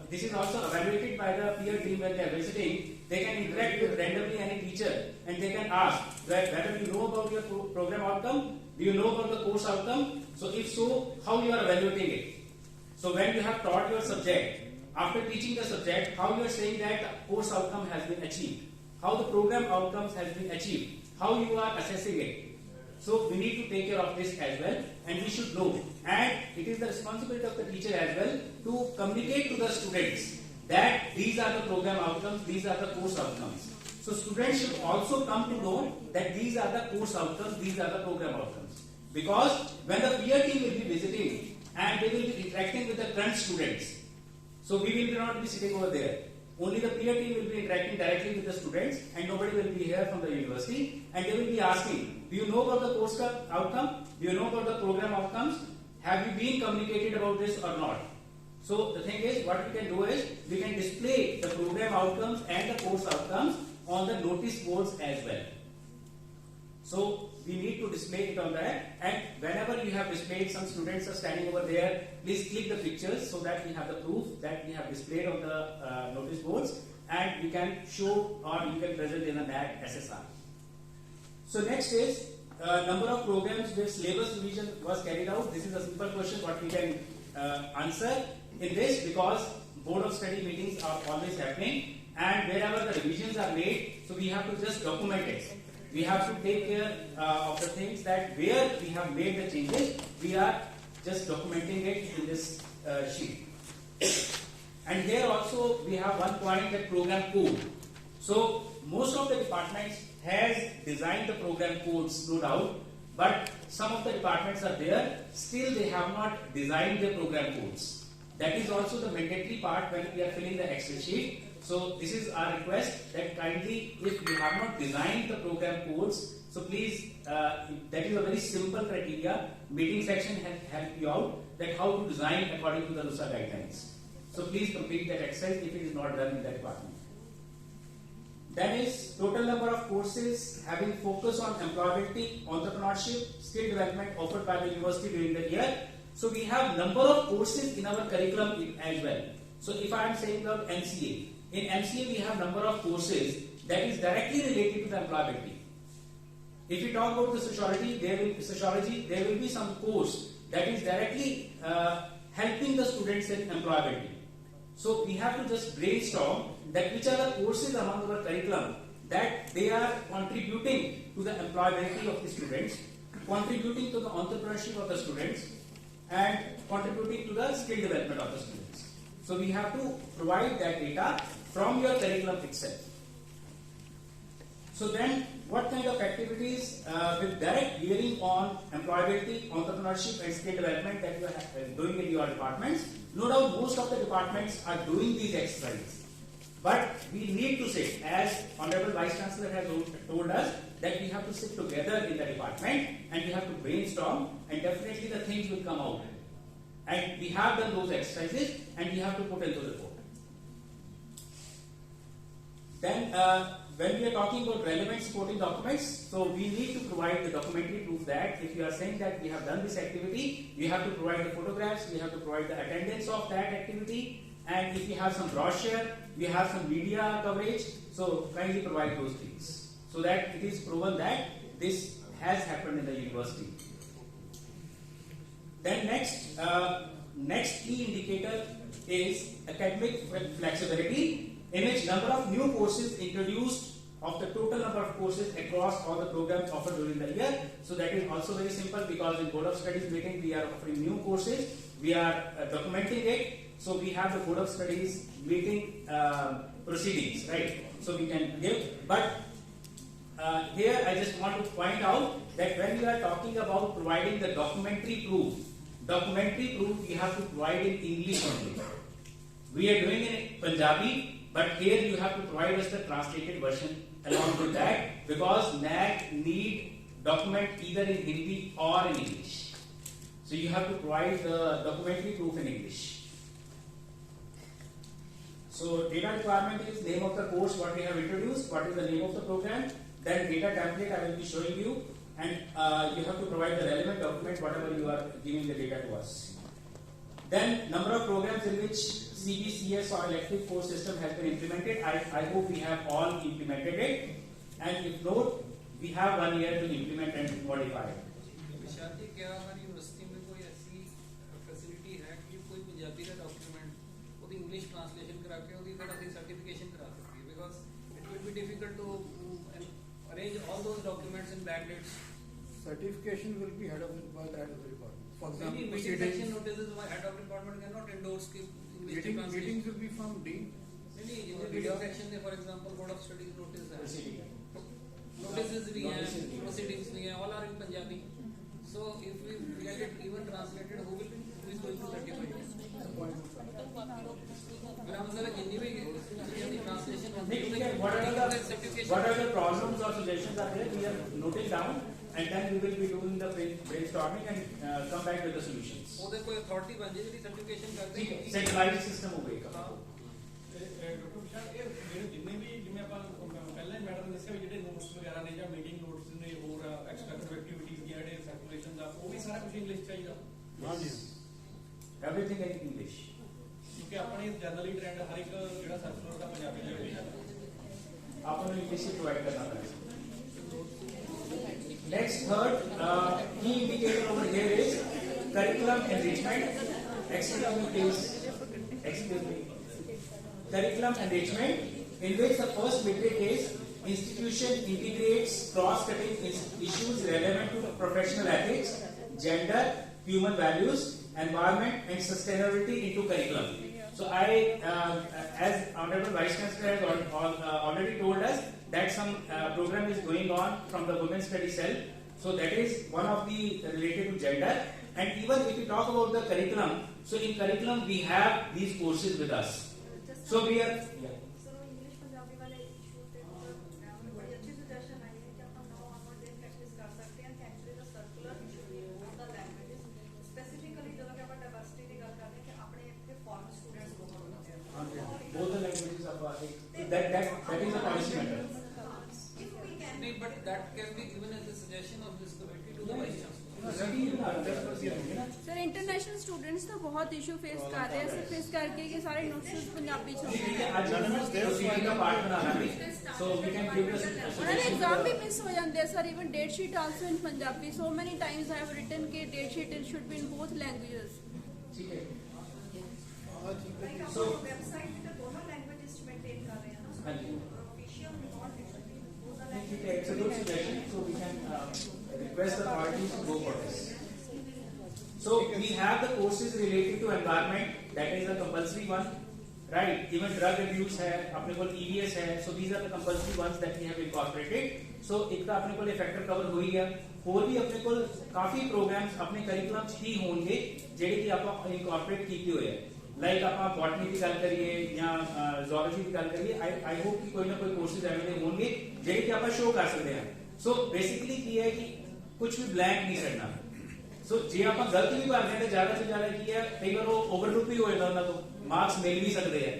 this is also evaluated by the peer team when they are visiting, they can interact with randomly any teacher and they can ask that whether you know about your program outcome, do you know about the course outcome? So if so, how you are evaluating it? So when you have taught your subject, after teaching the subject, how you are saying that the course outcome has been achieved, how the program outcomes has been achieved, how you are assessing it. So we need to take care of this as well, and we should know. And it is the responsibility of the teacher as well to communicate to the students that these are the program outcomes, these are the course outcomes. So students should also come to know that these are the course outcomes, these are the program outcomes. Because when the peer team will be visiting and they will be interacting with the current students, so we will not be sitting over there. Only the peer team will be interacting directly with the students, and nobody will be here from the university, and they will be asking, do you know about the course outcome? Do you know about the program outcomes? Have you been communicated about this or not? So the thing is, what we can do is, we can display the program outcomes and the course outcomes on the notice boards as well. So we need to display it on that, and whenever you have displayed, some students are standing over there, please click the pictures so that we have the proof that we have displayed on the notice boards, and we can show or you can present in a NAAC SSR. So next is number of programs where syllabus revision was carried out. This is a simple question what we can answer in this, because board of study meetings are always happening, and wherever the revisions are made, so we have to just document it. We have to take care of the things that where we have made the changes, we are just documenting it in this sheet. And here also we have one point, that program code. So most of the departments has designed the program codes, no doubt, but some of the departments are there, still they have not designed their program codes. That is also the mandatory part when we are filling the Excel sheet. So this is our request that kindly, if you have not designed the program codes, so please, that is a very simple criteria. Meeting section help you out that how to design according to the RUSA guidelines. So please complete that exercise if it is not done in that department. Then is total number of courses having focus on employability, entrepreneurship, skill development offered by the university during the year. So we have number of courses in our curriculum as well. So if I am saying about MCA, in MCA we have number of courses that is directly related to the employability. If you talk about the sociology, there will be some course that is directly helping the students in employability. So we have to just brainstorm that which are the courses among our curriculum that they are contributing to the employability of the students, contributing to the entrepreneurship of the students, and contributing to the skill development of the students. So we have to provide that data from your curriculum itself. So then, what kind of activities with direct bearing on employability, entrepreneurship and skill development that you are doing in your departments? No doubt most of the departments are doing these exercises. But we need to sit, as Honorable Vice Chancellor has told us, that we have to sit together in the department and we have to brainstorm, and definitely the things will come out. And we have done those exercises and we have to put into the report. Then, when we are talking about relevant supporting documents, so we need to provide the documentary proof that if you are saying that we have done this activity, we have to provide the photographs, we have to provide the attendance of that activity, and if you have some brochure, we have some media coverage, so kindly provide those things so that it is proven that this has happened in the university. Then next key indicator is academic flexibility, in which number of new courses introduced of the total number of courses across all the programs offered during the year. So that is also very simple, because in Board of Studies meeting we are offering new courses, we are documenting it. So we have the Board of Studies meeting proceedings, right? So we can give, but here I just want to point out that when we are talking about providing the documentary proof we have to provide in English only. We are doing it in Punjabi, but here you have to provide us the translated version along with that, because NAC need document either in Hindi or in English. So you have to provide the documentary proof in English. So data requirement is name of the course what we have introduced, what is the name of the program, then data template I will be showing you, and you have to provide the relevant document whatever you are giving the data to us. Then number of programs in which CBCS or elective course system has been implemented. I hope we have all implemented it, and if not, we have 1 year to implement and modify it. क्या हमारी university में कोई ऐसी facility है कि कोई पंजाबी का document वो इंग्लिश ट्रांसलेशन करा के वो थोड़ा सी सर्टिफिकेशन करा सकती है, because it will be difficult to arrange all those documents in backdates. Certification will be head of by the head of the department. For example, meeting section notices my head of department cannot endorse ki English translation. Meetings will be from dean. In the meeting section, for example, Board of Studies notice है. Notices भी हैं, proceedings भी हैं, all are in Punjabi. So if we get it even translated, who is going to certify it? मेरा मतलब है जितनी भी translation whatever the problems or suggestions are there, we are noting down, and then we will be doing the brainstorming and come back with the solutions. वो देखो authority बन जाए जिसकी certification कर देंगे. Centralized system हो गई. डॉक्टर विशाल ये जितने भी जिन्हें अपन पहले मैडम ने इसके ਜਿਹੜੇ ਨੋਟਸ ਵਗੈਰਾ ਨੇ ਜਾਂ ਮੀਟਿੰਗ ਨੋਟਸ ਨੇ ਹੋਰ ਐਕਸਟਰਾ ਐਕਟੀਵਿਟੀਜ਼ ਜਿਹੜੇ ਸਰਕੂਲੇਸ਼ਨ ਦਾ ਉਹ ਵੀ ਸਾਰਾ ਕੁਝ ਇੰਗਲਿਸ਼ ਚਾਹੀਦਾ. ਹਾਂਜੀ. Everything in English. क्योंकि अपने जनरली ट्रेंड हर एक ਜਿਹੜਾ ਸਰਕੂਲਰ ਦਾ ਪੰਜਾਬੀ ਚ ਹੋਈ ਜਾਂਦਾ. आपको इंग्लिश ही प्रोवाइड करना पड़ेगा. Next, third key indicator over here is curriculum enrichment. Curriculum enrichment, in which the first metric is institution integrates cross-cutting issues relevant to professional ethics, gender, human values, environment, and sustainability into curriculum. So as Honorable Vice Chancellor has already told us that some program is going on from the Women's Study Cell So that is one of the related to gender. And even if we talk about the curriculum, so in curriculum we have these courses with us. So we are, yeah. English Punjabi वाले issue पे बड़ी अच्छी suggestion I है कि हम now onward दिन practice कर सकते हैं कि एक्चुअली द सर्कुलर इशू है ऑफ द लैंग्वेजेस स्पेसिफिकली ਜਦੋਂ ਕਿ ਆਪਾਂ ਡਾਈਵਰਸਿਟੀ ਦੀ ਗੱਲ ਕਰਦੇ ਹਾਂ ਕਿ ਆਪਣੇ ਇੱਥੇ ਫੋਰਨ ਸਟੂਡੈਂਟਸ ਬਹੁਤ ਹੁੰਦੇ ਹਨ Both the languages are that is a policy matter. नहीं, but that can be given as a suggestion of this committee to the vice chancellor. Sir international students ਤਾਂ ਬਹੁਤ ਇਸ਼ੂ ਫੇਸ ਕਰ ਰਹੇ ਆ face ਕਰਕੇ ਕਿ ਸਾਰੇ ਨੋਟਸ ਪੰਜਾਬੀ ਚ ਹੁੰਦੇ ਨੇ आज proceeding का part बनाना है, so we can give us ਉਹਨਾਂ ਦੇ ਐਗਜ਼ਾਮ ਵੀ ਮਿਸ ਹੋ ਜਾਂਦੇ ਆ sir even date sheet also in Punjabi so many times I have written ਕਿ date sheet should be in both languages ठीक है. ਲਾਈਕ So ਆਪਾਂ ਵੈਬਸਾਈਟ ਤੇ ਦੋਨੋਂ ਲੈਂਗੁਏजेस ਮੇਨਟੇਨ ਕਰ ਰਹੇ ਹਾਂ हाँ ਨਾ जी. ऑफिशियल नॉट ठीक है, it's a good suggestion, so we can request the parties to go for this. So we have the courses related to environment, that is a compulsory one, right? Even drug abuse है, अपने को EVS है, so these are the compulsory ones that we have incorporated. So एक तो अपने को factor cover हो ही गया, और भी अपने को काफी प्रोग्राम्स अपने करिकुलम ही होंगे ਜਿਹੜੇ ਕਿ ਆਪਾਂ ਇਨਕੋਰਪੋਰੇਟ ਕੀਤੇ ਹੋਏ ਆ ਲਾਈਕ ਆਪਾਂ ਬੋਟਨੀ ਦੀ ਗੱਲ ਕਰੀਏ ਜਾਂ ਜ਼ੂਲॉजी ਦੀ ਗੱਲ ਕਰੀਏ ਆਈ ਹੋਪ ਕਿ ਕੋਈ ਨਾ ਕੋਈ ਕੋਰਸਿਸ ਐਵੇਂ ਦੇ ਹੋਣਗੇ ਜਿਹੜੇ ਕਿ ਆਪਾਂ ਸ਼ੋ ਕਰ ਸਕਦੇ ਹਾਂ ਸੋ ਬੇਸਿਕਲੀ ਕੀ ਹੈ ਕਿ ਕੁਝ ਵੀ ਬਲੈਂਕ ਨਹੀਂ ਛੱਡਣਾ ਸੋ ਜੇ ਆਪਾਂ ਗਲਤ ਵੀ ਕਰਦੇ ਹਾਂ ਤਾਂ ਜ਼ਿਆਦਾ ਤੋਂ ਜ਼ਿਆਦਾ ਕੀ ਹੈ ਕਈ ਵਾਰ ਉਹ ਓਵਰਲੁੱਕ ਵੀ ਹੋ ਜਾਂਦਾ ਉਹਨਾਂ ਤੋਂ ਮਾਰਕਸ ਮਿਲ ਵੀ ਸਕਦੇ ਆ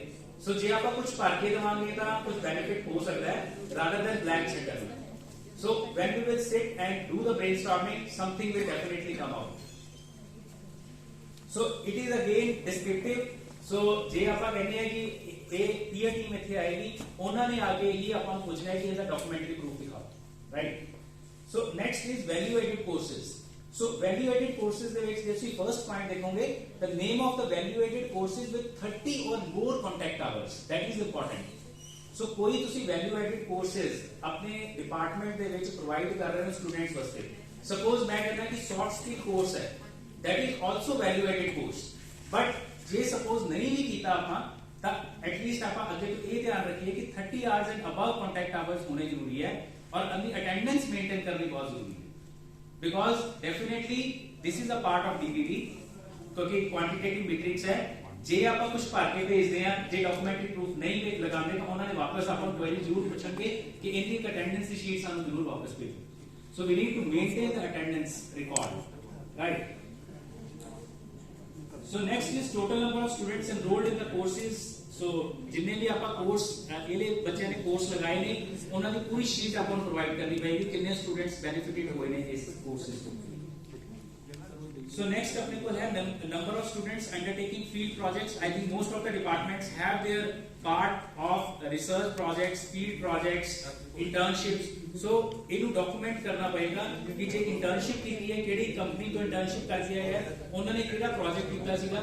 ਸੋ ਜੇ ਆਪਾਂ ਕੁਝ ਭਰ ਕੇ ਦੇਵਾਂਗੇ ਤਾਂ ਕੁਝ ਬੈਨੀਫਿਟ ਹੋ ਸਕਦਾ ਹੈ ਰਾਦਰ ਦੈਨ ਬਲੈਂਕ ਛੱਡਣਾ So when we will sit and do the brainstorming, something will definitely come out. So it is again descriptive. So जे ਆਪਾਂ ਕਹਿੰਦੇ ਆ ਕਿ ਇਹ ਪੀਅਰ ਟੀਮ ਇੱਥੇ ਆਏਗੀ ਉਹਨਾਂ ਨੇ ਆ ਕੇ ਹੀ ਆਪਾਂ ਨੂੰ ਪੁੱਛਣਾ ਹੈ ਕਿ ਇਹਦਾ ਡਾਕੂਮੈਂਟਰੀ ਪ੍ਰੂਫ ਦਿਖਾਓ right so next is value added courses so value added courses ਦੇ ਵਿੱਚ ਜੇ ਤੁਸੀਂ ਫਰਸਟ ਪੁਆਇੰਟ ਦੇਖੋਗੇ the name of the value added courses with 30 or more contact hours that is important. ਸੋ ਕੋਈ ਤੁਸੀਂ ਵੈਲਿਊ ਐਡਿਡ ਕੋਰਸਸ ਆਪਣੇ department ਦੇ ਵਿੱਚ ਪ੍ਰੋਵਾਈਡ ਕਰ ਰਹੇ ਹੋ ਸਟੂਡੈਂਟਸ ਵਾਸਤੇ ਸਪੋਜ਼ ਮੈਂ ਕਹਿੰਦਾ ਕਿ ਸੌਫਟ ਸਕਿੱਲ ਕੋਰਸ ਹੈ that is also value added course but ਜੇ ਸਪੋਜ਼ ਨਹੀਂ ਵੀ ਕੀਤਾ ਆਪਾਂ ਤਾਂ ਐਟਲੀਸਟ ਆਪਾਂ ਅੱਗੇ ਤੋਂ ਇਹ ਧਿਆਨ ਰੱਖੀਏ ਕਿ 30 hours and above contact hours ਹੋਣੇ ਜ਼ਰੂਰੀ ਹੈ ਔਰ ਆਪਣੀ ਅਟੈਂਡੈਂਸ ਮੇਨਟੇਨ ਕਰਨੀ ਬਹੁਤ ਜ਼ਰੂਰੀ ਹੈ because definitely this is a part of DBT ਕਿਉਂਕਿ ਕੁਆਂਟੀਟੇਟਿਵ ਮੈਟ੍ਰਿਕਸ ਹੈ ਜੇ ਆਪਾਂ ਕੁਝ ਭਰ ਕੇ ਭੇਜਦੇ ਆ ਜੇ ਡਾਕੂਮੈਂਟਰੀ ਪ੍ਰੂਫ ਨਹੀਂ ਲਗਾਉਂਦੇ ਤਾਂ ਉਹਨਾਂ ਨੇ ਵਾਪਸ ਆਪਾਂ ਨੂੰ ਕੁਐਰੀ ਜ਼ਰੂਰ ਪੁੱਛਣਗੇ ਕਿ ਇਹਦੀ ਅਟੈਂਡੈਂਸ ਦੀ ਸ਼ੀਟ ਸਾਨੂੰ ਜ਼ਰੂਰ ਵਾਪਸ ਭੇਜੋ so we need to maintain the attendance record right so next is total number of students enrolled in the courses so ਜਿੰਨੇ ਵੀ ਆਪਾਂ ਕੋਰਸ ਇਹਦੇ ਬੱਚਿਆਂ ਨੇ ਕੋਰਸ ਲਗਾਏ ਨੇ ਉਹਨਾਂ ਦੀ ਪੂਰੀ ਸ਼ੀਟ ਆਪਾਂ ਨੂੰ ਪ੍ਰੋਵਾਈਡ ਕਰਨੀ ਪਏਗੀ ਕਿੰਨੇ ਸਟੂਡੈਂਟਸ ਬੈਨੀਫਿਟਡ ਹੋਏ ਨੇ ਇਸ ਕੋਰਸਿਸ ਤੋਂ So next अपने को है number of students undertaking field projects. I think most of the departments have their part of research projects, field projects, internships. So इनको document करना पड़ेगा कि जे internship की है केड़ी कंपनी को internship कर दिया है उन्होंने केड़ा project किया सीगा.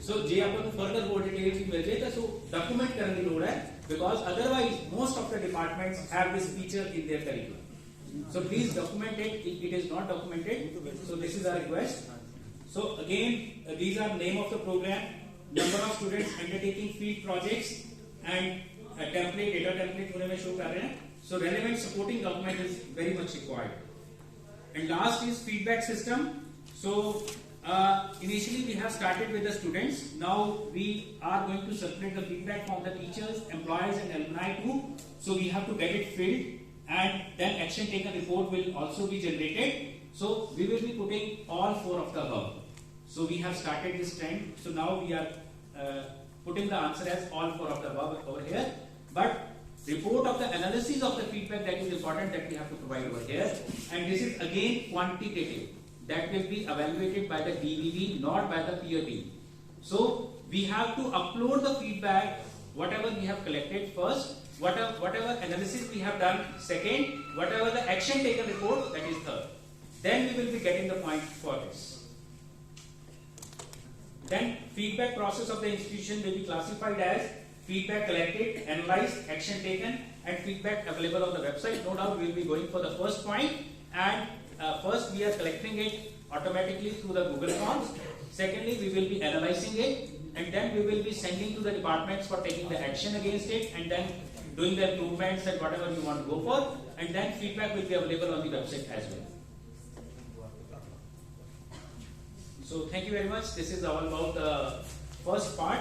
So जे अपन को further more details मिल जाए तो document करने की लोड़ है because otherwise most of the departments have this feature in their curriculum. So please document it if it is not documented. So this is our request. So again, these are name of the program, number of students undertaking field projects, and a template, data template पूरे में show कर रहे हैं. So relevant supporting document is very much required. And last is feedback system. So initially we have started with the students. Now we are going to circulate the feedback from the teachers, employees, and alumni too. So we have to get it filled, and then action taken report will also be generated. So we will be putting all 4 of the above. So we have started this trend. So now we are putting the answer as all 4 of the above over here. But report of the analysis of the feedback that is important that we have to provide over here. And this is again quantitative. That will be evaluated by the DBB, not by the peer team. So we have to upload the feedback, whatever we have collected first, whatever analysis we have done second, whatever the action taken report that is third. Then we will be getting the point for this. Then feedback process of the institution will be classified as feedback collected, analyzed, action taken, and feedback available on the website. No doubt we will be going for the first point, and first we are collecting it automatically through the Google Forms. Secondly, we will be analyzing it, and then we will be sending to the departments for taking the action against it, and then doing the improvements and whatever you want to go for, and then feedback will be available on the website as well. So thank you very much. This is all about the first part.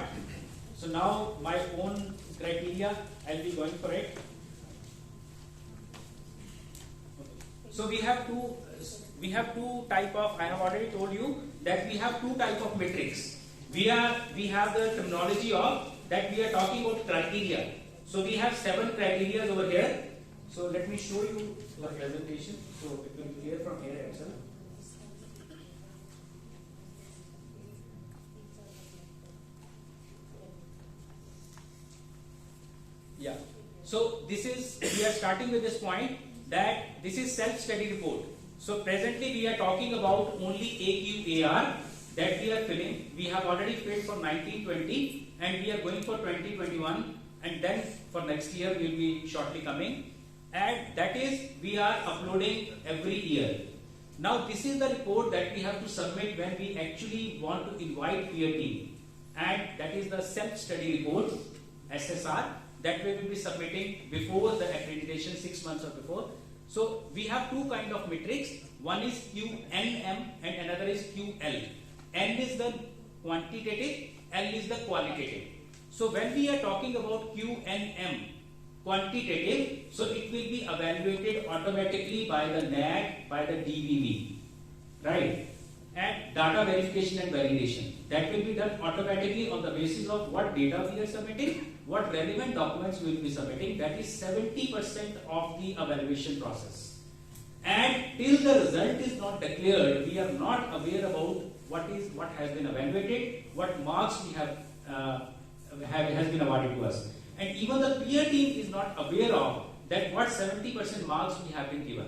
So now my own criteria, I'll be going for it. So we have two type of, I have already told you that we have two type of metrics. We have the terminology of that we are talking about criteria. So we have 7 criteria over here. So let me show you the presentation. So it will be clear from here itself. Yeah. So this is, we are starting with this point that this is self-study report. So presently we are talking about only AQAR that we are filling. We have already filled for 19-20 and we are going for 20-21, and then for next year we will be shortly coming, and that is we are uploading every year. Now this is the report that we have to submit when we actually want to invite peer team, and that is the self-study report SSR that we will be submitting before the accreditation, 6 months or before. So we have two kind of metrics. One is QNM and another is QL. N is the quantitative, L is the qualitative. So when we are talking about QNM, quantitative, so it will be evaluated automatically by the NAAC, by the DVV, right? And data verification and validation, that will be done automatically on the basis of what data we are submitting, what relevant documents we will be submitting. That is 70% of the evaluation process. And till the result is not declared, we are not aware about what has been evaluated, what marks we has been awarded to us. And even the peer team is not aware of that what 70% marks we have been given.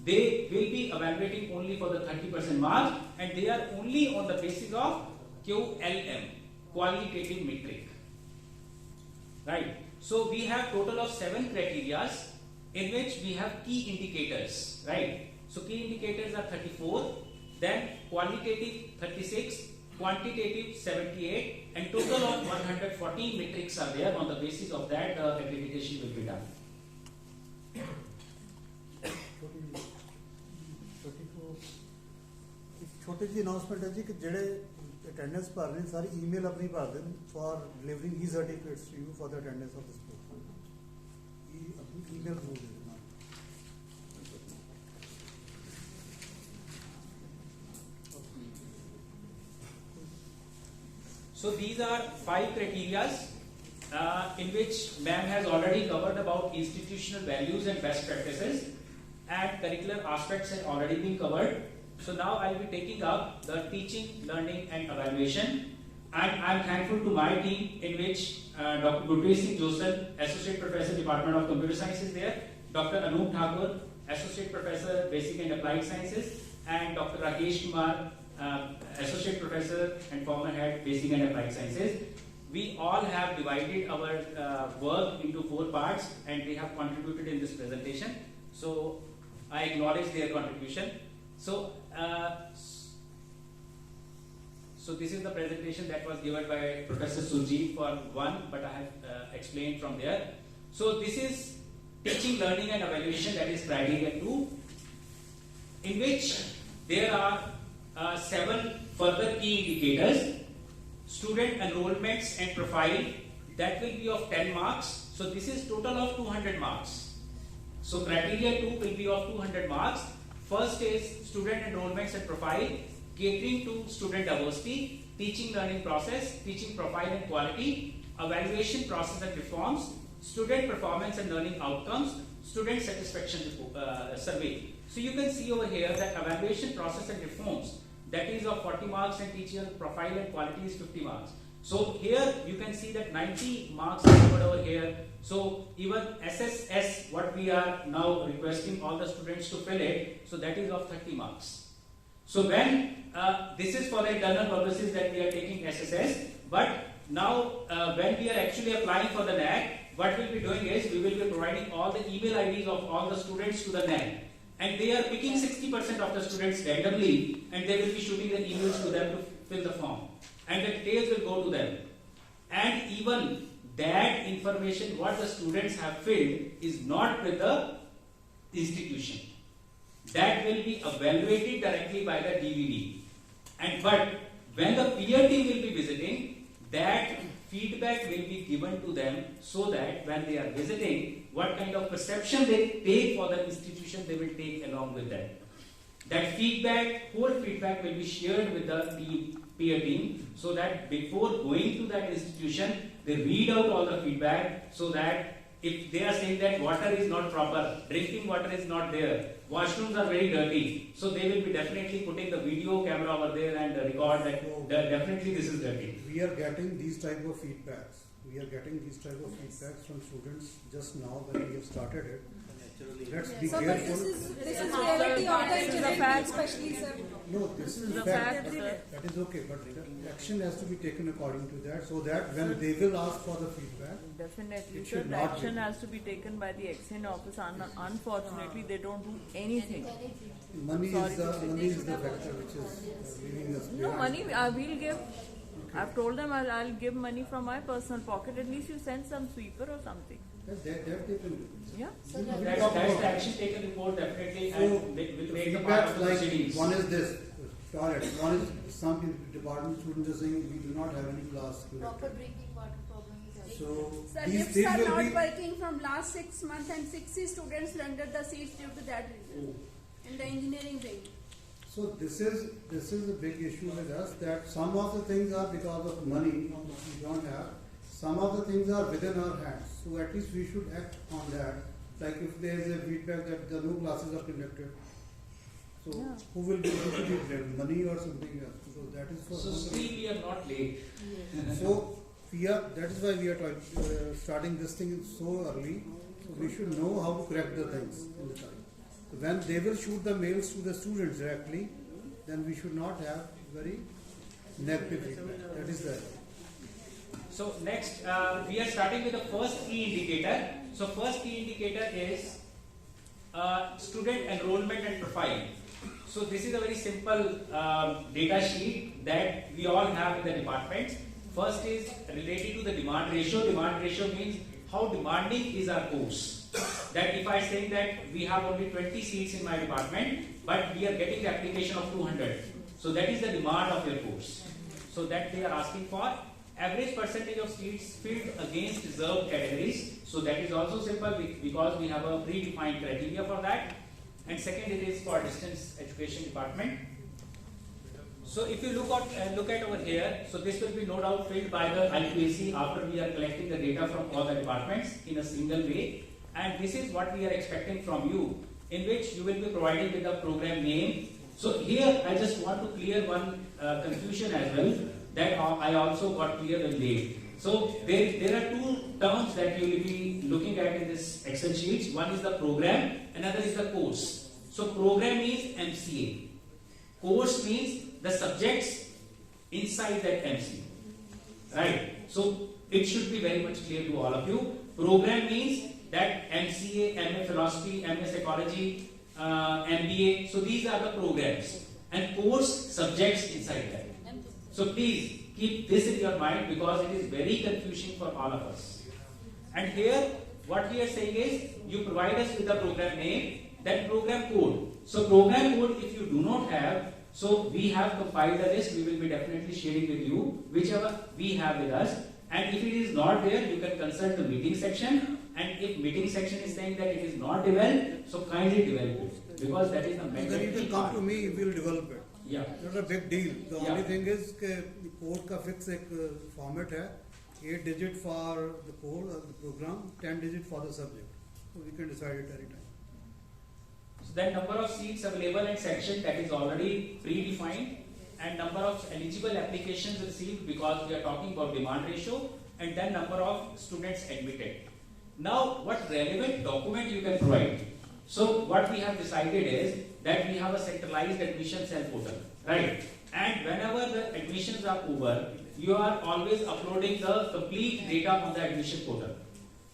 They will be evaluating only for the 30% marks, and they are only on the basis of QLM, qualitative metric. Right. So we have total of 7 criteria in which we have key indicators. Right. So key indicators are 34, then qualitative 36, quantitative 78, and total of 114 metrics are there. On the basis of that, the accreditation will be done. छोटी सी announcement है जी कि जेड़े attendance भर रहे सारी email अपनी भर दें for delivering e certificates to you for the attendance of this program. अपनी ईमेल जरूर दे देना। So these are 5 criteria in which ma'am has already covered about institutional values and best practices, and curricular aspects have already been covered. So now I will be taking up the teaching, learning and evaluation, and I am thankful to my team in which Dr. Gurpreet Singh Joseph, Associate Professor, Department of Computer Science is there, Dr. Anup Thakur, Associate Professor, Basic and Applied Sciences, and Dr. Rakesh Kumar, Associate Professor and former head, Basic and Applied Sciences. We all have divided our work into 4 parts, and they have contributed in this presentation. So I acknowledge their contribution. So this is the presentation that was given by Professor Surjeet for 1, but I have explained from there. So this is teaching, learning and evaluation, that is criteria 2, in which there are 7 further key indicators. Student enrollments and profile, that will be of 10 marks. So this is total of 200 marks. So criteria 2 will be of 200 marks. First is student enrollments and profile, catering to student diversity, teaching learning process, teaching profile and quality, evaluation process and reforms, student performance and learning outcomes, student satisfaction survey. So you can see over here that evaluation process and reforms, that is of 40 marks, and teacher profile and quality is 50 marks. So here you can see that 90 marks are covered over here. So even SSS, what we are now requesting all the students to fill it, so that is of 30 marks. So when this is for the internal purposes that we are taking SSS, but now when we are actually applying for the NAAC, what we will be doing is we will be providing all the email IDs of all the students to the NAAC, and they are picking 60% of the students randomly, and they will be shooting the emails to them to fill the form, and the details will go to them. And even that information what the students have filled is not with the institution. That will be evaluated directly by the DVD. And but when the peer team will be visiting, that feedback will be given to them so that when they are visiting, what kind of perception they take for the institution, they will take along with them. That feedback, whole feedback will be shared with the peer team so that before going to that institution, they read out all the feedback so that if they are saying that water is not proper, drinking water is not there, washrooms are very dirty, so they will be definitely putting the video camera over there and record that definitely this is dirty. We are getting these type of feedbacks. We are getting these type of feedbacks from students just now when we have started it. Let's be So, but careful. this is reality of the engineering, especially sir. No, this is the fact. That is okay, but the action has to be taken according to that, so that when they will ask for the feedback, Definitely, it sir. should The not action be. has to be taken by the Exin office. Unfortunately, they don't do anything. Money Sorry is to the say. factor which is leaving us No behind. money. We'll give. I've told them I'll give money from my personal pocket. At least you send some sweeper or something. That they can do. Yeah. That's the action taken report definitely So, and will make the part feedbacks of the like proceedings. one is this toilet, one is some department students are saying we do not have any class. Proper drinking water problem is also. So Sir, these lifts things are will not be. working from last 6 months and 60 students rendered the seats due to that reason in the engineering wing. So this is a big issue with us, that some of the things are because of money we don't have. Some of the things are within our hands. So at least we should act on that. Like if there is a feedback that the no classes are conducted. So Yeah. who will be blamed? Money or something else? So that is for. So still we are not late. So that is why we are starting this thing so early. So we should know how to correct the things in the time. So when they will shoot the mails to the students directly, then we should not have very negative feedback. That is the. So next, we are starting with the first key indicator. So first key indicator is student enrollment and profile. So this is a very simple data sheet that we all have in the department. First is related to the demand ratio. Demand ratio means how demanding is our course. That if I say that we have only 20 seats in my department, but we are getting the application of 200. So that is the demand of your course. So that they are asking for. Average percentage of seats filled against reserved categories. So that is also simple because we have a predefined criteria for that. And second, it is for distance education department. So if you look at over here, so this will be no doubt filled by the IQAC after we are collecting the data from all the departments in a single way. And this is what we are expecting from you, in which you will be providing with the program name. So here I just want to clear one confusion as well, that I also got clear when late. So there are two terms that you will be looking at in this Excel sheets. One is the program, another is the course. So program means MCA. Course means the subjects inside that MCA. Right? So it should be very much clear to all of you. Program means that MCA, MA Philosophy, MA Psychology, MBA. So these are the programs. And course subjects inside that. So please keep this in your mind because it is very confusing for all of us. And here what we are saying is you provide us with the program name, then program code. So program code if you do not have, so we have compiled a list, we will be definitely sharing with you whichever we have with us. And if it is not there, you can consult the meeting section. And if meeting section is saying that it is not developed, so kindly develop it because that is the mandatory Then you will come to me, we will develop it. Yeah. Not a big deal. The Yeah. only thing is कि code का fix एक format है, 8 digit for the code or the program, 10 digit for the subject. So we can decide it anytime. So then number of seats available in section that is already predefined, and number of eligible applications received because we are talking about demand ratio, and then number of students admitted. Now what relevant document you can provide? So what we have decided is that we have a centralized admission cell portal, right? And whenever the admissions are over, you are always uploading the complete data on the admission portal.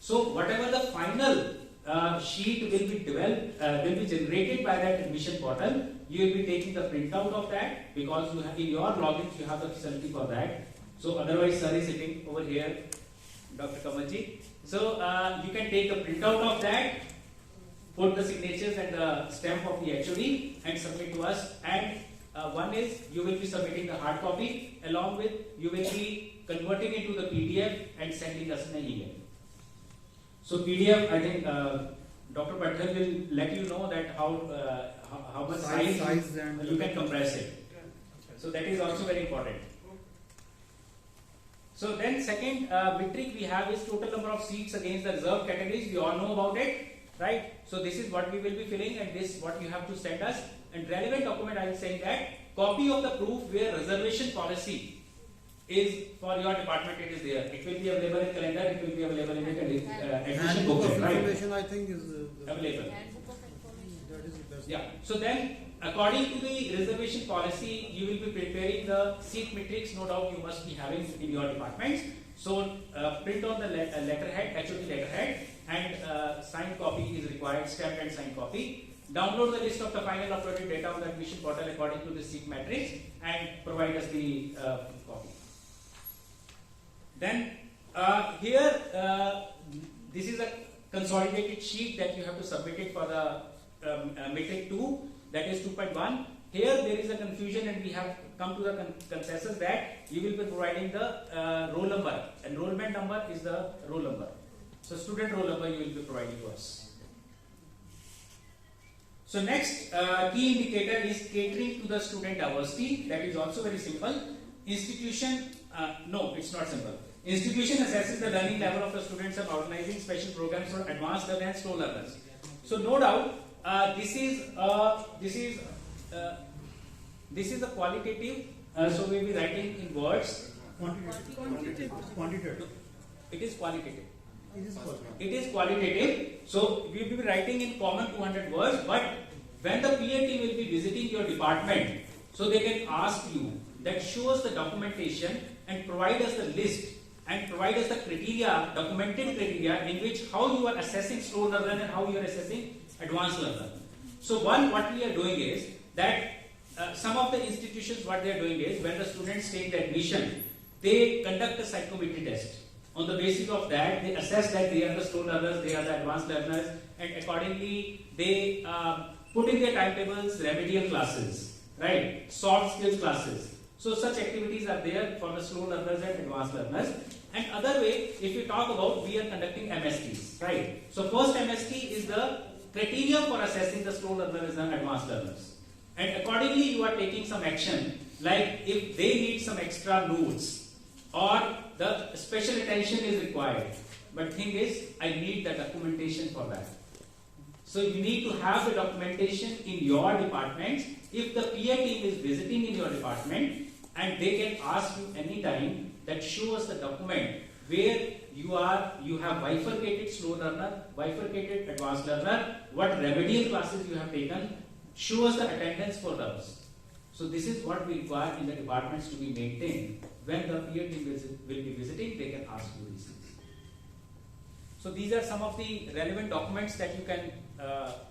So whatever the final sheet will be developed, will be generated by that admission portal, you will be taking the printout of that because you have in your logins you have the facility for that. So otherwise, sir is sitting over here, Dr. Kamalji. So you can take the printout of that, put the signatures and the stamp of the HOD and submit to us. And One is you will be submitting the hard copy, along with you will be converting into the PDF and sending us an email. So PDF, I think Dr. Patel will let you know that how much size and you can compress it. So that is also very important. So then second metric we have is total number of seats against the reserved categories. We all know about it, right? So this is what we will be filling, and this what you have to send us. And relevant document, I will say that copy of the proof where reservation policy is for your department. It is there. It will be available in calendar. It will be available in the admission Handbook of booklet, right? information, I think, is Available. Handbook of information. that is the best. Yeah. So then, according to the reservation policy, you will be preparing the seat matrix. No doubt you must be having in your departments. So print on the letterhead, HOD letterhead, and signed copy is required, stamped and signed copy. Download the list of the final uploaded data on the admission portal according to the seat matrix and provide us the copy. Then here, this is a consolidated sheet that you have to submit it for the metric 2, that is 2.1. Here there is a confusion, and we have come to the consensus that you will be providing the roll number. Enrollment number is the roll number. So student roll number you will be providing to us. So next key indicator is catering to the student diversity. That is also very simple. Institution, no, it's not simple. Institution assesses the learning level of the students and organizing special programs for advanced learners and slow learners. So no doubt, this is a qualitative. So we will be writing in words. Quantitative. It is qualitative. It is qualitative. It is qualitative. So we will be writing in common 200 words. But when the PA team will be visiting your department, so they can ask you that show us the documentation and provide us the list and provide us the criteria, documented criteria in which how you are assessing slow learner and how you are assessing advanced learner. So what we are doing is that some of the institutions, what they are doing is when the students take the admission, they conduct a psychometry test. On the basis of that, they assess that they are the slow learners, they are the advanced learners, and accordingly they put in their timetables remedial classes, right? Soft skills classes. So such activities are there for the slow learners and advanced learners. And other way, if you talk about, we are conducting MSTs, right? So first MST is the criteria for assessing the slow learners and advanced learners. And accordingly, you are taking some action, like if they need some extra notes or the special attention is required. But thing is, I need the documentation for that. So you need to have the documentation in your department. If the PA team is visiting in your department, and they can ask you anytime that show us the document where you have bifurcated slow learner, bifurcated advanced learner, what remedial classes you have taken, show us the attendance for those. So this is what we require in the departments to be maintained. When the PA team will be visiting, they can ask you these things. So these are some of the relevant documents that you can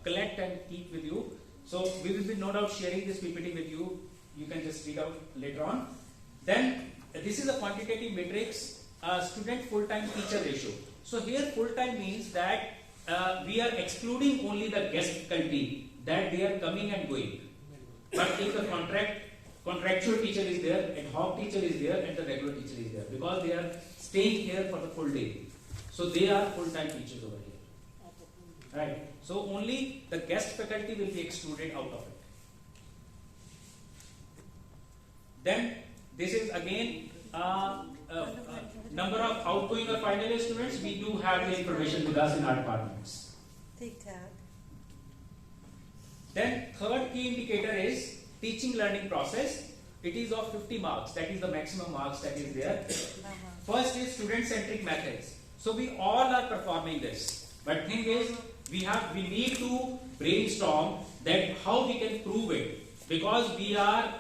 collect and keep with you. So we will be no doubt sharing this PPT with you. You can just read out later on. Then this is a quantitative matrix, student full-time teacher ratio. So here full-time means that we are excluding only the guest faculty, that they are coming and going. But if the contractual teacher is there, ad hoc teacher is there, and the regular teacher is there, because they are staying here for the full day. So they are full-time teachers over here. Right. So only the guest faculty will be excluded out of it. Then this is again number of outgoing or final year students. We do have the information with us in our departments. Tic-tac. Then third key indicator is teaching learning process. It is of 50 marks. That is the maximum marks that is there. First is student-centric methods. So we all are performing this. But thing is, we need to brainstorm that how we can prove it, because we are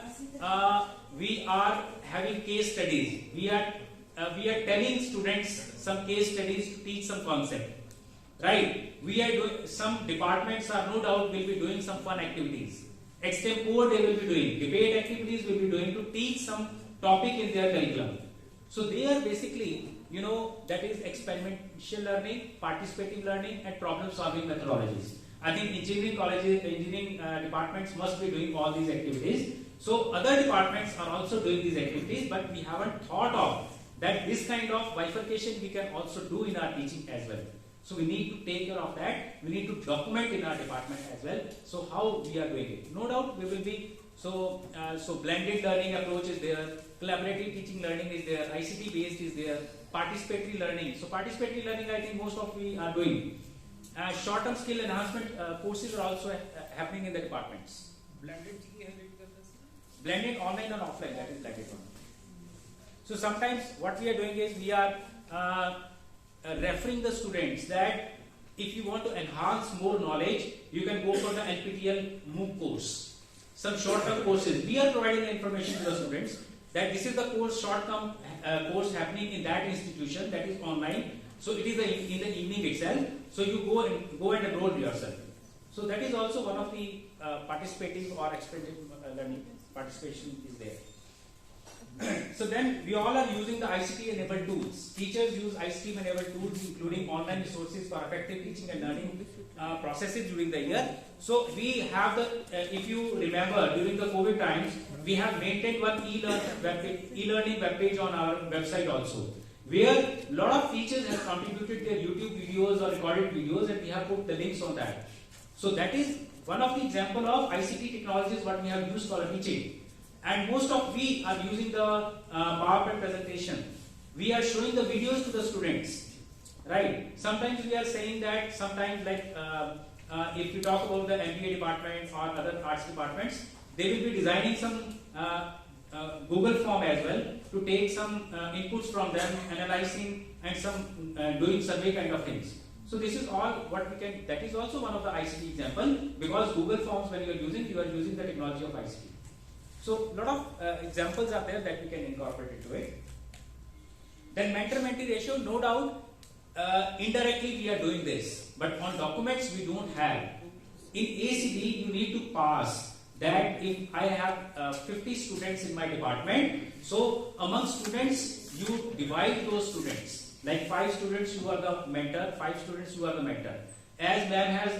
having case studies. We are telling students some case studies to teach some concept. Right? We are doing, some departments are no doubt will be doing some fun activities. Extempore they will be doing. Debate activities will be doing to teach some topic in their curriculum. So they are basically, that is experiential learning, participative learning, and problem solving methodologies. I think engineering colleges, engineering departments must be doing all these activities. So other departments are also doing these activities, but we haven't thought of that this kind of bifurcation we can also do in our teaching as well. So we need to take care of that. We need to document in our department as well. So how we are doing it. No doubt we will be, so blended learning approach is there, collaborative teaching learning is there, ICT based is there, participatory learning. So participatory learning I think most of we are doing. Short-term skill enhancement courses are also happening in the departments. Blended चीज़ें हैं लेकिन Blended online and offline, that is blended one. So sometimes what we are doing is we are referring the students that if you want to enhance more knowledge, you can go for the NPTEL MOOC course. Some short-term courses. We are providing the information to the students that this is the course, short-term course happening in that institution, that is online. So it is in the evening itself. So you go and enroll yourself. So that is also one of the participating or expanded learning participation is there. So then we all are using the ICT enabled tools. Teachers use ICT enabled tools including online resources for effective teaching and learning processes during the year. So we have if you remember during the COVID times, we have maintained one e-learning web page on our website also, where a lot of teachers have contributed their YouTube videos or recorded videos, and we have put the links on that. So that is one of the example of ICT technologies what we have used for teaching. And most of we are using the PowerPoint presentation. We are showing the videos to the students, right? Sometimes we are saying that sometimes like if you talk about the MBA department or other arts departments, they will be designing some Google form as well to take some inputs from them, analyzing and some doing survey kind of things. So this is all what we can, that is also one of the ICT example, because Google Forms when you are using the technology of ICT. So a lot of examples are there that we can incorporate into it. Then mentor-mentee ratio, no doubt indirectly we are doing this, but on documents we don't have. In ACD you need to pass that if I have 50 students in my department, so among students you divide those students. Like 5 students you are the mentor, 5 students you are the mentor. As ma'am has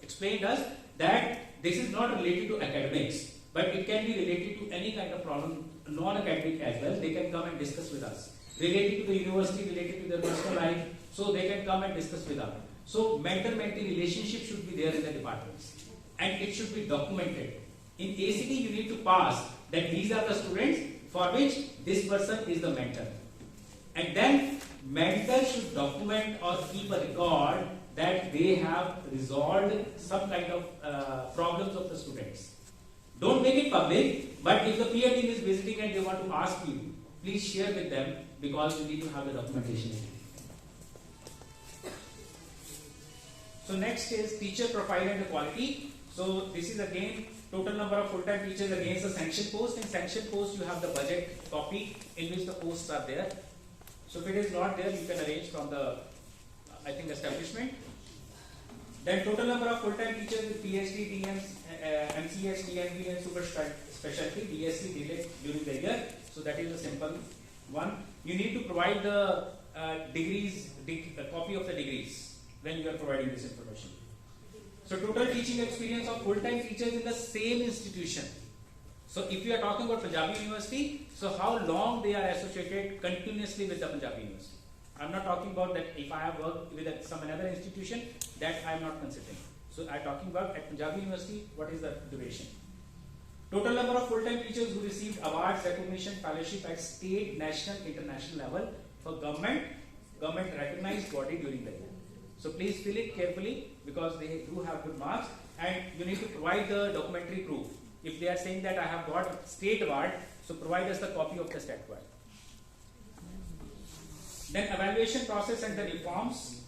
explained us that this is not related to academics, but it can be related to any kind of problem, non-academic as well. They can come and discuss with us. Related to the university, related to their personal life, so they can come and discuss with us. So mentor-mentee relationship should be there in the departments, and it should be documented. In ACD you need to pass that these are the students for which this person is the mentor. And then mentor should document or keep a record that they have resolved some kind of problems of the students. Don't make it public, but if the peer team is visiting and they want to ask you, please share with them, because you need to have the documentation. So next is teacher profile and the quality. So this is again total number of full-time teachers against the sanction post. In sanction post you have the budget copy in which the posts are there. So if it is not there, you can arrange from the, I think, establishment. Then total number of full-time teachers with PhD, DMs, MCS, DMB and super specialty, BSc delayed during the year. So that is a simple one. You need to provide the degrees, a copy of the degrees when you are providing this information. So total teaching experience of full-time teachers in the same institution. So if you are talking about Punjabi University, so how long they are associated continuously with the Punjabi University. I'm not talking about that if I have worked with some another institution, that I am not considering. So I'm talking about at Punjabi University, what is the duration. Total number of full-time teachers who received awards, recognition, fellowship at state, national, international level for government recognized body during the year. So please fill it carefully, because they do have good marks, and you need to provide the documentary proof. If they are saying that I have got a state award, so provide us the copy of the state award. Then evaluation process and the reforms.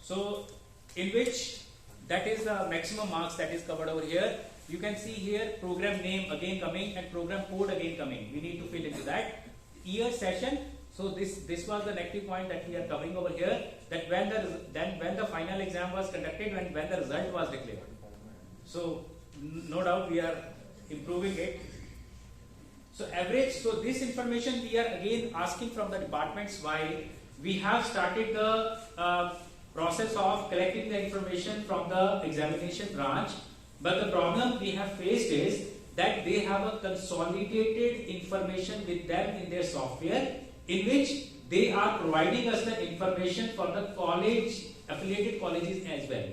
So in which that is the maximum marks that is covered over here. You can see here program name again coming and program code again coming. We need to fill into that. Year session. So this was the negative point that we are covering over here. That when the final exam was conducted, when the result was declared. So no doubt we are improving it. So average. So this information we are again asking from the departments, while we have started the process of collecting the information from the examination branch, but the problem we have faced is that they have a consolidated information with them in their software, in which they are providing us the information for the college, affiliated colleges as well.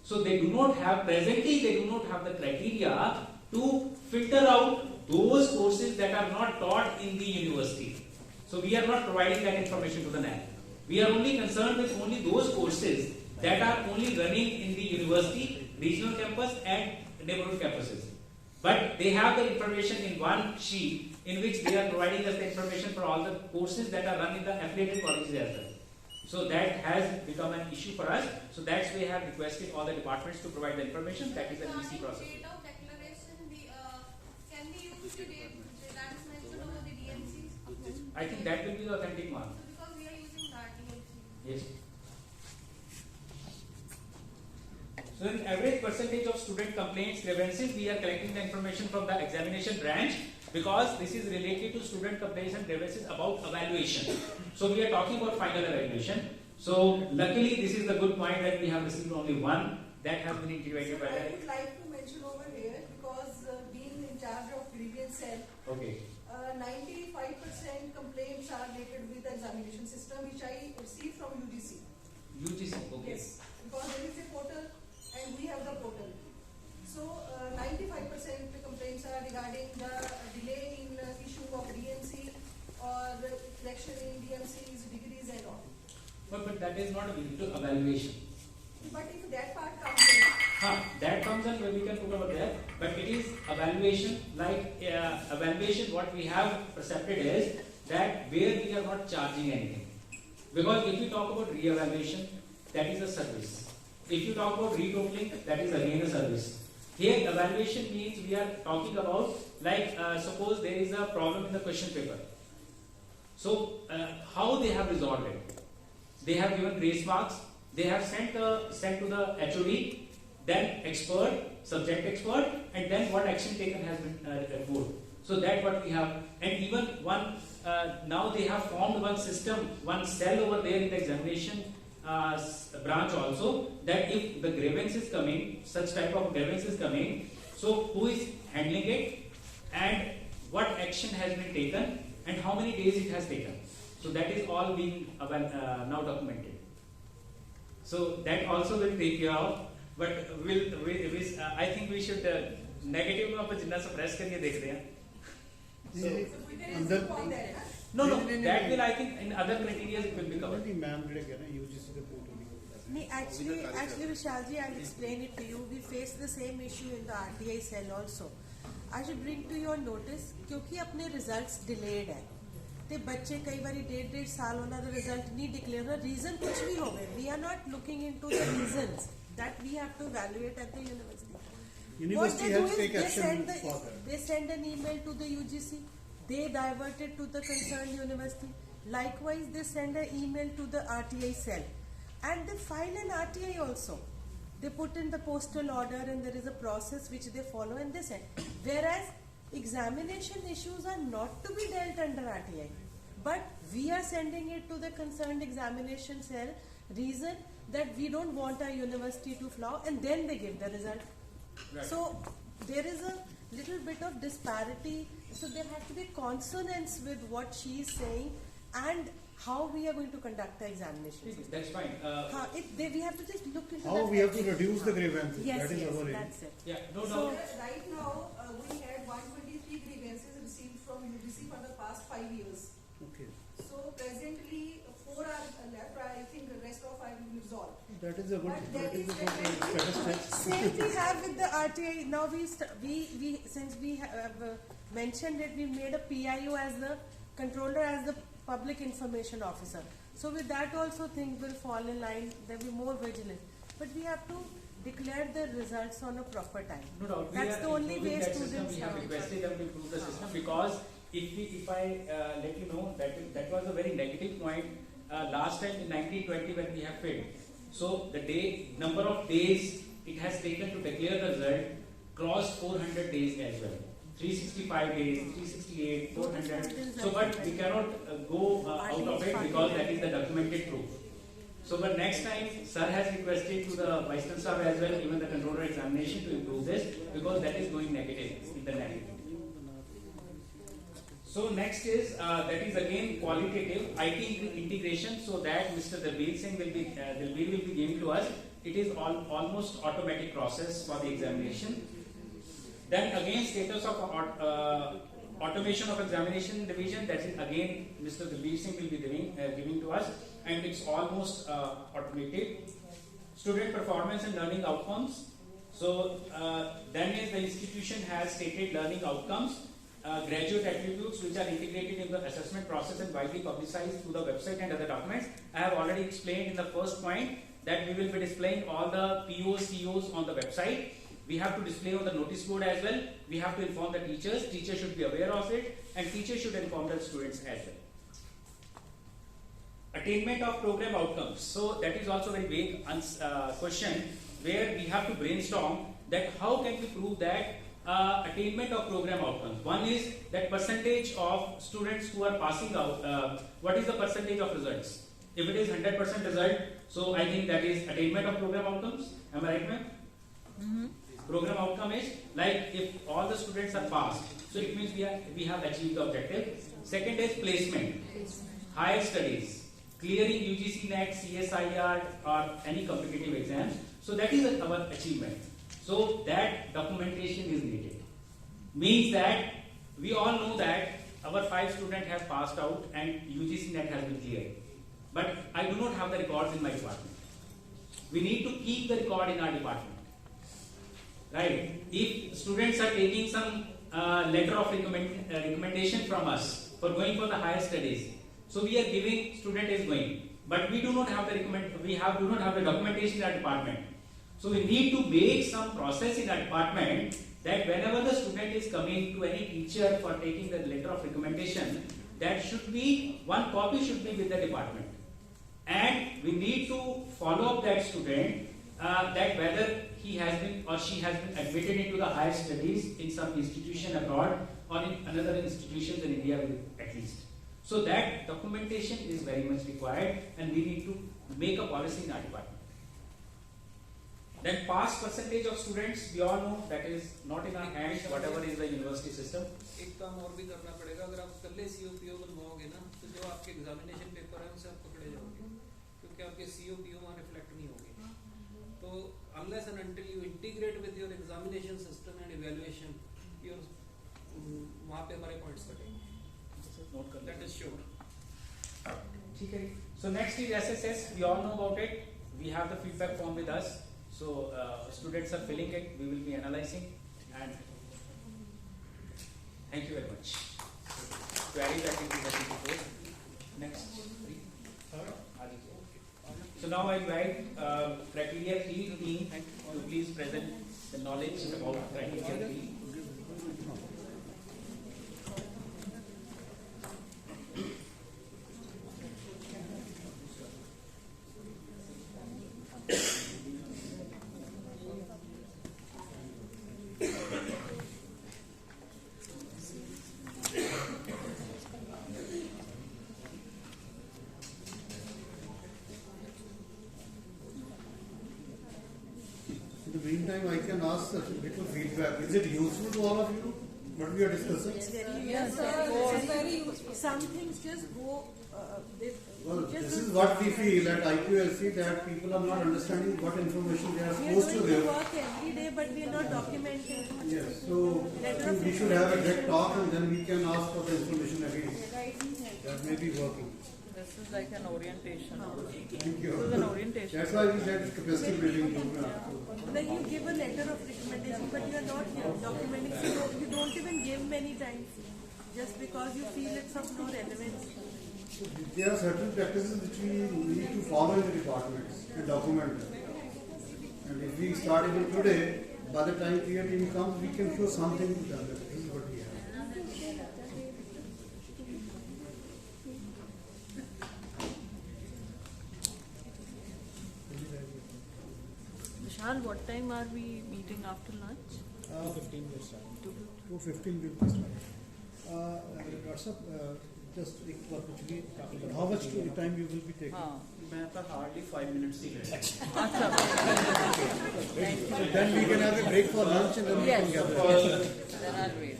So they do not have, presently they do not have the criteria to filter out those courses that are not taught in the university. So we are not providing that information to the NAC. We are only concerned with only those courses that are only running in the university, regional campus and neighborhood campuses. But they have the information in one sheet in which they are providing us the information for all the courses that are run in the affiliated colleges as well. So that has become an issue for us. So that's why we have requested all the departments to provide the information. That is an easy process. Date of declaration, can we use the date that is mentioned over the DMCs? I think that will be the authentic one. So because we are using that DMC. Yes. So in average percentage of student complaints, grievances, we are collecting the information from the examination branch because this is related to student complaints and grievances about evaluation. So we are talking about final evaluation. So luckily this is the good point that we have received only one that has been integrated by I that. would like to mention over here because being in charge of grievance cell, Okay. 95% complaints are related with the examination system which I received from UGC. UGC, okay. Yes, because there is a portal and we have the portal. So 95% complaints are regarding the delay in issue of DMC or correction in DMC's degrees and all. But that is not related to evaluation. But if that part comes in, That comes in where we can put over there, but it is evaluation. Like evaluation, what we have percepted is that where we are not charging anything. Because if you talk about re-evaluation, that is a service. If you talk about retotaling, that is again a service. Here, evaluation means we are talking about, like suppose there is a problem in the question paper. So how they have resolved it? They have given grace marks. They have sent to the HOD, then expert, subject expert, and then what action taken has been reported. So that what we have, and even one now they have formed one system, one cell over there in the examination branch also, that if the grievance is coming, such type of grievance is coming, so who is handling it, and what action has been taken, and how many days it has taken. So that is all being now documented. So that also will take care of, but I think we should negative में अपन जितना suppress करके देख रहे हैं. No, that will I think in other criteria it will be covered. Actually, Vishal ji, I'll explain it to you. We face the same issue in the RTI cell also. I should bring to your notice क्योंकि अपने results delayed है. ते बच्चे कई बारी 1.5 साल होना तो रिजल्ट नहीं डिक्लेयर हो, रीजन कुछ भी हो गए. We are not looking into the reasons that we have to evaluate at the university. University has to take action for that. They send an email to the UGC. They divert it to the concerned university. Likewise, they send an email to the RTI cell, and they file an RTI also. They put in the postal order, and there is a process which they follow, and they send. Whereas examination issues are not to be dealt under RTI, but we are sending it to the concerned examination cell. Reason that we don't want our university to flaw, and then they give the result. Right. So there is a little bit of disparity. So there has to be consonance with what she is saying and how we are going to conduct the examination. That's fine. We have to just look into how that we have to reduce the grievances. Yes, that is yes, our aim. that's it. Yeah, no, so no. right now we had 123 grievances received from UGC for the past 5 years. Okay. So presently 4 are left. I think the rest of are resolved. That is a good. But That is a good statistic. Same we have with the RTI. Now we since we have mentioned it, we made a PIO as the controller, as the public information officer. So with that also things will fall in line. There will be more vigilance. But we have to declare the results on a proper time. No doubt. That's the only way students We have requested them to improve the system because if I let you know that was a very negative point last time in 1920 when we have failed. So the number of days it has taken to declare the result crossed 400 days as well. 365 days, 368, 400. So, but we cannot go out of it because that is the documented proof. So, but next time, sir has requested to the vice chancellor as well, even the controller examination, to improve this because that is going negative in the negative. So next is that is again qualitative IT integration. So that Mr. Dalbir Singh will be giving to us. It is almost automatic process for the examination. Then again status of automation of examination division. That is again Mr. Dalbir Singh will be giving to us, and it's almost automated. Student performance and learning outcomes. So then is the institution has stated learning outcomes. Graduate attributes which are integrated in the assessment process and widely publicized through the website and other documents. I have already explained in the first point that we will be displaying all the POs, COs on the website. We have to display on the notice board as well. We have to inform the teachers. Teachers should be aware of it, and teachers should inform the students as well. Attainment of program outcomes. So that is also a very vague question where we have to brainstorm that how can we prove that attainment of program outcomes. One is that percentage of students who are passing out. What is the percentage of results? If it is 100% result, so I think that is attainment of program outcomes. Am I right, ma'am? Mm-hmm. Program outcome is like if all the students are passed, so it means we have achieved the objective. Second is placement, higher studies, clearing UGC NET, CSIR or any competitive exams. So that is our achievement. So that documentation is needed. Means that we all know that our 5 students have passed out and UGC NET has been cleared. But I do not have the records in my department. We need to keep the record in our department. Right? If students are taking some letter of recommendation from us for going for the higher studies, so we are giving student is going, but we do not have the do not have the documentation in our department. So we need to make some process in our department that whenever the student is coming to any teacher for taking the letter of recommendation, that should be one copy should be with the department, and we need to follow up that student that whether he has been or she has been admitted into the higher studies in some institution abroad or in another institutions in India at least. So that documentation is very much required, and we need to make a policy in our department. Then pass percentage of students, we all know that is not in our hands, whatever is the university system. एक काम और भी करना पड़ेगा, अगर आप कल्ले COPO बनवाओगे ना, तो जो आपके एग्जामिनेशन पेपर है उनसे आप पकड़े जाओगे, क्योंकि आपके COPO वहाँ रिफ्लेक्ट नहीं होंगे. तो unless and until you integrate with your examination system and evaluation, your वहाँ पे हमारे points कटेंगे. That is sure. ठीक है. So next is SSS. We all know about it. We have the feedback form with us. So students are filling it. We will be analyzing, and thank you very much. Queries I think we have to pose. Next. So now I invite criteria 3 team to please present the knowledge about criteria 3. In the meantime, I can ask a little feedback. Is it useful to all of you? What we are discussing? Yes, sir. Very useful. Some things just go. Well, this is what we feel at IQSC, that people are not understanding what information they are We are supposed to doing the give. work every day, but we are not documenting. Yes, so I think we should have a direct talk and then we can ask for the information again. That may be working. This is like an orientation. Thank you. This is an orientation. That's why we said capacity building program. When you give a letter of recommendation, but you are not documenting, so you don't even give many times, just because you feel it's of no relevance. So there are certain practices which we need to follow in the departments and document them. And if we start even today, by the time clear team comes, we can show something done. This is what we have. Vishal, what time are we meeting after lunch? 2:15 will start. 2:15 will start. Dr. Sahab, just एक बार कुछ भी how much time you will be taking? हाँ. मैं तो hardly 5 minutes ही लेगा. अच्छा. Then we can have a break for lunch and then we can gather. Then I'll wait.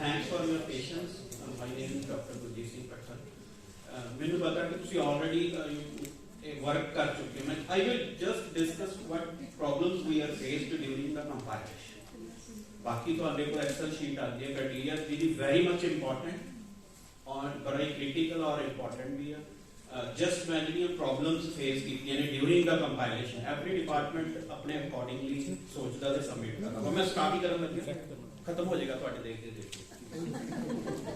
Thanks for your patience. My name is Dr. Gurjeet Singh Patthar. ਮੈਨੂੰ ਪਤਾ ਕਿ ਤੁਸੀਂ already work ਕਰ ਚੁੱਕੇ ਹੋ. I will just discuss what problems we are faced during the compilation. ਬਾਕੀ ਤੁਹਾਡੇ ਕੋਲ Excel sheet ਆਉਂਦੀ ਹੈ, criteria really very much important और बड़ा ही critical और important भी है. Just मैं ਜਿਹੜੀਆਂ problems face ਕੀਤੀਆਂ ਨੇ during the compilation, every department ਆਪਣੇ accordingly ਸੋਚਦਾ ਤੇ submit ਕਰਦਾ. ਮੈਂ start ਹੀ ਕਰਨ ਲੱਗਿਆ, ਖਤਮ ਹੋ ਜਾਏਗਾ ਤੁਹਾਡੇ ਦੇਖਦੇ ਦੇਖਦੇ.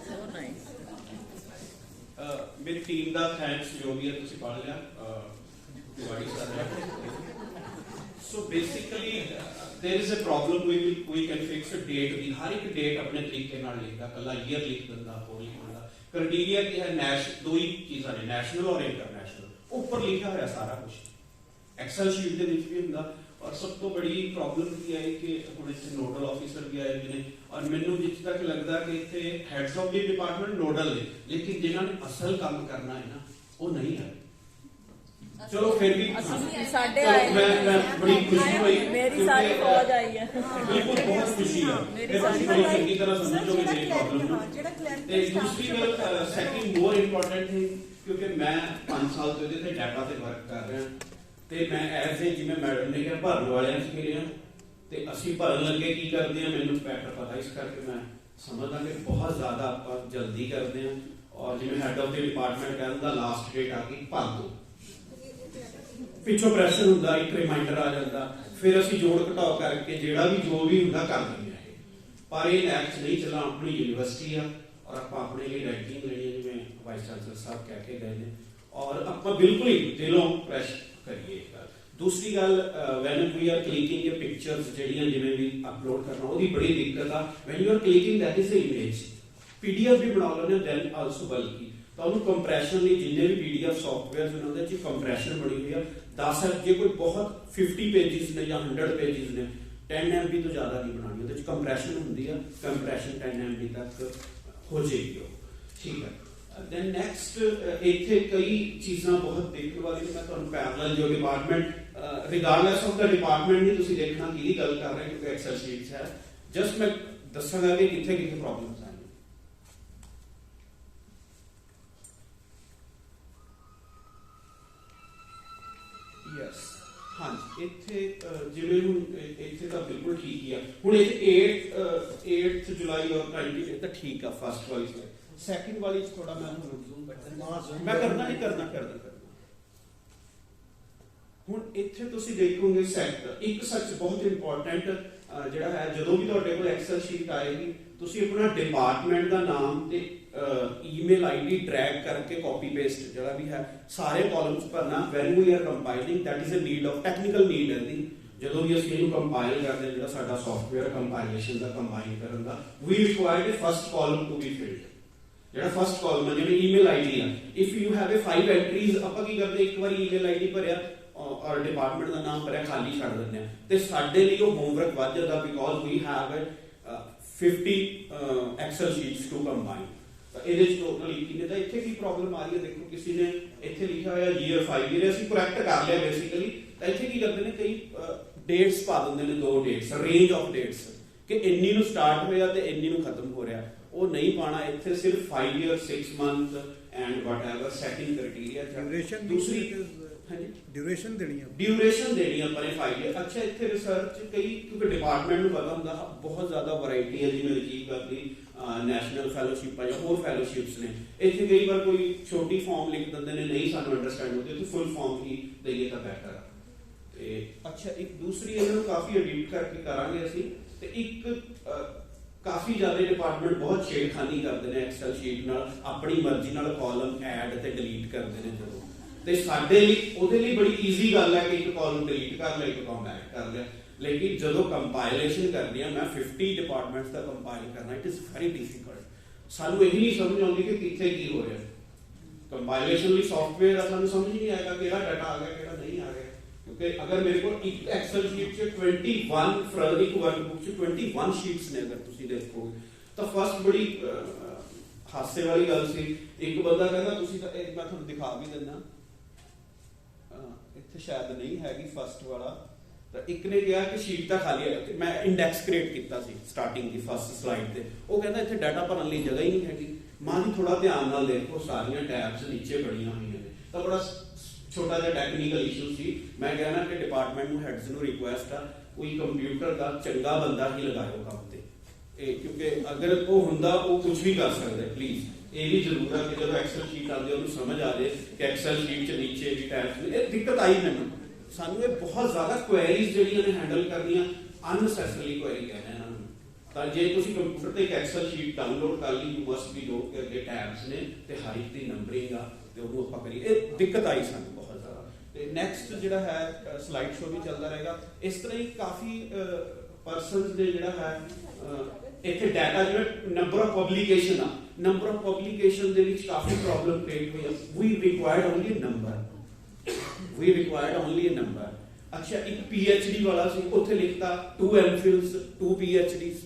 So nice. ਮੇਰੀ ਟੀਮ ਦਾ ਥੈਂਕਸ ਜੋ ਵੀ ਹੈ ਤੁਸੀਂ ਪੜ੍ਹ ਲਿਆ. ਤੁਹਾਡੀ ਸਾਰਾ. So basically there is a problem we can fix a date ਦੀ ਹਰ ਇੱਕ ਡੇਟ ਆਪਣੇ ਤਰੀਕੇ ਨਾਲ ਲਿਖਦਾ, ਕੱਲਾ ਈਅਰ ਲਿਖ ਦਿੰਦਾ, ਹੋਰ ਲਿਖ ਦਿੰਦਾ. ਕ੍ਰਾਈਟੇਰੀਆ ਕੀ ਹੈ? ਦੋ ਹੀ ਚੀਜ਼ਾਂ ਨੇ, ਨੈਸ਼ਨਲ ਔਰ ਇੰਟਰਨੈਸ਼ਨਲ. ਉੱਪਰ ਲਿਖਿਆ ਹੋਇਆ ਸਾਰਾ ਕੁਝ ਐਕਸਲ ਸ਼ੀਟ ਦੇ ਵਿੱਚ ਵੀ ਹੁੰਦਾ. ਔਰ ਸਭ ਤੋਂ ਬੜੀ ਪ੍ਰੋਬਲਮ ਕੀ ਹੈ ਕਿ ਹੁਣ ਇੱਥੇ ਨੋਡਲ ਆਫੀਸਰ ਵੀ ਆਏ ਨੇ ਔਰ ਮੈਨੂੰ ਜਿੱਥੇ ਤੱਕ ਲੱਗਦਾ ਕਿ ਇੱਥੇ heads of the department nodal ਨੇ, ਲੇਕਿਨ ਜਿਨ੍ਹਾਂ ਨੇ ਅਸਲ ਕੰਮ ਕਰਨਾ ਹੈ ਨਾ ਉਹ ਨਹੀਂ ਹੈ. ਚਲੋ ਫਿਰ ਵੀ ਸਾਡੇ ਆਏ ਮੈਂ ਬੜੀ ਖੁਸ਼ੀ ਹੋਈ, ਮੇਰੀ ਸਾਰੀ ਫੌਜ ਆਈ ਹੈ. ਬਿਲਕੁਲ ਬਹੁਤ ਖੁਸ਼ੀ ਹੈ. ਮੇਰੀ ਸਾਰੀ ਬੜੀ ਚੰਗੀ ਤਰ੍ਹਾਂ ਸਮਝੋਗੇ ਮੇਰੀ ਪ੍ਰੋਬਲਮ ਨੂੰ. ਤੇ ਦੂਸਰੀ ਗੱਲ, ਸੈਕਿੰਡ ਮੋਰ ਇੰਪੋਰਟੈਂਟ ਥਿੰਗ, ਕਿਉਂਕਿ ਮੈਂ 5 ਸਾਲ ਤੋਂ ਇਹਦੇ ਤੇ ਡਾਟਾ ਤੇ ਵਰਕ ਕਰ ਰਿਹਾ ਤੇ ਮੈਂ ਐਜ਼ ਏ ਜਿਵੇਂ ਮੈਡਮ ਨੇ ਕਿਹਾ ਭਰਨ ਵਾਲਿਆਂ ਚ ਮਿਲਿਆ ਤੇ ਅਸੀਂ ਭਰਨ ਲੱਗੇ ਕੀ ਕਰਦੇ ਆ ਮੈਨੂੰ ਬੈਟਰ ਪਤਾ, ਇਸ ਕਰਕੇ ਮੈਂ ਸਮਝਦਾ ਕਿ ਬਹੁਤ ਜ਼ਿਆਦਾ ਆਪਾਂ ਜਲਦੀ ਕਰਦੇ ਆ. ਔਰ ਜਿਵੇਂ ਹੈਡ ਆਫ ਦੀ ਡਿਪਾਰਟਮੈਂਟ ਕਹਿੰਦਾ ਲਾਸਟ ਡੇਟ ਆ ਗਈ ਭਰ ਦੋ, ਪਿੱਛੋਂ ਪ੍ਰੈਸ਼ਰ ਹੁੰਦਾ, ਇੱਕ ਰਿਮਾਈਂਡਰ ਆ ਜਾਂਦਾ, ਫਿਰ ਅਸੀਂ ਜੋੜ ਘਟਾਓ ਕਰਕੇ ਜਿਹੜਾ ਵੀ ਜੋ ਵੀ ਹੁੰਦਾ ਕਰ ਦਿੰਦੇ ਆ. ਪਰ ਇਹ ਐਕਟ ਨਹੀਂ ਚੱਲਣਾ, ਆਪਣੀ ਯੂਨੀਵਰਸਿਟੀ ਆ ਔਰ ਆਪਾਂ ਆਪਣੇ ਲਈ ਰੈਂਕਿੰਗ ਲੈਣੀ ਹੈ ਜਿਵੇਂ ਵਾਈਸ ਚਾਂਸਲਰ ਸਾਹਿਬ ਕਹਿ ਕੇ ਗਏ ਨੇ ਔਰ ਆਪਾਂ ਬਿਲਕੁਲ ਹੀ ਦਿਲੋਂ ਪ੍ਰੈਸ ਕਰੀਏ. ਦੂਸਰੀ ਗੱਲ, ਵੈਨ ਵੀ ਆਰ ਕਲਿਕਿੰਗ ਇਹ ਪਿਕਚਰਸ ਜਿਹੜੀਆਂ ਜਿਵੇਂ ਵੀ ਅਪਲੋਡ ਕਰਨਾ ਉਹਦੀ ਬੜੀ ਦਿੱਕਤ ਆ. When you are clicking that is a image, PDF ਵੀ ਬਣਾ ਲੈਂਦੇ ਦੈਨ ਆਲਸੋ ਬਲਕਿ ਤਾਂ ਉਹਨੂੰ ਕੰਪਰੈਸ਼ਨ ਲਈ ਜਿੰਨੇ ਵੀ ਪੀਡੀਐਫ ਸੌਫਟਵੇਅਰਸ ਉਹਨਾਂ ਦੇ ਚ ਕੰਪਰੈਸ਼ਨ ਬਣੀ ਹੋਈ ਆ. 10 ਜੇ ਕੋਈ ਬਹੁਤ 50 ਪੇਜਿਸ ਨੇ ਜਾਂ 100 ਪੇਜਿਸ ਨੇ 10 MB ਤੋਂ ਜ਼ਿਆਦਾ ਨਹੀਂ ਬਣਾਉਣੀ, ਉਹਦੇ ਚ ਕੰਪਰੈਸ਼ਨ ਹੁੰਦੀ ਆ, ਕੰਪਰੈਸ਼ਨ 10 MB ਤੱਕ ਹੋ ਜਾਏਗੀ ਉਹ. ਠੀਕ ਹੈ. ਦੈਨ ਨੈਕਸਟ, ਇੱਥੇ ਕਈ ਚੀਜ਼ਾਂ ਬਹੁਤ ਦੇਖਣ ਵਾਲੀਆਂ. ਮੈਂ ਤੁਹਾਨੂੰ ਪੈਰਲਲ ਜੋ department regardless of the department ਨਹੀਂ ਤੁਸੀਂ ਦੇਖਣਾ ਕਿਹਦੀ ਗੱਲ ਕਰ ਰਹੇ ਕਿਉਂਕਿ ਐਕਸਲ ਸ਼ੀਟਸ ਹੈ. ਜਸਟ ਮੈਂ ਦੱਸਾਂਗਾ ਕਿ ਕਿੱਥੇ ਕਿੱਥੇ ਪ੍ਰੋਬਲਮਸ ਆਈਆਂ. ਯੈਸ, ਹਾਂਜੀ, ਇੱਥੇ ਜਿਵੇਂ ਹੁਣ ਇੱਥੇ ਤਾਂ ਬਿਲਕੁਲ ਠੀਕ ਹੀ ਆ. ਹੁਣ ਇੱਥੇ 8 ਜੁਲਾਈ ਔਰ 20 ਤਾਂ ਠੀਕ ਆ ਫਸਟ ਵਾਲੀ ਤੇ ਸੈਕਿੰਡ ਵਾਲੀ ਚ ਥੋੜਾ ਮੈਂ ਕਰਨਾ. ਹੁਣ ਇੱਥੇ ਤੁਸੀਂ ਦੇਖੋਗੇ ਸੈਕਟਰ ਇੱਕ ਸੱਚ ਬਹੁਤ ਇੰਪੋਰਟੈਂਟ ਜਿਹੜਾ ਹੈ, ਜਦੋਂ ਵੀ ਤੁਹਾਡੇ ਕੋਲ ਐਕਸਲ ਸ਼ੀਟ ਆਏਗੀ ਤੁਸੀਂ ਆਪਣਾ ਡਿਪਾਰਟਮੈਂਟ ਦਾ ਨਾਮ ਤੇ ਈਮੇਲ ਆਈਡੀ ਡਰੈਗ ਕਰਕੇ ਕਾਪੀ ਪੇਸਟ ਜਿਹੜਾ ਵੀ ਹੈ ਸਾਰੇ ਕਾਲਮਸ ਭਰਨਾ. When we are compiling that is a need of technical need ਹੈ ਦੀ. ਜਦੋਂ ਵੀ ਅਸੀਂ ਇਹਨੂੰ ਕੰਪਾਈਲ ਕਰਦੇ ਜਿਹੜਾ ਸਾਡਾ ਸੌਫਟਵੇਅਰ ਕੰਪਾਈਲੇਸ਼ਨ ਦਾ ਕੰਬਾਈਨ ਕਰਨ ਦਾ, we required a first column to be filled. ਜਿਹੜਾ ਫਸਟ ਕਾਲਮ ਹੈ ਜਿਵੇਂ ਈਮੇਲ ਆਈਡੀ ਆ, if you have a 5 entries, ਆਪਾਂ ਕੀ ਕਰਦੇ ਇੱਕ ਵਾਰੀ ਈਮੇਲ ਆਈਡੀ ਭਰਿਆ ਔਰ ਡਿਪਾਰਟਮੈਂਟ ਦਾ ਨਾਮ ਭਰਿਆ, ਖਾਲੀ ਛੱਡ ਦਿੰਦੇ ਆ ਤੇ ਸਾਡੇ ਲਈ ਉਹ ਹੋਮਵਰਕ ਵੱਧ ਜਾਂਦਾ because we have 50 excel sheets to combine. ਤਾਂ ਇਹਦੇ ਚ ਟੋਟਲ ਕਿੰਨੇ ਦਾ ਇੱਥੇ ਕੀ ਪ੍ਰੋਬਲਮ ਆ ਰਹੀ ਹੈ ਦੇਖੋ. ਕਿਸੇ ਨੇ ਇੱਥੇ ਲਿਖਿਆ ਹੋਇਆ year 5 year, ਅਸੀਂ ਕਰੈਕਟ ਕਰ ਲਿਆ ਬੇਸਿਕਲੀ. ਤਾਂ ਇੱਥੇ ਕੀ ਕਰਦੇ ਨੇ ਕਈ ਡੇਟਸ ਪਾ ਦਿੰਦੇ ਨੇ, 2 ਡੇਟਸ, ਰੇਂਜ ਆਫ ਡੇਟਸ ਕਿ ਇੰਨੀ ਨੂੰ ਸਟਾਰਟ ਹੋਇਆ ਤੇ ਇੰਨੀ ਨੂੰ ਖਤਮ ਹੋ ਰਿਹਾ. ਉਹ ਨਹੀਂ ਪਾਣਾ. ਇੱਥੇ ਸਿਰਫ 5 year 6 month and whatever setting criteria. Duration ਦੂਸਰੀ ਡਿਊਰੇਸ਼ਨ ਦੇਣੀ ਆਪਾਂ ਨੇ 5 year. ਅੱਛਾ, ਇੱਥੇ ਰਿਸਰਚ ਕਈ ਕਿਉਂਕਿ ਡਿਪਾਰਟਮੈਂਟ ਨੂੰ ਪਤਾ ਹੁੰਦਾ ਬਹੁਤ ਜ਼ਿਆਦਾ ਵੈਰਾਈਟੀ ਹੈ ਜਿਵੇਂ ਰਜੀਵ ਗਾਂਧੀ ਨੈਸ਼ਨਲ ਫੈਲੋਸ਼ਿਪ ਜਾਂ ਹੋਰ ਫੈਲੋਸ਼ਿਪਸ ਨੇ. ਇੱਥੇ ਕਈ ਵਾਰ ਕੋਈ ਛੋਟੀ ਫਾਰਮ ਲਿਖ ਦਿੰਦੇ ਨੇ, ਨਹੀਂ ਸਾਨੂੰ ਅੰਡਰਸਟੈਂਡ ਹੁੰਦੀ, ਤੇ ਫੁੱਲ ਫਾਰਮ ਹੀ ਦਈਏ ਤਾਂ ਬੈਟਰ. ਤੇ ਅੱਛਾ, ਇੱਕ ਦੂਸਰੀ ਇਹਨਾਂ ਨੂੰ ਕਾਫੀ ਐਡਿਟ ਕਰਕੇ ਕਰਾਂਗੇ ਅਸੀਂ. ਤੇ ਇੱਕ ਕਾਫੀ ਜ਼ਿਆਦਾ ਡਿਪਾਰਟਮੈਂਟ ਬਹੁਤ ਛੇੜਖਾਨੀ ਕਰਦੇ ਨੇ ਐਕਸਲ ਸ਼ੀਟ ਨਾਲ, ਆਪਣੀ ਮਰਜ਼ੀ ਨਾਲ ਕਾਲਮ ਐਡ ਤੇ ਡਿਲੀਟ ਕਰਦੇ ਨੇ ਜਦੋਂ. ਤੇ ਸਾਡੇ ਲਈ ਉਹਦੇ ਲਈ ਬੜੀ ਈਜ਼ੀ ਗੱਲ ਹੈ ਕਿ ਇੱਕ ਕਾਲਮ ਡਿਲੀਟ ਕਰ ਲਿਆ, ਇੱਕ ਕਾਲਮ ਐਡ ਕਰ ਲਿਆ. ਲੇਕਿਨ ਜਦੋਂ ਕੰਪਾਈਲੇਸ਼ਨ ਕਰਨੀ ਆ, ਮੈਂ 50 ਡਿਪਾਰਟਮੈਂਟਸ ਦਾ ਕੰਪਾਈਲ ਕਰਨਾ, ਇਟ ਇਜ਼ ਵੈਰੀ ਡਿਫਿਕਲਟ. ਸਾਨੂੰ ਇਹ ਨਹੀਂ ਸਮਝ ਆਉਂਦੀ ਕਿ ਕਿੱਥੇ ਕੀ ਹੋ ਰਿਹਾ. ਕੰਪਾਈਲੇਸ਼ਨ ਲਈ ਸੌਫਟਵੇਅਰ ਆ, ਸਾਨੂੰ ਸਮਝ ਨਹੀਂ ਆਏਗਾ ਕਿਹੜਾ ਡਾਟਾ ਆ ਗਿਆ ਕਿਹੜਾ ਨਹੀਂ ਆ ਗਿਆ. ਕਿਉਂਕਿ ਅਗਰ ਮੇਰੇ ਕੋਲ ਇੱਕ ਐਕਸਲ ਸ਼ੀਟ 'ਚ 21 ਫਰਦ ਇੱਕ ਵਰਕਬੁੱਕ 'ਚ 21 ਸ਼ੀਟਸ ਨੇ, ਅਗਰ ਤੁਸੀਂ ਦੇਖੋਗੇ ਤਾਂ ਫਸਟ ਬੜੀ ਹਾਸੇ ਵਾਲੀ ਗੱਲ ਸੀ। ਇੱਕ ਬੰਦਾ ਕਹਿੰਦਾ ਤੁਸੀਂ ਤਾਂ ਇਹ ਮੈਂ ਤੁਹਾਨੂੰ ਦਿਖਾ ਵੀ ਦਿੰਦਾ, ਇੱਥੇ ਸ਼ਾਇਦ ਨਹੀਂ ਹੈਗੀ ਫਸਟ ਵਾਲਾ, ਤਾਂ ਇੱਕ ਨੇ ਕਿਹਾ ਕਿ ਸ਼ੀਟ ਤਾਂ ਖਾਲੀ ਹੈ, ਤੇ ਮੈਂ ਇੰਡੈਕਸ ਕ੍ਰੀਏਟ ਕੀਤਾ ਸੀ ਸਟਾਰਟਿੰਗ ਦੀ ਫਸਟ ਸਲਾਈਡ ਤੇ, ਉਹ ਕਹਿੰਦਾ ਇੱਥੇ ਡਾਟਾ ਭਰਨ ਲਈ ਜਗ੍ਹਾ ਹੀ ਨਹੀਂ ਹੈਗੀ। ਮਾਂ ਜੀ ਥੋੜਾ ਧਿਆਨ ਨਾਲ ਦੇਖੋ, ਸਾਰੀਆਂ ਟੈਬਸ ਨੀਚੇ ਬਣੀਆਂ ਹੋਈਆਂ ਨੇ। ਤਾਂ ਬੜਾ ਛੋਟਾ ਜਿਹਾ ਟੈਕਨੀਕਲ ਇਸ਼ੂ ਸੀ। ਮੈਂ ਕਹਿਣਾ ਕਿ ਡਿਪਾਰਟਮੈਂਟ ਨੂੰ ਹੈਡਸ ਨੂੰ ਰਿਕੁਐਸਟ ਆ, ਕੋਈ ਕੰਪਿਊਟਰ ਦਾ ਚੰਗਾ ਬੰਦਾ ਹੀ ਲਗਾਇਓ ਕੰਮ ਤੇ, ਕਿਉਂਕਿ ਅਗਰ ਉਹ ਹੁੰਦਾ ਉਹ ਕੁਝ ਵੀ ਕਰ ਸਕਦਾ। ਪਲੀਜ਼ ਇਹ ਵੀ ਜ਼ਰੂਰ ਹੈ ਕਿ ਜਦੋਂ ਐਕਸਲ ਸ਼ੀਟ ਆਉਂਦੀ ਉਹਨੂੰ ਸਮਝ ਆ ਜਾਏ ਕਿ ਐਕਸਲ ਸ਼ੀਟ 'ਚ ਨੀਚੇ ਵੀ ਟੈਬਸ ਨੇ। ਇਹ ਦਿੱਕਤ ਆਈ ਮੈਨੂੰ, ਸਾਨੂੰ ਇਹ ਬਹੁਤ ਜ਼ਿਆਦਾ ਕੁਐਰੀਜ਼ ਜਿਹੜੀਆਂ ਨੇ ਹੈਂਡਲ ਕਰਨੀਆਂ, ਅਨਨੈਸੈਸਰੀ ਕੁਐਰੀ ਕਹਿੰਦੇ ਇਹਨਾਂ ਨੂੰ। ਤਾਂ ਜੇ ਤੁਸੀਂ ਕੰਪਿਊਟਰ ਤੇ ਇੱਕ ਐਕਸਲ ਸ਼ੀਟ ਡਾਊਨਲੋਡ ਕਰ ਲਈ, ਯੂ ਮਸਟ ਬੀ ਨੋ ਕਿ ਅੱਗੇ ਟੈਬਸ ਨੇ ਤੇ ਹਰ ਇੱਕ ਦੀ ਨੰਬਰਿੰਗ ਆ, ਤੇ ਉਹਨੂੰ ਆਪਾਂ ਕਰੀਏ। ਇਹ ਦਿੱਕਤ ਆਈ ਸਾਨੂੰ ਬਹੁਤ ਜ਼ਿਆਦਾ। ਤੇ ਨੈਕਸਟ ਜਿਹੜਾ ਹੈ ਸਲਾਈਡ ਸ਼ੋ ਵੀ ਚੱਲਦਾ ਰਹੇਗਾ। ਇਸ ਤਰ੍ਹਾਂ ਹੀ ਕਾਫੀ ਪਰਸਨਸ ਦੇ ਜਿਹੜਾ ਹੈ ਇੱਥੇ ਡਾਟਾ ਜਿਹੜਾ ਨੰਬਰ ਆਫ ਪਬਲੀਕੇਸ਼ਨ ਆ, ਨੰਬਰ ਆਫ ਪਬਲੀਕੇਸ਼ਨ ਦੇ ਵਿੱਚ ਕਾਫੀ ਪ੍ਰੋਬਲਮ ਕ੍ਰੀਏਟ ਹੋਈ ਆ। ਵੀ ਰਿਕੁਆਇਰਡ ਓਨਲੀ ਨੰਬਰ। ਅੱਛਾ, ਇੱਕ PhD ਵਾਲਾ ਸੀ, ਉੱਥੇ ਲਿਖਤਾ 2 MPhils 2 PhDs,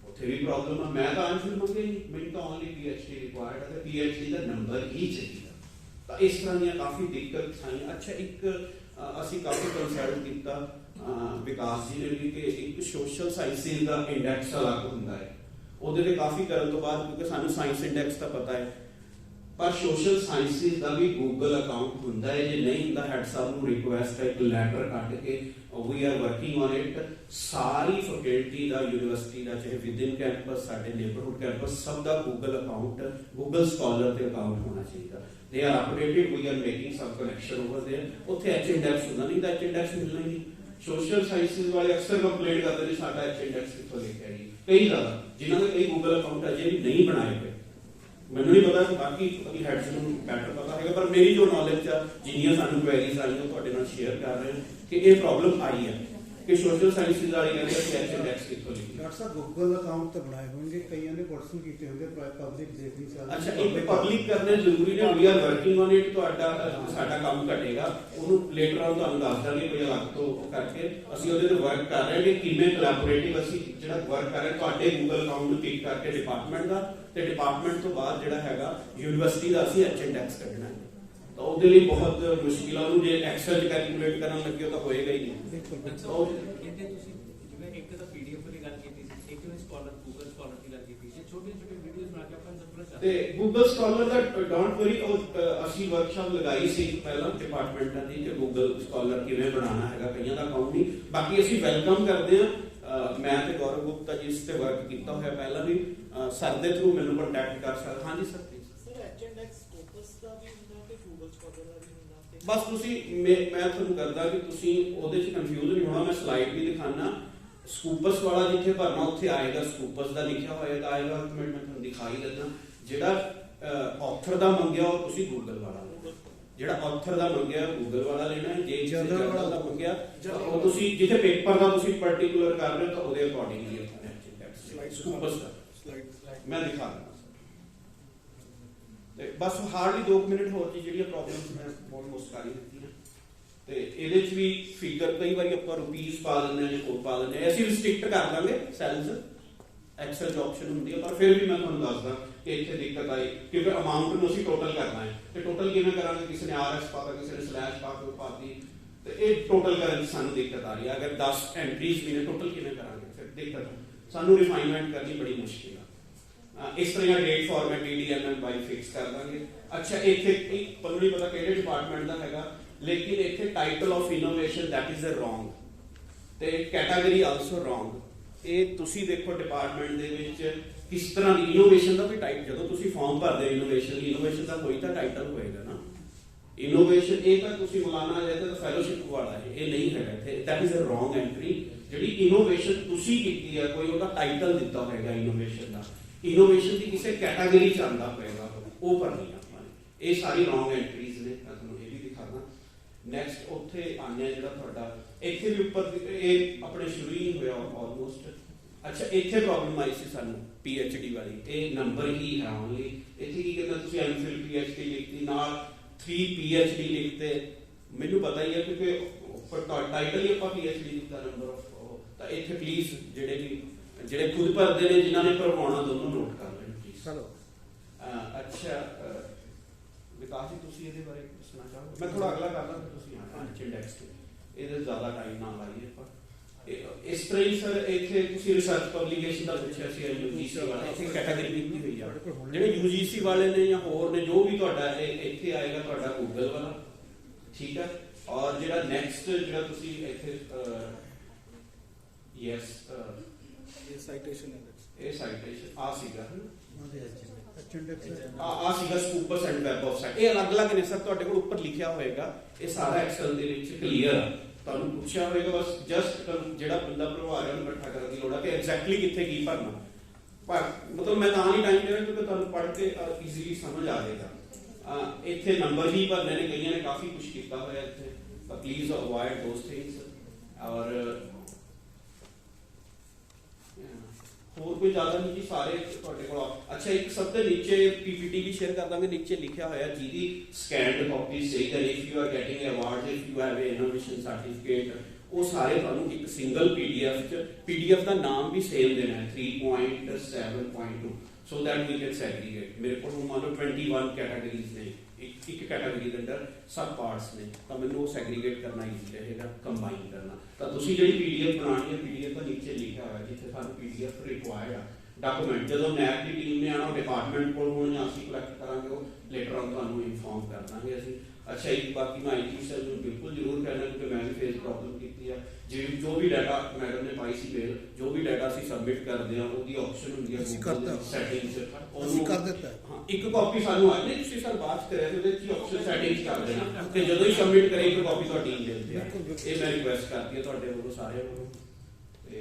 ਉੱਥੇ ਵੀ ਪ੍ਰੋਬਲਮ ਆ। ਮੈਂ ਤਾਂ MPhil ਮੰਗੇ ਨਹੀਂ, ਮੈਨੂੰ ਤਾਂ ਓਨਲੀ PhD ਰਿਕੁਆਇਰਡ ਹੈ, ਤੇ PhD ਦਾ ਨੰਬਰ ਹੀ ਚਾਹੀਦਾ। ਤਾਂ ਇਸ ਤਰ੍ਹਾਂ ਦੀਆਂ ਕਾਫੀ ਦਿੱਕਤ ਆਈਆਂ। ਅੱਛਾ, ਇੱਕ ਅਸੀਂ ਕਾਫੀ ਕੰਸਲਟ ਕੀਤਾ ਵਿਕਾਸ ਜੀ ਨੇ ਵੀ ਕਿ ਇੱਕ ਸੋਸ਼ਲ ਸਾਇੰਸਿਸ ਦਾ ਇੰਡੈਕਸ ਅਲੱਗ ਹੁੰਦਾ ਹੈ। ਉਹਦੇ ਤੇ ਕਾਫੀ ਕਰਨ ਤੋਂ ਬਾਅਦ, ਕਿਉਂਕਿ ਸਾਨੂੰ ਸਾਇੰਸ ਇੰਡੈਕਸ ਤਾਂ ਪਤਾ ਹੈ, ਪਰ ਸੋਸ਼ਲ ਸਾਇੰਸਿਸ ਦਾ ਵੀ ਗੂਗਲ ਅਕਾਊਂਟ ਹੁੰਦਾ ਹੈ। ਜੇ ਨਹੀਂ ਹੁੰਦਾ, ਹੈਡ ਸਾਹਿਬ ਨੂੰ ਰਿਕੁਐਸਟ ਹੈ, ਇੱਕ ਲੈਟਰ ਕੱਢ ਕੇ we are working on it. ਸਾਰੀ ਫੈਕਲਟੀ ਦਾ, ਯੂਨੀਵਰਸਿਟੀ ਦਾ, ਚਾਹੇ ਵਿਦਿਨ ਕੈਂਪਸ, ਸਾਡੇ ਨੇਬਰਹੁੱਡ ਕੈਂਪਸ, ਸਭ ਦਾ ਗੂਗਲ ਅਕਾਊਂਟ, ਗੂਗਲ ਸਕਾਲਰ ਤੇ ਅਕਾਊਂਟ ਹੋਣਾ ਚਾਹੀਦਾ। They are updated, we are making some connection over there. ਉੱਥੇ ਐਚ ਇੰਡੈਕਸ ਹੁੰਦਾ ਨਹੀਂ, ਤਾਂ ਐਚ ਇੰਡੈਕਸ ਮਿਲਣਾ ਹੀ ਨਹੀਂ। ਸੋਸ਼ਲ ਸਾਇੰਸਿਸ ਵਾਲੇ ਅਕਸਰ ਕੰਪਲੇਂਟ ਕਰਦੇ ਨੇ ਸਾਡਾ ਐਚ ਇੰਡੈਕਸ ਕਿੱਥੋਂ ਲੈ ਕੇ ਆਈਏ। ਕਈ ਜ਼ਿਆਦਾ ਜਿਨ੍ਹਾਂ ਦੇ ਕਈ ਗੂਗਲ ਅਕਾਊਂਟ ਅਜੇ ਵੀ ਨਹੀਂ ਬਣਾਏ ਪਏ। ਮੈਨੂੰ ਨਹੀਂ ਪਤਾ ਕਿ ਬਾਕੀ ਹੈਡਸ ਨੂੰ ਬੈਟਰ ਪਤਾ ਹੈਗਾ, ਪਰ ਮੇਰੀ ਜੋ ਨੌਲੇਜ ਆ, ਜਿੰਨੀਆਂ ਸਾਨੂੰ ਕੁਐਰੀਜ਼ ਆਈਆਂ, ਤੁਹਾਡੇ ਨਾਲ ਸ਼ੇਅਰ ਕਰ ਰਹੇ ਹਾਂ ਕਿ ਇਹ ਪ੍ਰੋਬਲਮ ਆਈ ਹੈ ਕਿ ਸੋਸ਼ਲ ਸਾਇੰਸਿਸ ਵਾਲੇ ਕਹਿੰਦੇ ਕਿ ਐਚ ਇੰਡੈਕਸ ਕਿੱਥੋਂ ਲੈ ਕੇ। ਡਾਕਟਰ ਸਾਹਿਬ ਗੂਗਲ ਅਕਾਊਂਟ ਤਾਂ ਬਣਾਏ ਹੋਣਗੇ, ਕਈਆਂ ਨੇ ਪਰਸਨਲ ਕੀਤੇ ਹੋਣਗੇ, ਪਬਲਿਕ ਦੇਖ ਨਹੀਂ ਸਕਦਾ। ਅੱਛਾ, ਇੱਕ ਪਬਲਿਕ ਕਰਨੇ ਜ਼ਰੂਰੀ ਨੇ। We are working on it. ਸਾਡਾ ਕੰਮ ਘਟੇਗਾ, ਉਹਨੂੰ ਲੇਟਰ ਆਨ ਤੁਹਾਨੂੰ ਦੱਸ ਦਾਂਗੇ ਕੋਈ ਅਲੱਗ ਤੋਂ ਕਰਕੇ। ਅਸੀਂ ਉਹਦੇ ਤੇ ਵਰਕ ਕਰ ਰਹੇ ਹਾਂ ਕਿ ਕਿਵੇਂ ਕੋਲੈਬੋਰੇਟਿਵ ਅਸੀਂ ਜਿਹੜਾ ਵਰਕ ਕਰ ਰਹੇ ਤੁਹਾਡੇ ਗੂਗਲ ਅਕਾਊਂਟ ਨੂੰ ਪਿਕ ਕਰਕੇ ਡਿਪਾਰਟਮੈਂਟ ਦਾ, ਤੇ ਡਿਪਾਰਟਮੈਂਟ ਤੋਂ ਬਾਅਦ ਜਿਹੜਾ ਹੈਗਾ ਯੂਨੀਵਰਸਿਟੀ ਦਾ ਅਸੀਂ ਐਚ ਇੰਡੈਕਸ ਕੱਢਣਾ ਹੈ। ਤਾਂ ਉਹਦੇ ਲਈ ਬਹੁਤ ਮੁਸ਼ਕਿਲ ਆ। ਉਹਨੂੰ ਜੇ ਐਕਸਲ ਚ ਕੈਲਕੂਲੇਟ ਕਰਨ ਲੱਗੇ ਤਾਂ ਹੋਏਗਾ ਹੀ ਨਹੀਂ। ਇਹਦੇ ਤੁਸੀਂ ਜਿਵੇਂ ਇੱਕ ਤਾਂ PDF ਦੀ ਗੱਲ ਕੀਤੀ ਸੀ, ਇੱਕ ਨੇ ਗੂਗਲ ਸਕਾਲਰ ਦੀ ਗੱਲ ਕੀਤੀ ਸੀ, ਛੋਟੀਆਂ ਵੀਡੀਓਜ਼ ਬਣਾ ਕੇ ਆਪਾਂ ਸਰਕੂਲਰ ਤੇ Google scholar the don't worry, ਅਸੀਂ ਵਰਕਸ਼ਾਪ ਲਗਾਈ ਸੀ ਪਹਿਲਾਂ ਡਿਪਾਰਟਮੈਂਟਾਂ ਦੀ ਕਿ ਗੂਗਲ ਸਕਾਲਰ ਕਿਵੇਂ ਬਣਾਉਣਾ ਹੈਗਾ। ਕਈਆਂ ਦਾ ਅਕਾਊਂਟ ਨਹੀਂ। ਬਾਕੀ ਅਸੀਂ ਵੈਲਕਮ ਕਰਦੇ ਹਾਂ। ਮੈਂ ਤੇ ਗੌਰਵ ਗੁਪਤਾ ਜੀ ਇਸ ਤੇ ਵਰਕ ਕੀਤਾ ਹੋਇਆ ਪਹਿਲਾਂ ਵੀ। ਸਰ ਦੇ ਥਰੂ ਮੈਨੂੰ ਕੰਟੈਕਟ ਕਰ ਸਕਦਾ। ਹਾਂਜੀ sir please. Sir H index Scopus ਦਾ ਵੀ ਹੁੰਦਾ ਤੇ ਗੂਗਲ ਸਕਾਲਰ ਦਾ ਵੀ ਹੁੰਦਾ। ਬਸ ਤੁਸੀਂ ਮੈਂ ਤੁਹਾਨੂੰ ਕਰਦਾ ਕਿ ਤੁਸੀਂ ਉਹਦੇ 'ਚ ਕਨਫਿਊਜ਼ ਨਹੀਂ ਹੋਣਾ। ਮੈਂ ਸਲਾਈਡ ਵੀ ਦਿਖਾਣਾ। ਸਕੂਪਸ ਵਾਲਾ ਜਿੱਥੇ ਭਰਨਾ ਉੱਥੇ ਆਏਗਾ, ਸਕੂਪਸ ਦਾ ਲਿਖਿਆ ਹੋਏਗਾ ਆਏਗਾ। ਮੈਂ ਤੁਹਾਨੂੰ ਦਿਖਾਈ ਦਿੰਦਾ। ਜਿਹੜਾ ਆਥਰ ਦਾ ਮੰਗਿਆ ਉਹ ਤੁਸੀਂ ਗੂਗਲ ਵਾਲਾ ਲੈਣਾ। ਜਿਹੜਾ ਆਥਰ ਦਾ ਮੰਗਿਆ ਗੂਗਲ ਵਾਲਾ ਲੈਣਾ ਹੈ। ਜੇ ਜਰਨਲ ਦਾ ਮੰਗਿਆ ਉਹ ਤੁਸੀਂ ਜਿੱਥੇ ਪੇਪਰ ਦਾ ਤੁਸੀਂ ਪਾਰਟਿਕੂਲਰ ਕਰ ਰਹੇ ਹੋ ਤਾਂ ਉਹਦੇ ਅਕੋਰਡਿੰਗਲੀ ਸਕੂਪਸ ਦਾ ਮੈਂ ਦਿਖਾ ਦਿੰਦਾ। ਤੇ ਬਸ ਹਾਰਡਲੀ 2 ਮਿੰਟ ਹੋਰ ਜੀ, ਜਿਹੜੀਆਂ ਪ੍ਰੋਬਲਮਸ ਮੈਂ ਆਲਮੋਸਟ ਕਰ ਹੀ ਦਿੱਤੀਆਂ। ਤੇ ਇਹਦੇ 'ਚ ਵੀ ਫਿਗਰ ਕਈ ਵਾਰੀ ਆਪਾਂ ਰੁਪੀਸ ਪਾ ਦਿੰਦੇ ਹਾਂ ਜਾਂ ਹੋਰ ਪਾ ਦਿੰਦੇ ਹਾਂ। ਅਸੀਂ ਰਿਸਟ੍ਰਿਕਟ ਕਰ ਦਾਂਗੇ ਸੈਲਸ, ਐਕਸਲ 'ਚ ਆਪਸ਼ਨ ਹੁੰਦੀ ਹੈ, ਪਰ ਫਿਰ ਵੀ ਮੈਂ ਤੁਹਾਨੂੰ ਦੱਸਦਾ ਕਿ ਇੱਥੇ ਦਿੱਕਤ ਆਈ ਕਿਉਂਕਿ ਅਮਾਊਂਟ ਨੂੰ ਅਸੀਂ ਟੋਟਲ ਕਰਨਾ ਹੈ। ਤੇ ਟੋਟਲ ਕਿਵੇਂ ਕਰਾਂਗੇ? ਕਿਸੇ ਨੇ RS ਪਾਤਾ, ਕਿਸੇ ਨੇ ਸਲੈਸ਼ ਪਾ ਕੇ ਪਾਤੀ, ਤੇ ਇਹ ਟੋਟਲ ਕਰਨ 'ਚ ਸਾਨੂੰ ਦਿੱਕਤ ਆ ਰਹੀ ਹੈ। ਅਗਰ 10 ਐਂਟਰੀਜ਼ ਵੀ ਨੇ, ਟੋਟਲ ਕਿਵੇਂ ਕਰਾਂਗੇ? ਫਿਰ ਦਿੱਕਤ ਸਾਨੂੰ ਰਿਫਾਈਨਮੈਂਟ ਕਰਨੀ ਬੜੀ ਮੁਸ਼ਕਿਲ ਆ। ਇਸ ਤਰ੍ਹਾਂ ਡੇਟ ਫਾਰਮੈਟ DDMM ਬਾਈ ਫਿਕਸ ਕਰ ਦਾਂਗੇ। ਅੱਛਾ, ਇੱਥੇ ਇੱਕ ਤੁਹਾਨੂੰ ਨਹੀਂ ਪਤਾ ਕਿਹੜੇ ਡਿਪਾਰਟਮੈਂਟ ਦਾ ਹੈਗਾ, ਲੇਕਿਨ ਇੱਥੇ title of innovation that is wrong, ਤੇ ਕੈਟਾਗਰੀ ਆਲਸੋ ਰੋਂਗ। ਇਹ ਤੁਸੀਂ ਦੇਖੋ ਡਿਪਾਰਟਮੈਂਟ ਦੇ ਵਿੱਚ ਕਿਸ ਤਰ੍ਹਾਂ ਦੀ ਇਨੋਵੇਸ਼ਨ ਦਾ ਵੀ ਟਾਈਪ, ਜਦੋਂ ਤੁਸੀਂ ਫਾਰਮ ਭਰਦੇ ਹੋ ਇਨੋਵੇਸ਼ਨ ਦਾ ਕੋਈ ਤਾਂ ਟਾਈਟਲ ਹੋਏਗਾ ਨਾ। ਇਨੋਵੇਸ਼ਨ ਇਹ ਤਾਂ ਤੁਸੀਂ ਮੌਲਾਨਾ ਜਾਂ ਤਾਂ ਫੈਲੋਸ਼ਿਪ ਵਾਲਾ ਹੈ, ਇਹ ਨਹੀਂ ਹੈਗਾ ਇੱਥੇ। That is a wrong entry. ਜਿਹੜੀ ਇਨੋਵੇਸ਼ਨ ਤੁਸੀਂ ਕੀਤੀ ਹੈ, ਕੋਈ ਉਹਦਾ ਟਾਈਟਲ ਦਿੱਤਾ ਹੋਏਗਾ ਇਨੋਵੇਸ਼ਨ ਦਾ, ਇਨੋਵੇਸ਼ਨ ਦੀ ਕਿਸੇ ਕੈਟਾਗਰੀ ਚ ਆਉਂਦਾ ਹੋਏਗਾ, ਉਹ ਭਰਨੀ ਆਪਾਂ ਨੇ। ਇਹ ਸਾਰੀ ਰੋਂਗ ਐਂਟਰੀਜ਼ ਨੇ। ਮੈਂ ਤੁਹਾਨੂੰ ਇਹ ਵੀ ਦਿਖਾਣਾ। ਨੈਕਸਟ ਉੱਥੇ ਆਉਂਦੇ ਜਿਹੜਾ ਤੁਹਾਡਾ ਇੱਥੇ ਵੀ ਉੱਪਰ ਇਹ ਆਪਣੇ ਸ਼ੁਰੂ ਹੀ ਨਹੀਂ ਹੋਇਆ ਆਲਮੋਸਟ। ਅੱਛਾ, ਇੱਥੇ ਪ੍ਰੋਬਲਮ ਆਈ ਸੀ ਸਾਨੂੰ PhD ਵਾਲੀ। ਇਹ ਨੰਬਰ ਹੀ ਹੈ ਓਨਲੀ। ਇੱਥੇ ਕੀ ਕਹਿੰਦਾ ਤੁਸੀਂ MPhil PhD ਲਿਖਤੀ ਨਾਲ 3 PhD ਲਿਖਤੇ। ਮੈਨੂੰ ਪਤਾ ਹੀ ਹੈ ਕਿਉਂਕਿ ਟਾਈਟਲ ਹੀ ਆਪਾਂ PhD ਦਿੱਤਾ, ਨੰਬਰ ਆਫ। ਤਾਂ ਇੱਥੇ ਪਲੀਜ਼ ਜਿਹੜੇ ਖੁਦ ਭਰਦੇ ਨੇ, ਜਿਨ੍ਹਾਂ ਨੇ ਭਰਵਾਉਣਾ, ਦੋਨੋਂ ਨੋਟ ਕਰ ਲੈਣ ਪਲੀਜ਼। ਚਲੋ ਅੱਛਾ ਵਿਕਾਸ ਜੀ ਤੁਸੀਂ ਇਹਦੇ ਬਾਰੇ ਦੱਸਣਾ ਚਾਹੋਗੇ? ਮੈਂ ਥੋੜਾ ਅਗਲਾ ਕਰ ਲਾਂ ਫਿਰ ਤੁਸੀਂ ਐਚ ਇੰਡੈਕਸ ਤੇ ਇਹਦੇ ਜ਼ਿਆਦਾ ਟਾਈਮ ਨਾ ਲਾਈਏ ਆਪਾਂ। ਇਸ ਤਰ੍ਹਾਂ ਹੀ ਸਰ ਇੱਥੇ ਤੁਸੀਂ ਰਿਸਰਚ ਪਬਲੀਕੇਸ਼ਨ ਦਾ ਪੁੱਛਿਆ ਸੀ ਯੂਜੀਸੀ ਵਾਲਾ, ਇੱਥੇ ਕੈਟਾਗਰੀ ਦਿੱਤੀ ਹੋਈ ਆ ਜਿਹੜੇ ਯੂਜੀਸੀ ਵਾਲੇ ਨੇ ਜਾਂ ਹੋਰ ਨੇ ਜੋ ਵੀ ਤੁਹਾਡਾ ਇੱਥੇ ਆਏਗਾ ਤੁਹਾਡਾ ਗੂਗਲ ਵਾਲਾ, ਠੀਕ ਹੈ। ਔਰ ਜਿਹੜਾ ਨੈਕਸਟ ਜਿਹੜਾ ਤੁਸੀਂ ਇੱਥੇ ਯੈਸ ਇਹ ਸਾਈਟੇਸ਼ਨ ਆ ਸੀਗਾ ਆ ਸੀਗਾ ਸਕੂਪਸ ਐਂਡ ਵੈਬ ਆਫ ਸਾਈਟ। ਇਹ ਅਲੱਗ-ਅਲੱਗ ਨੇ ਸਰ, ਤੁਹਾਡੇ ਕੋਲ ਉੱਪਰ ਲਿਖਿਆ ਹੋਏਗਾ, ਇਹ ਸਾਰਾ ਐਕਸਲ ਦੇ ਵਿੱਚ ਕਲੀਅਰ ਆ, ਤੁਹਾਨੂੰ ਪੁੱਛਿਆ ਹੋਏਗਾ ਬਸ ਜਸਟ ਜਿਹੜਾ ਬੰਦਾ ਭਰਵਾ ਰਿਹਾ ਉਹਨੂੰ ਇਕੱਠਾ ਕਰਨ ਦੀ ਲੋੜ ਆ ਕਿ ਐਗਜ਼ੈਕਟਲੀ ਕਿੱਥੇ ਕੀ ਭਰਨਾ। ਪਰ ਮਤਲਬ ਮੈਂ ਤਾਂ ਨਹੀਂ ਟਾਈਮ ਦੇ ਰਿਹਾ ਕਿਉਂਕਿ ਤੁਹਾਨੂੰ ਪੜ੍ਹ ਕੇ ਈਜ਼ੀਲੀ ਸਮਝ ਆ ਜਾਏਗਾ। ਇੱਥੇ ਨੰਬਰ ਹੀ ਭਰਨੇ ਨੇ, ਕਈਆਂ ਨੇ ਕਾਫੀ ਕੁਝ ਕੀਤਾ ਹੋਇਆ ਇੱਥੇ, ਤਾਂ ਪਲੀਜ਼ ਅਵੋਇਡ ਦੋਸ ਥਿੰਗਸ। ਔਰ ਹੋਰ ਕੋਈ ਜ਼ਿਆਦਾ ਨਹੀਂ ਜੀ, ਸਾਰੇ ਤੁਹਾਡੇ ਕੋਲ। ਅੱਛਾ ਇੱਕ ਸਭ ਤੋਂ ਨੀਚੇ ਪੀਪੀਟੀ ਵੀ ਸ਼ੇਅਰ ਕਰ ਦਾਂਗੇ, ਨੀਚੇ ਲਿਖਿਆ ਹੋਇਆ ਜਿਹਦੀ ਸਕੈਨਡ ਕਾਪੀ ਸਹੀ that if you are getting awards, if you have a innovation certificate, ਉਹ ਸਾਰੇ ਤੁਹਾਨੂੰ ਇੱਕ ਸਿੰਗਲ ਪੀਡੀਐਫ ਚ, ਪੀਡੀਐਫ ਦਾ ਨਾਮ ਵੀ ਸੇਮ ਦੇਣਾ ਹੈ 3.7.2 so that we can segregate। ਮੇਰੇ ਕੋਲ ਮੰਨ ਲਓ 21 ਕੈਟਾਗਰੀਜ਼ ਨੇ, ਇੱਕ ਕੈਟਾਗਰੀ ਦੇ ਅੰਦਰ ਸਬ ਪਾਰਟਸ ਨੇ, ਤਾਂ ਮੈਨੂੰ ਉਹ ਸੈਗਰੀਗੇਟ ਕਰਨਾ ਈਜ਼ੀ ਰਹੇਗਾ, ਕੰਬਾਈਨ ਕਰਨਾ। ਤਾਂ ਤੁਸੀਂ ਜਿਹੜੀ ਪੀਡੀਐਫ ਬਣਾਉਣੀ ਹੈ, ਪੀਡੀਐਫ ਦਾ ਨੀਚੇ ਲਿਖਿਆ ਹੋਇਆ ਜਿੱਥੇ ਸਾਨੂੰ ਪੀਡੀਐਫ ਰਿਕੁਆਇਰਡ ਆ ਡਾਕੂਮੈਂਟ, ਜਦੋਂ ਨੈਬ ਦੀ ਟੀਮ ਨੇ ਆਉਣਾ ਡਿਪਾਰਟਮੈਂਟ ਕੋਲ ਹੋਣ ਜਾਂ ਅਸੀਂ ਕਲੈਕਟ ਕਰਾਂਗੇ, ਉਹ ਲੇਟਰ ਆਨ ਤੁਹਾਨੂੰ ਇਨਫੋਰਮ ਕਰ ਦਾਂਗੇ ਅਸੀਂ। ਅੱਛਾ ਇੱਕ ਬਾਕੀ ਮੈਂ ਆਈਟੀ ਸੈਲ ਨੂੰ ਬਿਲਕੁਲ ਜ਼ਰੂਰ ਕਹਿਣਾ ਕਿਉਂਕਿ ਮੈਂ ਵੀ ਫੇਸ ਪ੍ਰੋਬਲਮ ਕੀਤੀ ਆ, ਜਿਵੇਂ ਜੋ ਵੀ ਡਾਟਾ ਮੈਡਮ ਨੇ ਪਾਈ ਸੀ ਮੇਲ, ਜੋ ਵੀ ਡਾਟਾ ਅਸੀਂ ਸਬਮਿਟ ਕਰਦੇ ਆ ਉਹਦੀ ਆਪਸ਼ਨ ਹੁੰਦੀ ਹੈ ਸੈਟਿੰਗਸ, ਉਹਨੂੰ ਕਰ ਦਿੱਤਾ। ਹਾਂ ਇੱਕ ਕਾਪੀ ਸਾਨੂੰ ਆ ਨਹੀਂ, ਤੁਸੀਂ ਸਰ ਬਾਤ ਕਰਿਆ ਸੀ ਉਹਦੇ ਚ ਆਪਸ਼ਨ ਸੈਟਿੰਗਸ ਕਰ ਦੇਣਾ, ਤੇ ਜਦੋਂ ਹੀ ਸਬਮਿਟ ਕਰੇ ਇੱਕ ਕਾਪੀ ਤੁਹਾਡੀ ਈਮੇਲ ਤੇ ਆ। ਇਹ ਮੈਂ ਰਿਕੁਐਸਟ ਕਰਦੀ ਹਾਂ ਤੁਹਾਡੇ ਵੱਲੋਂ ਸਾਰਿਆਂ ਵੱਲੋਂ। ਤੇ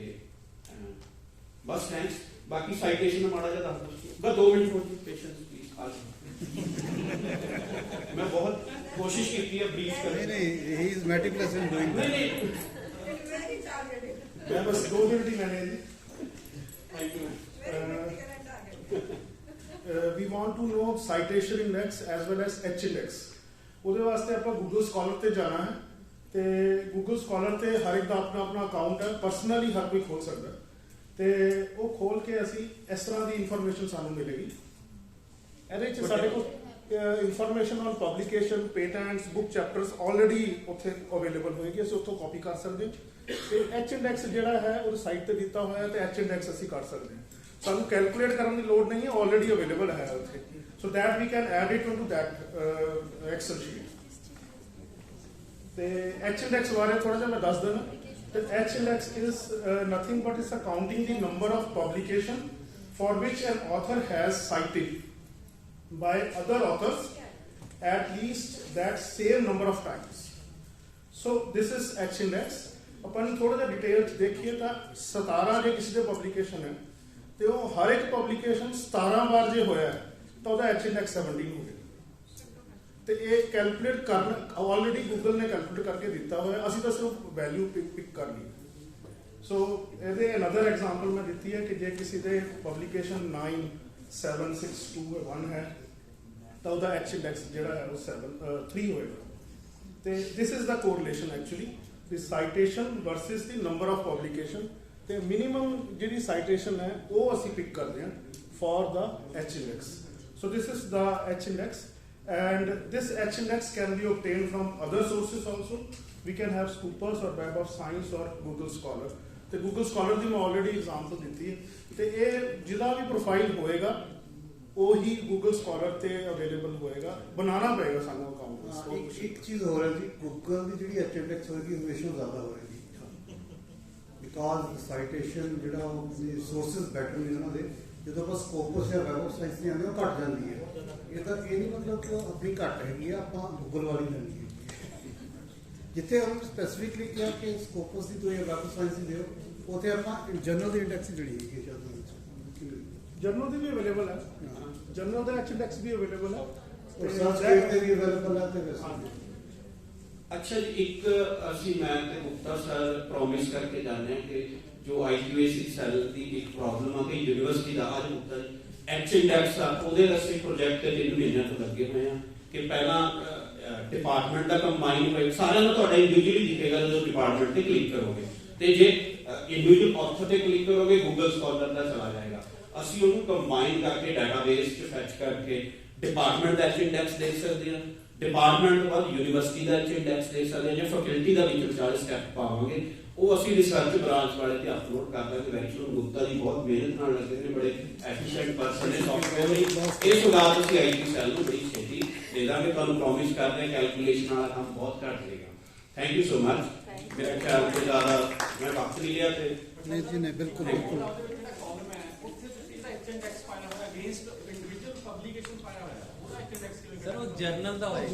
ਬਸ ਥੈਂਕਸ। ਬਾਕੀ ਸਾਈਟੇਸ਼ਨ ਮਾੜਾ ਜਿਹਾ ਦੱਸ ਦਿਓ ਬਸ 2 ਮਿੰਟ ਹੋਰ ਪੇਸ਼ੈਂਸ ਪਲੀਜ਼। ਆ ਮੈਂ ਬਹੁਤ ਕੋਸ਼ਿਸ਼ ਕੀਤੀ ਹੈ ਬਰੀਫ ਕਰਨ ਦੀ। ਨਹੀਂ ਹੀ is meticulous in doing that. ਨਹੀਂ मैं बस 2 मिनट ही मैंने जी। Thank you. We want to know citation index as well as H index। ਉਹਦੇ ਵਾਸਤੇ ਆਪਾਂ ਗੂਗਲ ਸਕਾਲਰ ਤੇ ਜਾਣਾ ਹੈ, ਤੇ ਗੂਗਲ ਸਕਾਲਰ ਤੇ ਹਰ ਇੱਕ ਦਾ ਆਪਣਾ ਆਪਣਾ ਅਕਾਊਂਟ ਹੈ, ਪਰਸਨਲੀ ਹਰ ਕੋਈ ਖੋਲ ਸਕਦਾ, ਤੇ ਉਹ ਖੋਲ ਕੇ ਅਸੀਂ ਇਸ ਤਰ੍ਹਾਂ ਦੀ ਇਨਫੋਰਮੇਸ਼ਨ ਸਾਨੂੰ ਮਿਲੇਗੀ। ਇਹਦੇ ਵਿੱਚ ਸਾਡੇ ਕੋਲ information on publication, patents, book chapters already ਉੱਥੇ ਅਵੇਲੇਬਲ ਹੋਏਗੀ, ਅਸੀਂ ਉੱਥੋਂ ਕਾਪੀ ਕਰ ਸਕਦੇ ਹਾਂ। ਤੇ ਐਚ ਇੰਡੈਕਸ ਜਿਹੜਾ ਹੈ ਉਹ ਸਾਈਟ ਤੇ ਦਿੱਤਾ ਹੋਇਆ, ਤੇ ਐਚ ਇੰਡੈਕਸ ਅਸੀਂ ਕਰ ਸਕਦੇ ਹਾਂ, ਸਾਨੂੰ ਕੈਲਕੂਲੇਟ ਕਰਨ ਦੀ ਲੋੜ ਨਹੀਂ ਹੈ, ਆਲਰੇਡੀ ਅਵੇਲੇਬਲ ਹੈ ਉੱਥੇ, so that we can add it into that Excel sheet. ਤੇ ਐਚ ਇੰਡੈਕਸ ਬਾਰੇ ਥੋੜਾ ਜਿਹਾ ਮੈਂ ਦੱਸ ਦਿੰਦਾ। ਤੇ H index is nothing but is counting the number of publication for which an author has cited by other authors at least that same number of times। So this is H index। अपन थोड़ा जिहा detail देखिए तो 17 जे किसी दे publication है, तो वो हर एक publication 17 बार जे होया है, तो उसका H इंडेक्स 17 हो गया। तो ये कैलकुलेट करना ऑलरेडी गूगल ने कैलकुलेट करके दिता हुआ है, असी तो सिर्फ वैल्यू पिक कर ली। सो ये अनदर एग्जांपल मैं दी है कि जे किसी दे पब्लिकेशन 97621 है, तो उसका H इंडेक्स जिहड़ा है वो 3 होएगा। तो this is the correlation actually the citation versus the number of publication। ਤੇ minimum ਜਿਹੜੀ citation ਹੈ ਉਹ ਅਸੀਂ ਪਿਕ ਕਰਦੇ ਹਾਂ for the H index। So this is the H index, and this H index can be obtained from other sources also। We can have Scoopus or Web of Science or Google Scholar। ਤੇ Google Scholar ਦੀ ਮੈਂ already example ਦਿੱਤੀ ਹੈ, ਤੇ ਇਹ ਜਿਹਦਾ ਵੀ profile ਹੋਏਗਾ ਉਹੀ Google Scholar ਤੇ ਅਵੇਲੇਬਲ ਹੋਏਗਾ, ਬਣਾਉਣਾ ਪਏਗਾ ਸਾਨੂੰ ਅਕਾਊਂਟ। ਇੱਕ ਚੀਜ਼ ਹੋਰ ਹੈ ਜੀ, ਗੂਗਲ ਦੀ ਜਿਹੜੀ ਐਚ ਇੰਡੈਕਸ ਹੋਏਗੀ ਹਮੇਸ਼ਾ ਜ਼ਿਆਦਾ ਹੋਏਗੀ, ਬਿਕਾਜ਼ ਸਾਈਟੇਸ਼ਨ ਜਿਹੜਾ ਸੋਰਸਸ ਬੈਟਰ ਨੇ ਉਹਨਾਂ ਦੇ। ਜਦੋਂ ਆਪਾਂ ਸਕੋਪਸ ਜਾਂ ਵੈਬ ਆਫ ਸਾਇੰਸ ਨਹੀਂ ਆਉਂਦੇ ਉਹ ਘਟ ਜਾਂਦੀ ਹੈ। ਇਹਦਾ ਇਹ ਨਹੀਂ ਮਤਲਬ ਕਿ ਆਪਣੀ ਘੱਟ ਹੈਗੀ ਆ, ਆਪਾਂ ਗੂਗਲ ਵਾਲੀ ਲੈਣੀ ਹੈ। ਜਿੱਥੇ हम ਸਪੈਸੀਫਿਕਲੀ ਕਿਹਾ ਕਿ ਸਕੋਪਸ ਦੀ ਤੋਂ ਜਾਂ ਵੈਬ ਆਫ ਸਾਇੰਸ ਦੀ ਦਿਓ, ਉੱਥੇ ਆਪਾਂ ਜਨਰਲ ਦੀ ਇੰਡੈਕਸ ਜਿਹੜੀ ਹੈਗੀ ਹੈ ਜਰਨਲ ਦੀ ਵੀ ਅਵੇਲੇਬਲ ਹੈ, ਜਰਨਲ ਦਾ ਐਚ ਇੰਡੈਕਸ ਵੀ ਅਵੇਲੇਬਲ ਹੈ, ਸਰਚ ਤੇ ਵੀ ਅਵੇਲੇਬਲ ਹੈ। ਤੇ ਅੱਛਾ ਜੀ, ਇੱਕ ਅਸੀਂ ਮੈਂ ਤੇ ਗੁਪਤਾ ਸਰ ਪ੍ਰੋਮਿਸ ਕਰਕੇ ਜਾਂਦੇ ਹਾਂ ਕਿ ਜੋ ਆਈਕਿਊਏਸੀ ਸੈੱਲ ਦੀ ਇੱਕ ਪ੍ਰੋਬਲਮ ਆ ਕਿ ਯੂਨੀਵਰਸਿਟੀ ਦਾ ਅੱਜ ਮੁੱਦਾ ਐਚ ਇੰਡੈਕਸ ਆ, ਉਹਦੇ ਰਸਤੇ ਪ੍ਰੋਜੈਕਟ ਤੇ 3 ਮਹੀਨਿਆਂ ਤੋਂ ਲੱਗੇ ਹੋਏ ਆ ਕਿ ਪਹਿਲਾਂ ਡਿਪਾਰਟਮੈਂਟ ਦਾ ਕੰਬਾਈਨ ਹੋਏ, ਸਾਰਿਆਂ ਨੂੰ ਤੁਹਾਡਾ ਇੰਡੀਵਿਜੂਅਲੀ ਦਿਖੇਗਾ ਜਦੋਂ ਡਿਪਾਰਟਮੈਂਟ ਤੇ ਕਲਿੱਕ ਕਰੋਗੇ, ਤੇ ਜੇ ਇੰਡੀਵਿਜੂਅਲ ਆਥਰ ਤੇ ਕਲਿੱਕ ਕਰੋਗੇ ਗੂਗਲ ਸਕਾਲਰ ਦਾ ਚਲਾ ਜਾਏਗਾ। ਅਸੀਂ ਉਹਨੂੰ ਕੰਬਾਈਨ ਕਰਕੇ ਡਾਟਾਬੇਸ 'ਚ ਫੈਚ ਕਰਕੇ ਡਿਪਾਰਟਮੈਂਟ ਦਾ ਇੰਡੈਕਸ ਦੇ ਸਕਦੇ ਹਾਂ, ਡਿਪਾਰਟਮੈਂਟ ਤੋਂ ਬਾਅਦ ਯੂਨੀਵਰਸਿਟੀ ਦਾ ਇੰਡੈਕਸ ਦੇ ਸਕਦੇ ਹਾਂ, ਜਾਂ ਫੈਕਲਟੀ ਦਾ ਵਿੱਚ ਵਿਚਾਲੇ ਸਟੈਪ ਪਾਵਾਂਗੇ। ਉਹ ਅਸੀਂ ਰਿਸਰਚ ਬ੍ਰਾਂਚ ਵਾਲੇ ਤੇ ਅਪਲੋਡ ਕਰ ਦਾਂਗੇ। ਵੈਕਸ਼ਨਰ ਗੁਪਤਾ ਜੀ ਬਹੁਤ ਮਿਹਨਤ ਨਾਲ ਲੱਗੇ ਨੇ, ਬੜੇ ਐਫੀਸ਼ੀਐਂਟ ਪਰਸਨ ਨੇ ਸੌਫਟਵੇਅਰ ਲਈ। ਇਹ ਸੁਝਾਅ ਅਸੀਂ ਆਈਟੀ ਸੈੱਲ ਨੂੰ ਬੜੀ ਛੇਤੀ ਦੇ ਦਾਂਗੇ। ਤੁਹਾਨੂੰ ਪ੍ਰੋਮਿਸ ਕਰਦੇ ਹਾਂ ਕੈਲਕੂਲੇਸ਼ਨ ਵਾਲਾ ਕੰਮ ਬਹੁਤ ਘੱਟ ਜਾਏਗਾ। Thank you so much. ਮੇਰਾ ਖਿਆਲ ਤੋਂ ਜ਼ਿਆਦਾ ਮੈਂ ਵਕਤ ਨਹੀਂ ਲਿਆ ਤੇ ਨਹੀਂ ਜੀ ਨਹੀਂ, ਬਿਲਕੁਲ ਬਿਲਕੁਲ। ਸਰ ਉਹ ਜਰਨਲ ਦਾ ਹੋਏ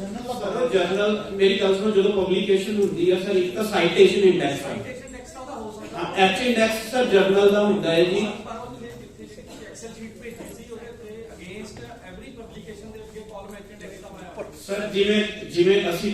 ਜਰਨਲ ਮੇਰੀ ਗੱਲ ਸੁਣੋ, ਜਦੋਂ ਪਬਲਿਕੇਸ਼ਨ ਹੁੰਦੀ ਹੈ ਸਰ, ਇੱਕ ਤਾਂ ਸਾਈਟੇਸ਼ਨ ਇੰਡੈਕਸ ਹੈ, ਐਚ ਇੰਡੈਕਸ ਸਰ ਜਰਨਲ ਦਾ ਹੁੰਦਾ ਹੈ ਜੀ। ਐਕਸਲ ਸ਼ੀਟ ਭੇਜੀ ਸੀ ਉਹਦੇ ਤੇ ਅਗੇਂਸਟ ਐਵਰੀ ਪਬਲਿਕੇਸ਼ਨ ਦੇ ਅੱਗੇ ਕਾਲਮ ਐਚ ਇੰਡੈਕਸ ਦਾ ਸਰ ਜਿਵੇਂ ਅਸੀਂ